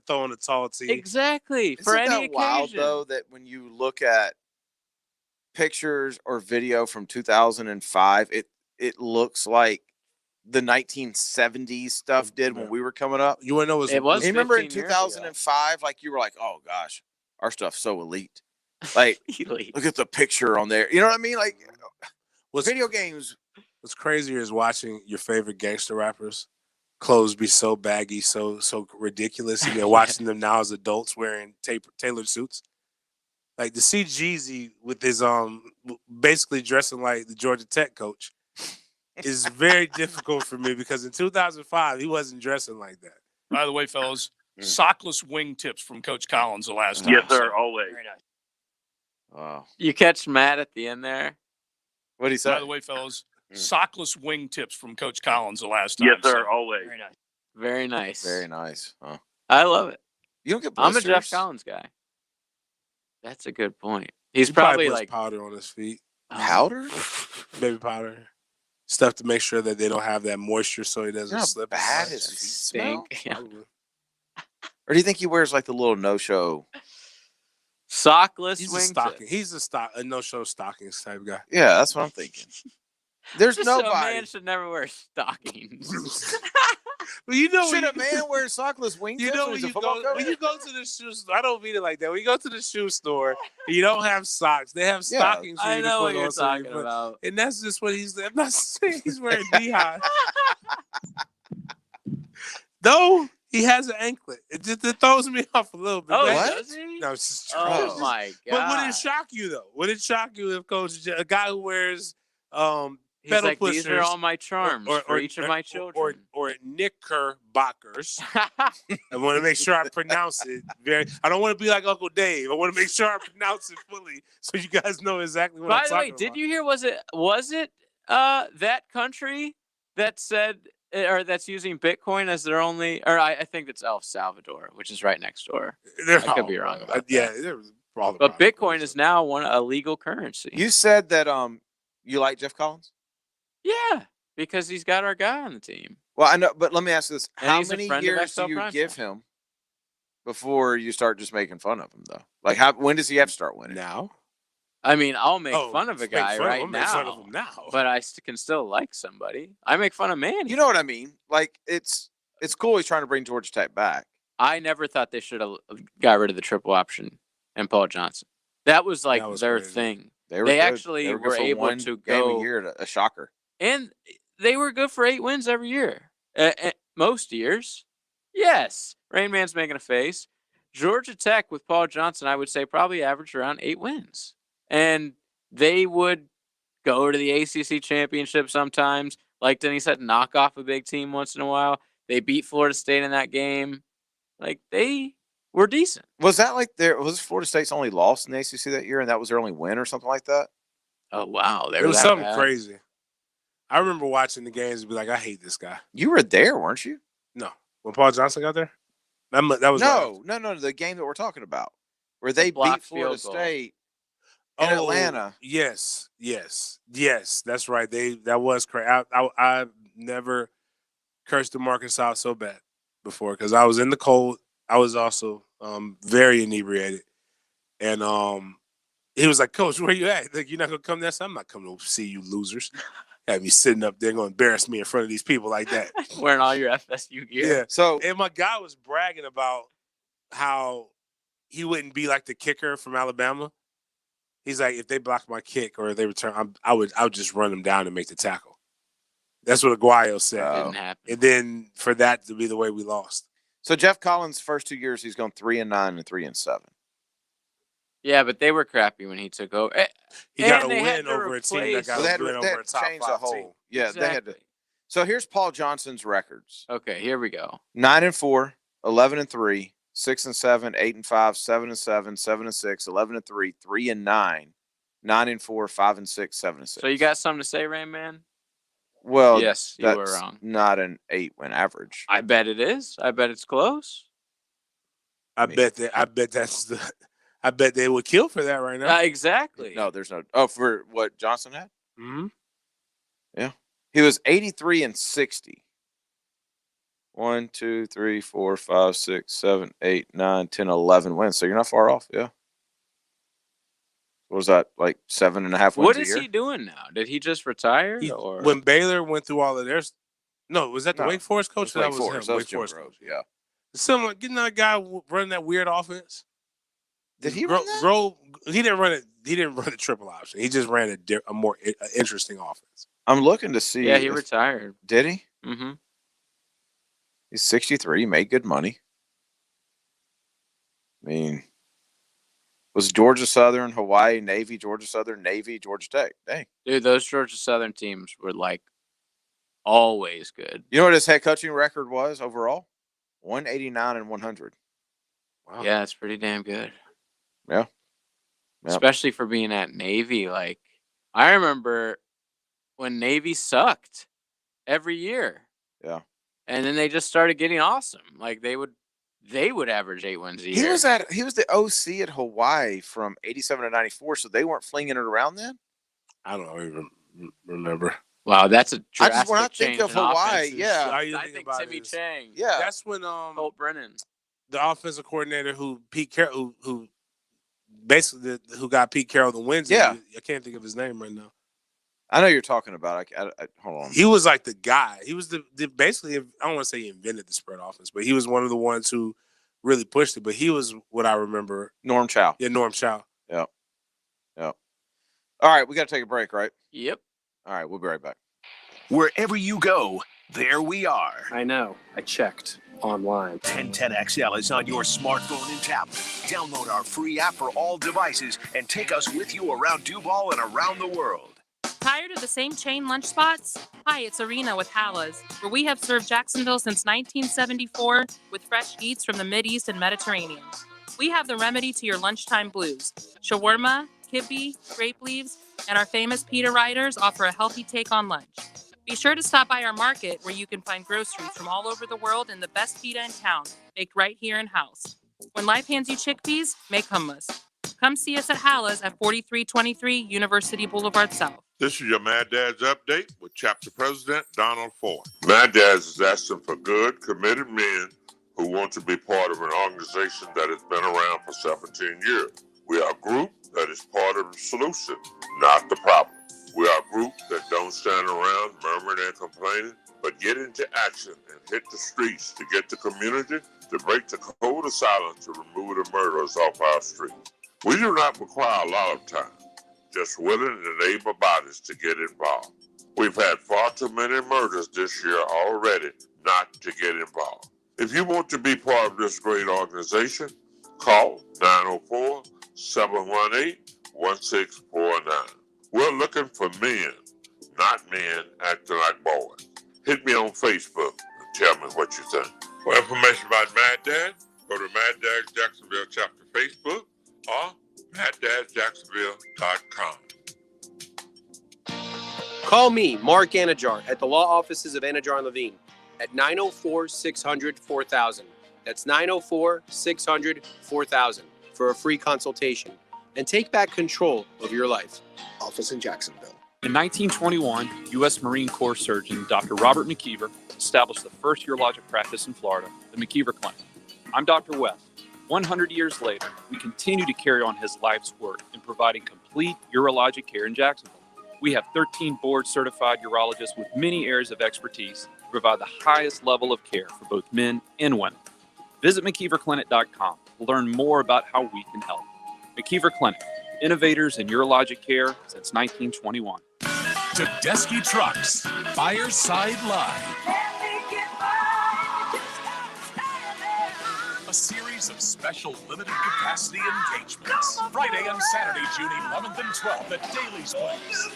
Speaker 3: throwing a tall tee.
Speaker 1: Exactly.
Speaker 2: Isn't
Speaker 1: For any
Speaker 2: that
Speaker 1: occasion.
Speaker 2: wild though that when you look at pictures or video from 2005, it looks like the 1970s stuff did when we were coming up.
Speaker 3: You want to know
Speaker 1: It was
Speaker 2: You remember in
Speaker 1: 15 years ago.
Speaker 2: 2005, like you were like, oh gosh, our stuff's so elite. Like,
Speaker 1: Elite.
Speaker 2: look at the picture on there. You know what I mean? Like,
Speaker 3: What's-
Speaker 2: video games.
Speaker 3: What's crazier is watching your favorite gangster rappers clothes be so baggy, so ridiculous, and then watching them now as adults wearing tailored suits. Like to see Jeezy with his basically dressing like the Georgia Tech coach is very difficult for me because in 2005 he wasn't dressing like that.
Speaker 12: By the way, fellas, sockless wingtips from Coach Collins the last time.
Speaker 18: Yes, sir.
Speaker 12: So,
Speaker 18: Always.
Speaker 12: very nice.
Speaker 2: Wow.
Speaker 1: You catch Matt at the end there.
Speaker 2: What did he say?
Speaker 12: By the way, fellas, sockless wingtips from Coach Collins the last time.
Speaker 18: Yes, sir.
Speaker 12: So,
Speaker 18: Always.
Speaker 12: very nice.
Speaker 1: Very nice.
Speaker 2: Very nice. Huh?
Speaker 1: I love it.
Speaker 2: You don't get
Speaker 1: I'm a
Speaker 2: blisters?
Speaker 1: Jeff Collins guy. That's a good point. He's
Speaker 3: He
Speaker 1: probably
Speaker 3: puts
Speaker 1: like
Speaker 3: powder on his feet,
Speaker 2: Powder?
Speaker 3: baby powder, stuff to make sure that they don't have that moisture so he doesn't
Speaker 2: You know how
Speaker 3: slip.
Speaker 2: bad his feet smell?
Speaker 1: stink. Yeah.
Speaker 2: Or do you think he wears like the little no-show?
Speaker 1: Sockless
Speaker 3: He's a
Speaker 1: wingtip.
Speaker 3: stocking. He's a no-show stockings type guy.
Speaker 2: Yeah, that's what I'm thinking. There's
Speaker 1: Just a
Speaker 2: nobody.
Speaker 1: man should never wear stockings.
Speaker 3: Well, you know,
Speaker 2: Should a man wear sockless wingtips?
Speaker 3: You know
Speaker 2: when
Speaker 3: when
Speaker 2: he's a
Speaker 3: you
Speaker 2: football
Speaker 3: go
Speaker 2: coach?
Speaker 3: when you go to the shoe store, I don't mean it like that. When you go to the shoe store, you don't have socks. They have
Speaker 2: Yeah,
Speaker 3: stockings. for
Speaker 1: I
Speaker 3: you to
Speaker 1: know
Speaker 3: put
Speaker 1: what you're
Speaker 3: on, so you
Speaker 1: talking
Speaker 3: put-
Speaker 1: about.
Speaker 3: And that's just what he's. I'm not saying he's wearing knee high. No, He has an anklet. It throws me off a little bit.
Speaker 1: Oh,
Speaker 3: That-
Speaker 1: does he?
Speaker 3: No, it's just
Speaker 1: Oh my god!
Speaker 3: But would it shock you though? Would it shock you if a guy who wears
Speaker 1: He's
Speaker 3: pedal
Speaker 1: like,
Speaker 3: pushers
Speaker 1: these are all my charms for each of my children.
Speaker 3: or knickerbockers? I want to make sure I pronounce it very. I don't want to be like Uncle Dave. I want to make sure I pronounce it fully so you guys know exactly what I'm
Speaker 1: By the
Speaker 3: talking
Speaker 1: way,
Speaker 3: about.
Speaker 1: did you hear? Was it that country that said or that's using Bitcoin as their only? Or I think it's El Salvador, which is right next door. I could be wrong about
Speaker 3: yeah,
Speaker 1: that.
Speaker 3: probably.
Speaker 1: But Bitcoin is now a legal currency.
Speaker 2: You said that you like Jeff Collins?
Speaker 1: Yeah, because he's got our guy on the team.
Speaker 2: Well, I know, but let me ask you this:
Speaker 1: And
Speaker 2: how
Speaker 1: he's a
Speaker 2: many
Speaker 1: friend of
Speaker 2: years
Speaker 1: XL
Speaker 2: do you
Speaker 1: Prime
Speaker 2: give
Speaker 1: Time.
Speaker 2: him before you start just making fun of him, though? Like, when does he have to start winning?
Speaker 3: Now?
Speaker 1: I mean, I'll make fun of a guy right
Speaker 3: I'll make fun of
Speaker 1: now,
Speaker 3: him now.
Speaker 1: but I can still like somebody. I make fun of Manny.
Speaker 2: You know what I mean? Like, it's cool he's trying to bring Georgia Tech back.
Speaker 1: I never thought they should have got rid of the triple option and Paul Johnson. That was like their
Speaker 3: crazy.
Speaker 1: thing.
Speaker 2: They
Speaker 1: They
Speaker 2: good.
Speaker 1: actually
Speaker 2: good
Speaker 1: were
Speaker 2: for
Speaker 1: able
Speaker 2: one
Speaker 1: to
Speaker 2: game
Speaker 1: go
Speaker 2: a year, a shocker.
Speaker 1: and they were good for 8 wins every year. Most years. Yes. Rain Man's making a face. Georgia Tech with Paul Johnson, I would say probably averaged around 8 wins. And they would go to the ACC championship sometimes. Like Denny said, knock off a big team once in a while. They beat Florida State in that game. Like, they were decent.
Speaker 2: Was that like was Florida State's only loss in the ACC that year, and that was their only win or something like that?
Speaker 1: Oh, wow.
Speaker 3: It was something crazy. I remember watching the games and be like, I hate this guy.
Speaker 2: You were there, weren't you?
Speaker 3: No. When Paul Johnson got there? That was
Speaker 2: no. The game that we're talking about, where they beat Florida
Speaker 1: field goal.
Speaker 2: State in Atlanta.
Speaker 3: Yes. That's right. That was crazy. I never cursed DeMarcus out so bad before because I was in the cold. I was also very inebriated, and he was like, "Coach, where you at? Like, you're not gonna come there? So I'm not coming to see you losers. Have me sitting up there gonna embarrass me in front of these people like that,
Speaker 1: wearing all your FSU gear."
Speaker 3: Yeah.
Speaker 2: So,
Speaker 3: and my guy was bragging about how he wouldn't be like the kicker from Alabama. He's like, if they block my kick or if they return, I would just run them down and make the tackle. That's what Aguayo said.
Speaker 1: Didn't happen.
Speaker 3: And then for that to be the way we lost.
Speaker 2: So Jeff Collins' first 2 years, he's gone 3-9 and 3-7.
Speaker 1: Yeah, but they were crappy when he took over.
Speaker 3: He got a win over a team that got a win over a top 5 team.
Speaker 2: Yeah,
Speaker 1: Exactly.
Speaker 2: they had to. So here's Paul Johnson's records:
Speaker 1: Okay, here we go.
Speaker 2: 9-4, 11-3, 6-7, 8-5, 7-7, 7-6, 11-3, 3-9, 9-4, 5-6, 7-6.
Speaker 1: So you got something to say, Rain Man?
Speaker 2: Well,
Speaker 1: yes, you were
Speaker 2: that's
Speaker 1: wrong.
Speaker 2: not an 8-win average.
Speaker 1: I bet it is. I bet it's close.
Speaker 3: I bet they would kill for that right now.
Speaker 1: Exactly.
Speaker 2: No, there's no. Oh, for what Johnson had?
Speaker 3: Mm-hmm.
Speaker 2: Yeah, he was 83-60. 1, 2, 3, 4, 5, 6, 7, 8, 9, 10, 11 wins. So you're not far off. Yeah. What was that, like 7.5 wins
Speaker 1: What
Speaker 2: a
Speaker 1: is
Speaker 2: year?
Speaker 1: he doing now? Did he just retire? Or
Speaker 3: When Baylor went through all of theirs, no, was that the
Speaker 2: No,
Speaker 3: Wake Forest coach?
Speaker 2: Wake
Speaker 3: That was
Speaker 2: Forest.
Speaker 3: him.
Speaker 2: That was
Speaker 3: Wake
Speaker 2: Jim
Speaker 3: Forest
Speaker 2: Groves,
Speaker 3: coach.
Speaker 2: yeah.
Speaker 3: Someone getting that guy running that weird offense.
Speaker 2: Did he run that?
Speaker 3: He didn't run it. He didn't run a triple option. He just ran a more interesting offense.
Speaker 2: I'm looking to see.
Speaker 1: yeah, he retired.
Speaker 2: Did he?
Speaker 1: Mm-hmm.
Speaker 2: He's 63. He made good money. I mean, was Georgia Southern, Hawaii, Navy, Georgia Southern, Navy, Georgia Tech. Dang.
Speaker 1: Dude, those Georgia Southern teams were like always good.
Speaker 2: You know what his head coaching record was overall? 189 and 100.
Speaker 3: Wow.
Speaker 1: Yeah, it's pretty damn good.
Speaker 2: Yeah. Yeah.
Speaker 1: Especially for being at Navy. Like, I remember when Navy sucked every year.
Speaker 2: Yeah.
Speaker 1: And then they just started getting awesome. Like they would average 8 wins a year.
Speaker 2: He was the OC at Hawaii from 87 to 94, so they weren't flinging it around then?
Speaker 3: I don't even remember.
Speaker 1: Wow, that's a drastic
Speaker 2: when I think
Speaker 1: change
Speaker 2: of
Speaker 1: in
Speaker 2: Hawaii,
Speaker 1: offenses.
Speaker 2: yeah.
Speaker 1: I think Timmy Chang.
Speaker 2: Yeah.
Speaker 3: That's when
Speaker 1: Colt Brennan.
Speaker 3: the offensive coordinator who Pete Carroll who basically who got Pete Carroll the wins.
Speaker 2: Yeah.
Speaker 3: I can't think of his name right now.
Speaker 2: I know you're talking about. Hold on.
Speaker 3: He was like the guy. He was the basically. I don't want to say he invented the spread offense, but he was one of the ones who really pushed it. But he was what I remember.
Speaker 2: Norm Chow.
Speaker 3: Yeah, Norm Chow.
Speaker 2: Yep. All right, we got to take a break, right?
Speaker 1: Yep.
Speaker 2: All right, we'll be right back.
Speaker 4: Wherever you go, there we are.
Speaker 9: I know. I checked. online.
Speaker 4: 1010XL is on your smartphone and tablet. Download our free app for all devices and take us with you around Duval and around the world.
Speaker 5: Tired of the same chain lunch spots? Hi, it's Arena with Halas, where we have served Jacksonville since 1974 with fresh eats from the Mideast and Mediterranean. We have the remedy to your lunchtime blues. Shawarma, kibbe, grape leaves, and our famous pita riders offer a healthy take on lunch. Be sure to stop by our market where you can find groceries from all over the world and the best pita in town, baked right here in-house. When life hands you chickpeas, make hummus. Come see us at Halas at 4323 University Boulevard South.
Speaker 7: This is your Mad Dad's Update with Chapter President Donald Ford. Mad Dad's is asking for good, committed men who want to be part of an organization that has been around for 17 years. We are a group that is part of the solution, not the problem. We are a group that don't stand around murmuring and complaining, but get into action and hit the streets to get the community to break the code of silence to remove the murderers off our streets. We do not require a lot of time, just willing and able bodies to get involved. We've had far too many murders this year already not to get involved. If you want to be part of this great organization, call 904-718-1649. We're looking for men, not men acting like boys. Hit me on Facebook and tell me what you think. For information about Mad Dad, go to Mad Dad's Jacksonville Chapter Facebook or MadDadJacksonville.com.
Speaker 21: Call me, Mark Anajar, at the law offices of Anajar & Levine at 904-600-4000. That's 904-600-4000 for a free consultation. And take back control of your life. Office in Jacksonville.
Speaker 23: In 1921, U.S. Marine Corps surgeon Dr. Robert McKeever established the first urologic practice in Florida, the McKeever Clinic. I'm Dr. West. 100 years later, we continue to carry on his life's work in providing complete urologic care in Jacksonville. We have 13 board-certified urologists with many areas of expertise to provide the highest level of care for both men and women. Visit McKeeverClinic.com to learn more about how we can help. McKeever Clinic, innovators in urologic care since 1921.
Speaker 11: Tedeschi Trucks, Fireside Live. A series of special limited capacity engagements. Friday and Saturday, June 11th and 12th at Daly's Place.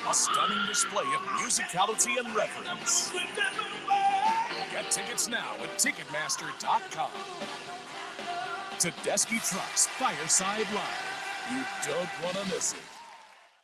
Speaker 11: A stunning display of musicality and reverence. Get tickets now at Ticketmaster.com. Tedeschi Trucks, Fireside Live. You don't want to miss it.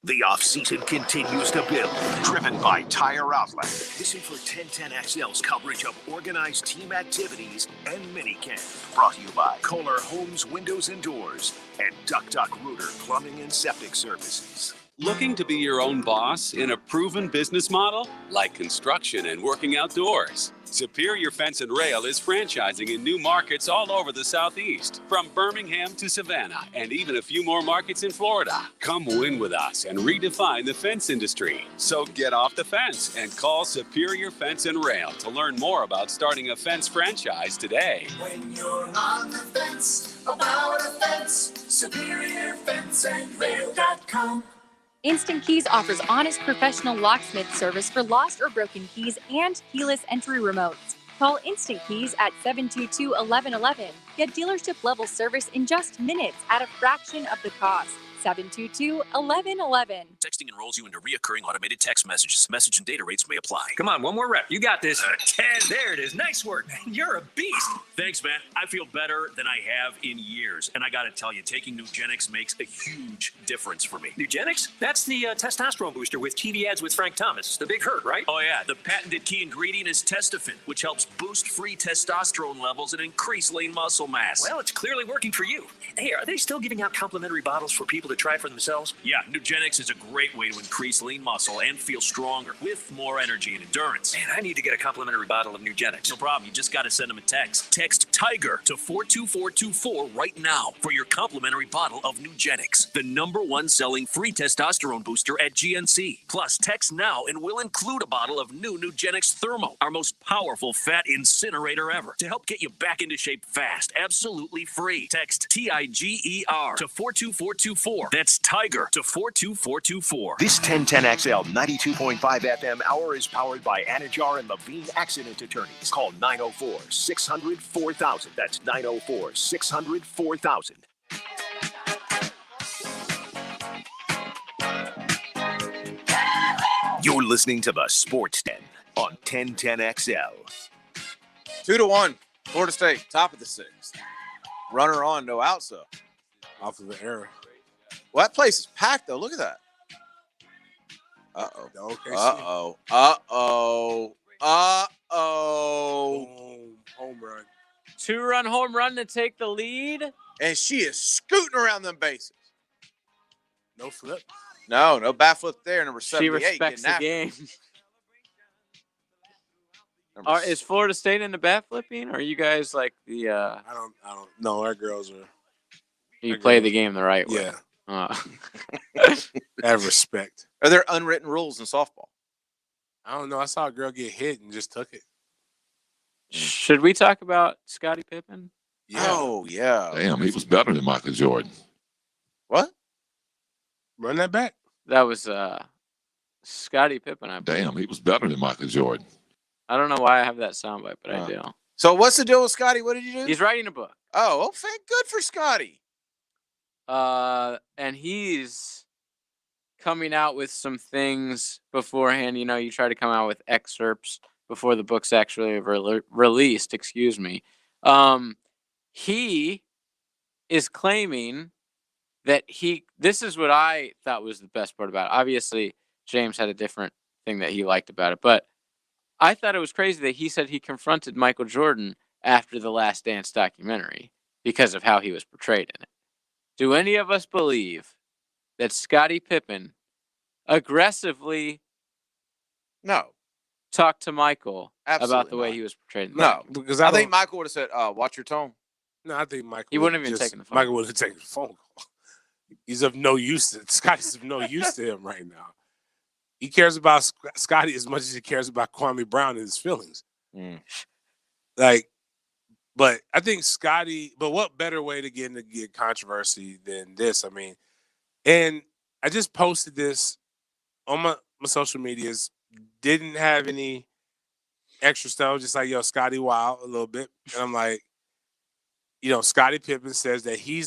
Speaker 4: The offseason continues to build, driven by Tire Outlet. Listen for 1010XL's coverage of organized team activities and minicamp. Brought to you by Kohler Homes Windows and Doors and Duck Duck Rooter Plumbing and Septic Services.
Speaker 16: Looking to be your own boss in a proven business model like construction and working outdoors? Superior Fence and Rail is franchising in new markets all over the Southeast, from Birmingham to Savannah, and even a few more markets in Florida. Come win with us and redefine the fence industry. So get off the fence and call Superior Fence and Rail to learn more about starting a fence franchise today.
Speaker 25: When you're on the fence, about a fence, SuperiorFenceandRail.com.
Speaker 26: Instant Keys offers honest professional locksmith service for lost or broken keys and keyless entry remotes. Call Instant Keys at 722-1111. Get dealership level service in just minutes at a fraction of the cost. 722-1111.
Speaker 11: Texting enrolls you into reoccurring automated text messages. Message and data rates may apply.
Speaker 15: Come on, one more rep. You got this. 10. There it is. Nice work, man. You're a beast.
Speaker 11: Thanks, man. I feel better than I have in years. And I got to tell you, taking Nugenix makes a huge difference for me.
Speaker 15: Nugenix? That's the testosterone booster with TV ads with Frank Thomas. The big hurt, right?
Speaker 11: Oh, yeah. The patented key ingredient is Testofen, which helps boost free testosterone levels and increase lean muscle mass.
Speaker 15: Well, it's clearly working for you. Hey, are they still giving out complimentary bottles for people to try for themselves?
Speaker 11: Yeah, Nugenix is a great way to increase lean muscle and feel stronger with more energy and endurance.
Speaker 15: Man, I need to get a complimentary bottle of Nugenix.
Speaker 11: No problem. You just got to send them a text. Text TIGER to 42424 right now for your complimentary bottle of Nugenix, the #1 selling free testosterone booster at GNC. Plus, text now and we'll include a bottle of new Nugenix Thermo, our most powerful fat incinerator ever, to help get you back into shape fast, absolutely free. Text TIGER to 42424 424. That's Tiger to 42424.
Speaker 4: This 1010XL 92.5 FM hour is powered by Anajar and Levine Accident Attorneys. Call 904-600-4000. That's 904-600-4000. You're listening to the Sports Den on 1010XL.
Speaker 2: 2-1, Florida State, top of the sixth. Runner on, no outs though.
Speaker 3: Off of the error.
Speaker 2: Well, that place is packed though. Look at that. Uh-oh.
Speaker 3: Okay,
Speaker 2: Uh-oh. Uh-oh. Uh-oh.
Speaker 3: Home run.
Speaker 1: 2-run home run to take the lead.
Speaker 2: And she is scooting around them bases.
Speaker 3: No flip.
Speaker 2: No bat flip there. Number 78.
Speaker 1: She respects the game. Is Florida State in the bat flipping? Or are you guys like the
Speaker 3: I don't know. Our girls are.
Speaker 1: You play the game the right way.
Speaker 3: Yeah. Have respect.
Speaker 2: Are there unwritten rules in softball?
Speaker 3: I don't know. I saw a girl get hit and just took it.
Speaker 1: Should we talk about Scottie Pippen?
Speaker 3: Yeah.
Speaker 2: Oh, yeah.
Speaker 7: Damn, he was better than Michael Jordan.
Speaker 2: What?
Speaker 3: Run that back.
Speaker 1: That was Scottie Pippen.
Speaker 7: Damn, he was better than Michael Jordan.
Speaker 1: I don't know why I have that soundbite, but I do.
Speaker 2: So what's the deal with Scottie? What did you do?
Speaker 1: He's writing a book.
Speaker 2: Oh, well, good for Scottie.
Speaker 1: And he's coming out with some things beforehand. You know, you try to come out with excerpts before the book's actually released. Excuse me. He is claiming that this is what I thought was the best part about it. Obviously, James had a different thing that he liked about it, but I thought it was crazy that he said he confronted Michael Jordan after the Last Dance documentary because of how he was portrayed in it. Do any of us believe that Scottie Pippen aggressively talked to Michael about the way he was portrayed?
Speaker 2: No, because I think Michael would have said, "Watch your tone."
Speaker 3: No, I think Michael.
Speaker 1: He wouldn't have even taken the phone.
Speaker 3: Michael would have taken the phone call. He's of no use. Scottie's of no use to him right now. He cares about Scottie as much as he cares about Kwame Brown and his feelings. But I think Scottie. But what better way to get controversy than this? I mean, and I just posted this on my social medias. Didn't have any extra stuff. Just like, yo, Scottie wild a little bit, and I'm like, Scottie Pippen says that he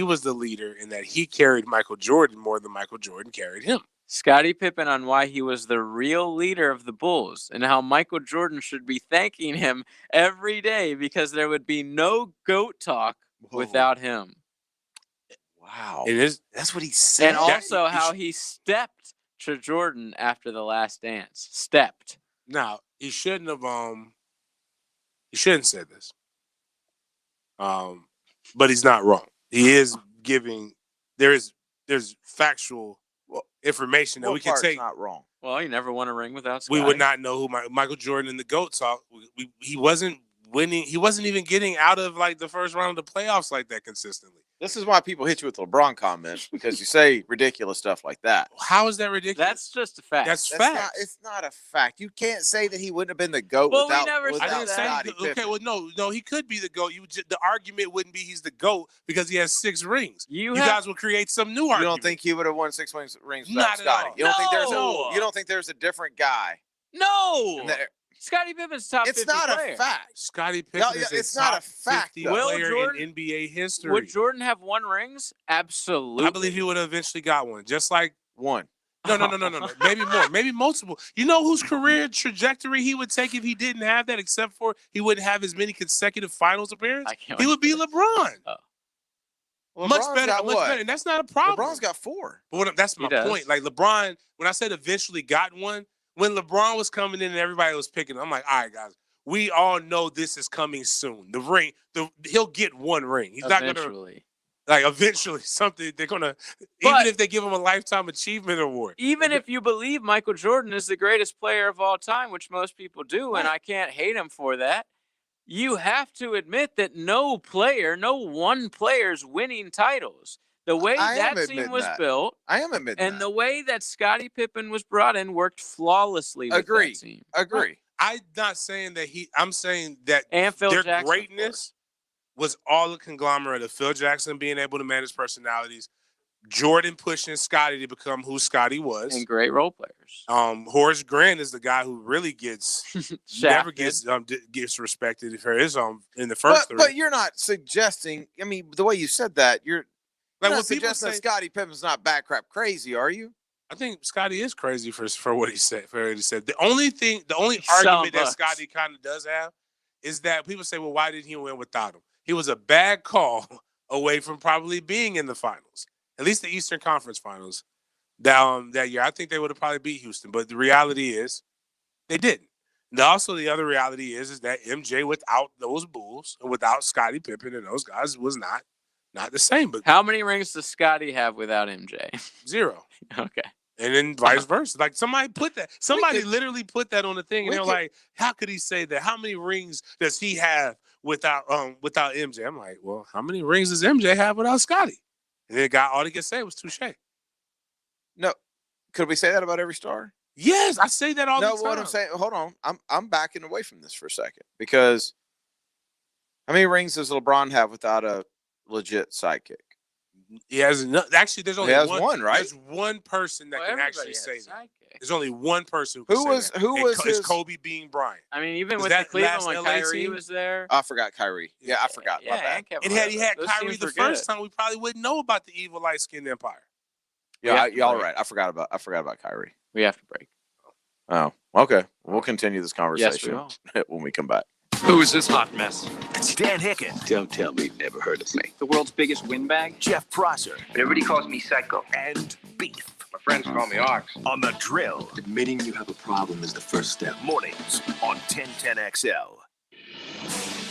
Speaker 3: was the leader, and that he carried Michael Jordan more than Michael Jordan carried him.
Speaker 1: Scottie Pippen on why he was the real leader of the Bulls and how Michael Jordan should be thanking him every day because there would be no GOAT talk without him.
Speaker 2: Wow.
Speaker 1: That's what he said. And also how he stepped to Jordan after the Last Dance. Stepped.
Speaker 3: Now, he shouldn't have he shouldn't say this. But he's not wrong. He is giving there's factual information that we can take.
Speaker 2: Not wrong.
Speaker 1: Well, he never won a ring without Scottie.
Speaker 3: We would not know who Michael Jordan and the GOAT talk. He wasn't winning. He wasn't even getting out of like the first round of the playoffs like that consistently.
Speaker 2: This is why people hit you with LeBron comments, because you say ridiculous stuff like that.
Speaker 3: How is that ridiculous?
Speaker 1: That's just a fact.
Speaker 3: That's fact.
Speaker 2: It's not a fact. You can't say that he wouldn't have been the GOAT
Speaker 1: Well,
Speaker 2: without,
Speaker 1: we never said
Speaker 3: I didn't say
Speaker 2: Scottie Pippen.
Speaker 3: okay. Well, no, he could be the GOAT. The argument wouldn't be he's the GOAT because he has 6 rings. You guys will create some new argument.
Speaker 2: You don't think he would have won 6 rings without
Speaker 3: Not at
Speaker 2: Scottie?
Speaker 3: all.
Speaker 2: You don't think there's a different guy?
Speaker 1: No. Scottie Pippen's top 50
Speaker 2: It's not
Speaker 1: player.
Speaker 2: a fact.
Speaker 3: Scottie Pippen is
Speaker 2: it's
Speaker 3: a
Speaker 2: not
Speaker 3: top
Speaker 2: a fact.
Speaker 3: 50 player in NBA history.
Speaker 1: Would Jordan have won rings? Absolutely.
Speaker 3: I believe he would have eventually got one, just like
Speaker 2: one.
Speaker 3: No. Maybe more. Maybe multiple. You know whose career trajectory he would take if he didn't have that, except for he wouldn't have as many consecutive finals appearances? He would be LeBron. Much better. And that's not a problem.
Speaker 2: LeBron's got 4.
Speaker 3: But that's my point. Like LeBron, when I said eventually got one, when LeBron was coming in and everybody was picking, I'm like, all right, guys, we all know this is coming soon. The ring, he'll get 1 ring. He's not gonna eventually something they're gonna even if they give him a lifetime achievement award.
Speaker 1: Even if you believe Michael Jordan is the greatest player of all time, which most people do, and I can't hate him for that, you have to admit that no one player's winning titles. The way that team was built,
Speaker 2: I am admitting
Speaker 1: and the way that Scottie Pippen was brought in worked flawlessly with that team.
Speaker 2: Agree.
Speaker 3: I'm not saying that I'm saying that
Speaker 1: and Phil
Speaker 3: their
Speaker 1: Jackson,
Speaker 3: greatness was all a conglomerate of Phil Jackson being able to manage personalities, Jordan pushing Scottie to become who Scottie was.
Speaker 1: And great role players.
Speaker 3: Horace Grant is the guy who really gets never gets respected for his in the first three.
Speaker 2: But you're not suggesting. I mean, the way you said that, you're
Speaker 3: Like
Speaker 2: not
Speaker 3: when people
Speaker 2: suggesting
Speaker 3: say
Speaker 2: that Scottie Pippen's not back crap crazy, are you?
Speaker 3: I think Scottie is crazy for what he said. The only argument that Scottie kind of does have is that people say, well, why didn't he win without him? He was a bad call away from probably being in the finals, at least the Eastern Conference Finals that year. I think they would have probably beat Houston, but the reality is they didn't. And also, the other reality is that MJ without those Bulls and without Scottie Pippen and those guys was not the same. But
Speaker 1: how many rings does Scottie have without MJ?
Speaker 3: 0.
Speaker 1: Okay.
Speaker 3: And then vice versa. Like somebody literally put that on the thing, and they're like, "How could he say that? How many rings does he have without MJ?" I'm like, "Well, how many rings does MJ have without Scottie?" And then all he could say was touche.
Speaker 2: No, could we say that about every star?
Speaker 3: Yes, I say that all the time.
Speaker 2: No, what I'm saying. Hold on, I'm backing away from this for a second because how many rings does LeBron have without a legit sidekick?
Speaker 3: He has actually. There's only
Speaker 2: one, right?
Speaker 3: There's one person that can actually say that. There's only one person
Speaker 2: who was
Speaker 3: Kobe being Bryant.
Speaker 1: I mean, even with the Cleveland when Kyrie was there.
Speaker 2: I forgot Kyrie. Yeah, I forgot.
Speaker 1: Yeah,
Speaker 2: my bad.
Speaker 1: and
Speaker 3: had he had Kyrie the first time, we probably wouldn't know about the evil light skinned empire.
Speaker 2: Yeah, y'all right. I forgot about Kyrie.
Speaker 1: We have to break.
Speaker 2: Oh, okay. We'll continue this conversation when we come back.
Speaker 6: Who is this hot mess?
Speaker 4: It's Dan Hicken.
Speaker 6: Don't tell me you've never heard of me.
Speaker 13: The world's biggest windbag?
Speaker 4: Jeff Prosser.
Speaker 13: Everybody calls me Psycho.
Speaker 4: And Beef.
Speaker 13: My friends call me Ox.
Speaker 4: On the drill.
Speaker 6: Admitting you have a problem is the first step.
Speaker 4: Mornings on 1010XL.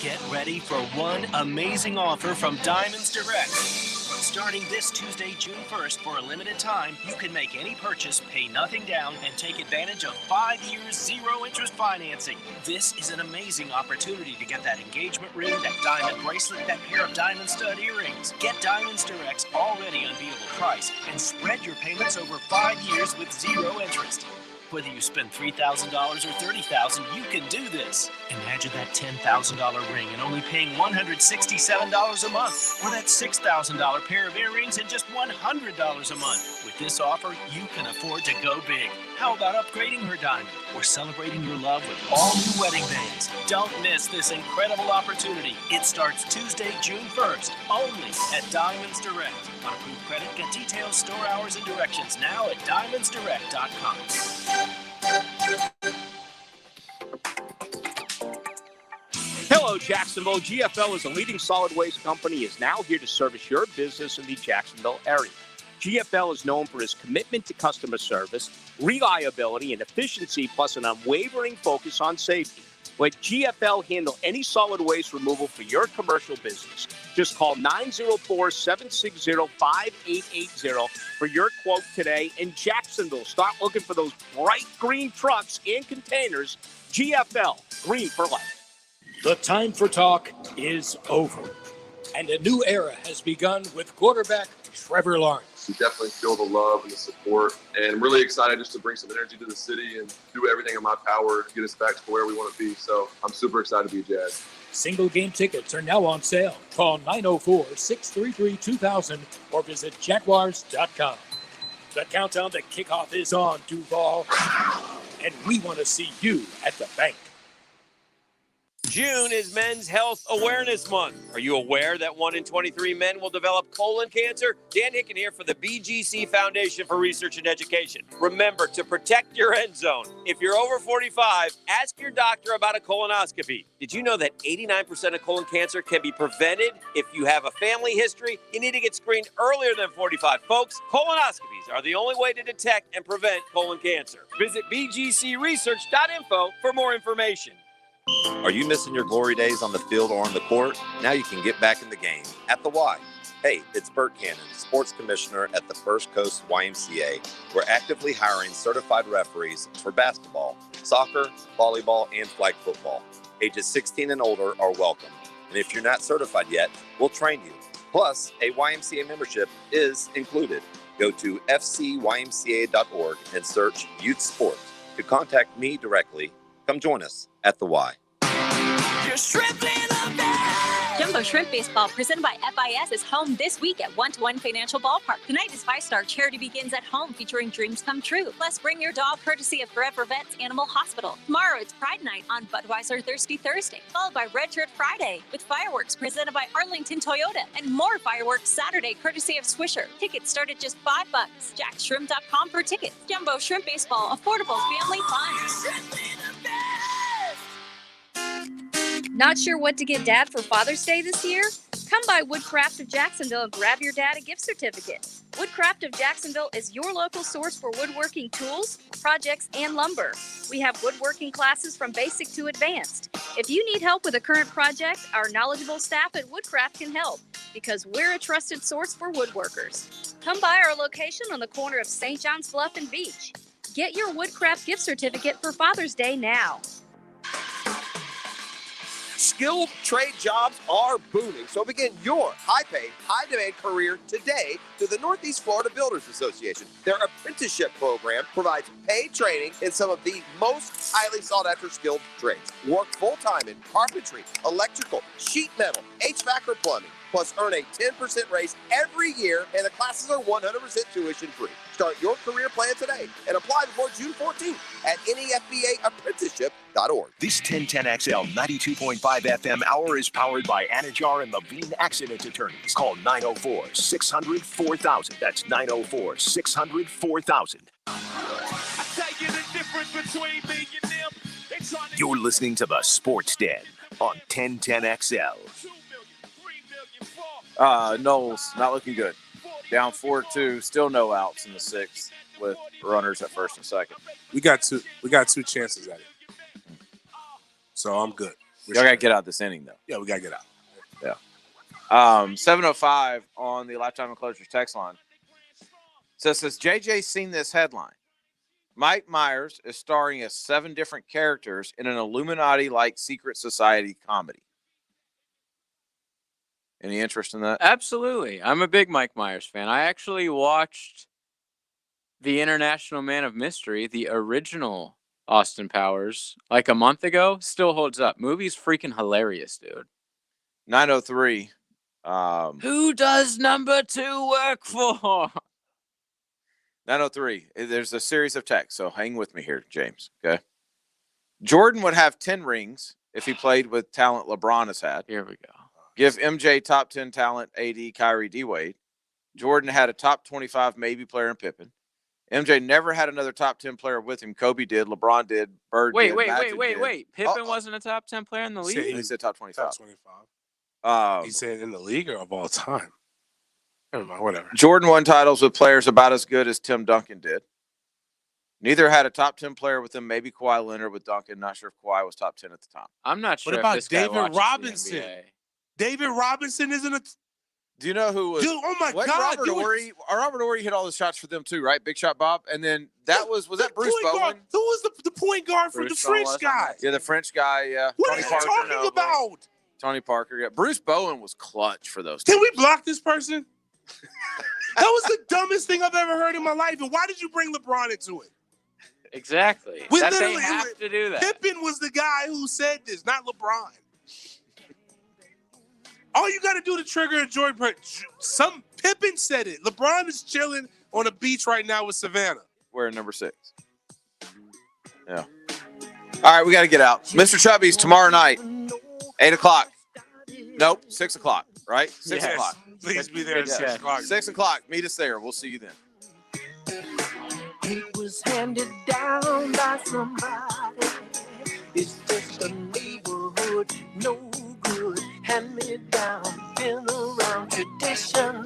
Speaker 15: Get ready for one amazing offer from Diamonds Direct. Starting this Tuesday, June 1st, for a limited time, you can make any purchase, pay nothing down, and take advantage of 5 years, 0 interest financing. This is an amazing opportunity to get that engagement ring, that diamond bracelet, that pair of diamond stud earrings. Get Diamonds Direct's already unbeatable price and spread your payments over 5 years with 0 interest. Whether you spend $3,000 or $30,000, you can do this. Imagine that $10,000 ring and only paying $167 a month, or that $6,000 pair of earrings and just $100 a month. With this offer, you can afford to go big. How about upgrading her diamond or celebrating your love with all new wedding bands? Don't miss this incredible opportunity. It starts Tuesday, June 1st, only at Diamonds Direct. On approved credit, get details, store hours, and directions now at diamondsdirect.com.
Speaker 14: Hello, Jacksonville. GFL is a leading solid waste company, is now here to service your business in the Jacksonville area. GFL is known for its commitment to customer service, reliability, and efficiency, plus an unwavering focus on safety. Let GFL handle any solid waste removal for your commercial business. Just call 904-760-5880 for your quote today. In Jacksonville, start looking for those bright green trucks and containers. GFL, green for life.
Speaker 12: The time for talk is over, and a new era has begun with quarterback Trevor Lawrence.
Speaker 19: You definitely feel the love and the support, and I'm really excited just to bring some energy to the city and do everything in my power to get us back to where we want to be. So I'm super excited to be Jazz.
Speaker 12: Single game tickets are now on sale. Call 904-633-2000 or visit Jaguars.com. The countdown to kickoff is on, Duval, and we want to see you at the bank.
Speaker 17: June is Men's Health Awareness Month. Are you aware that 1 in 23 men will develop colon cancer? Dan Hicken here for the BGC Foundation for Research and Education. Remember to protect your end zone. If you're over 45, ask your doctor about a colonoscopy. Did you know that 89% of colon cancer can be prevented? If you have a family history, you need to get screened earlier than 45. Folks, colonoscopies are the only way to detect and prevent colon cancer. Visit bgcresearch.info for more information.
Speaker 22: Are you missing your glory days on the field or on the court? Now you can get back in the game at the Y. Hey, it's Bert Cannon, sports commissioner at the First Coast YMCA. We're actively hiring certified referees for basketball, soccer, volleyball, and flag football. Ages 16 and older are welcome. And if you're not certified yet, we'll train you. Plus, a YMCA membership is included. Go to fcymca.org and search youth sports. To contact me directly, come join us at the Y.
Speaker 15: Jumbo
Speaker 8: Jumbo Shrimp Baseball, presented by FIS, is home this week at 1-to-1 Financial Ballpark. Tonight is 5-Star Charity Begins at Home, featuring Dreams Come True. Plus, bring your dog courtesy of Forever Vets Animal Hospital. Tomorrow, it's Pride Night on Budweiser Thirsty Thursday, followed by Red Shirt Friday, with fireworks presented by Arlington Toyota, and more fireworks Saturday, courtesy of Swisher. Tickets start at just $5. JackShrimp.com for tickets. Jumbo Shrimp Baseball, affordable family fun.
Speaker 9: Not sure what to get Dad for Father's Day this year? Come by Woodcraft of Jacksonville and grab your dad a gift certificate. Woodcraft of Jacksonville is your local source for woodworking tools, projects, and lumber. We have woodworking classes from basic to advanced. If you need help with a current project, our knowledgeable staff at Woodcraft can help because we're a trusted source for woodworkers. Come by our location on the corner of St. John's Bluff and Beach. Get your Woodcraft gift certificate for Father's Day now.
Speaker 14: Skilled trade jobs are booming, so begin your high-paid, high-demand career today through the Northeast Florida Builders Association. Their apprenticeship program provides paid training in some of the most highly sought-after skilled trades. Work full-time in carpentry, electrical, sheet metal, HVAC, or plumbing. Plus, earn a 10% raise every year, and the classes are 100% tuition-free. Start your career plan today and apply before June 14th at NEFBAapprenticeship.org.
Speaker 4: This 1010XL 92.5 FM hour is powered by Anajar and Levine Accident Attorneys. Call 904-600-4000. That's 904-600-4000. You're listening to the Sports Den on 1010XL.
Speaker 2: Knowles not looking good. Down 4-2, still no outs in the sixth with runners at first and second.
Speaker 3: We got two chances at it. So I'm good.
Speaker 2: Y'all got to get out this inning, though.
Speaker 3: Yeah, we got to get out.
Speaker 2: Yeah. 7:05 on the Lifetime Enclosures text line. Says JJ seen this headline? Mike Myers is starring as 7 different characters in an Illuminati-like secret society comedy. Any interest in that?
Speaker 1: Absolutely. I'm a big Mike Myers fan. I actually watched The International Man of Mystery, the original Austin Powers, like a month ago. Still holds up. Movie's freaking hilarious, dude.
Speaker 2: 9:03.
Speaker 1: Who does number 2 work for?
Speaker 2: 9:03. There's a series of texts, so hang with me here, James. Okay. Jordan would have 10 rings if he played with talent LeBron has had.
Speaker 1: Here we go.
Speaker 2: Give MJ top 10 talent, AD, Kyrie, D-Wade. Jordan had a top 25 maybe player in Pippen. MJ never had another top 10 player with him. Kobe did, LeBron did, Bird did, Magic did.
Speaker 1: Pippen wasn't a top 10 player in the league?
Speaker 2: He said top 25.
Speaker 3: Top 25. He said in the league or of all time? Never mind, whatever.
Speaker 2: Jordan won titles with players about as good as Tim Duncan did. Neither had a top 10 player with him, maybe Kawhi Leonard with Duncan. Not sure if Kawhi was top 10 at the time.
Speaker 1: I'm not sure.
Speaker 3: What about
Speaker 1: if this guy
Speaker 3: David
Speaker 1: watches the
Speaker 3: Robinson?
Speaker 1: NBA.
Speaker 3: David Robinson isn't a.
Speaker 2: Do you know who was?
Speaker 3: Dude, oh my God!
Speaker 2: Robert Horry hit all the shots for them too, right? Big Shot Bob, and then was that Bruce Bowen?
Speaker 3: Who was the point guard for the French guy?
Speaker 2: Yeah, the French guy. Yeah.
Speaker 3: What are you talking about?
Speaker 2: Tony Parker. Yeah, Bruce Bowen was clutch for those.
Speaker 3: Can we block this person? That was the dumbest thing I've ever heard in my life. And why did you bring LeBron into it?
Speaker 1: Exactly.
Speaker 3: They
Speaker 1: have to do that.
Speaker 3: Pippen was the guy who said this, not LeBron. All you got to do to trigger a Jordan, Pippen said it. LeBron is chilling on a beach right now with Savannah.
Speaker 2: We're number 6. Yeah. All right, we got to get out. Mr. Chubby's tomorrow night, 8 o'clock. Nope, 6 o'clock, right? 6 o'clock.
Speaker 3: Please be there at 6 o'clock.
Speaker 2: 6 o'clock. Meet us there. We'll see you then.
Speaker 25: It was handed down by somebody. It's just a neighborhood, no good. Hand me down, been around tradition.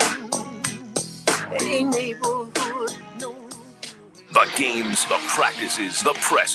Speaker 25: A neighborhood, no.
Speaker 4: The games, the practices, the press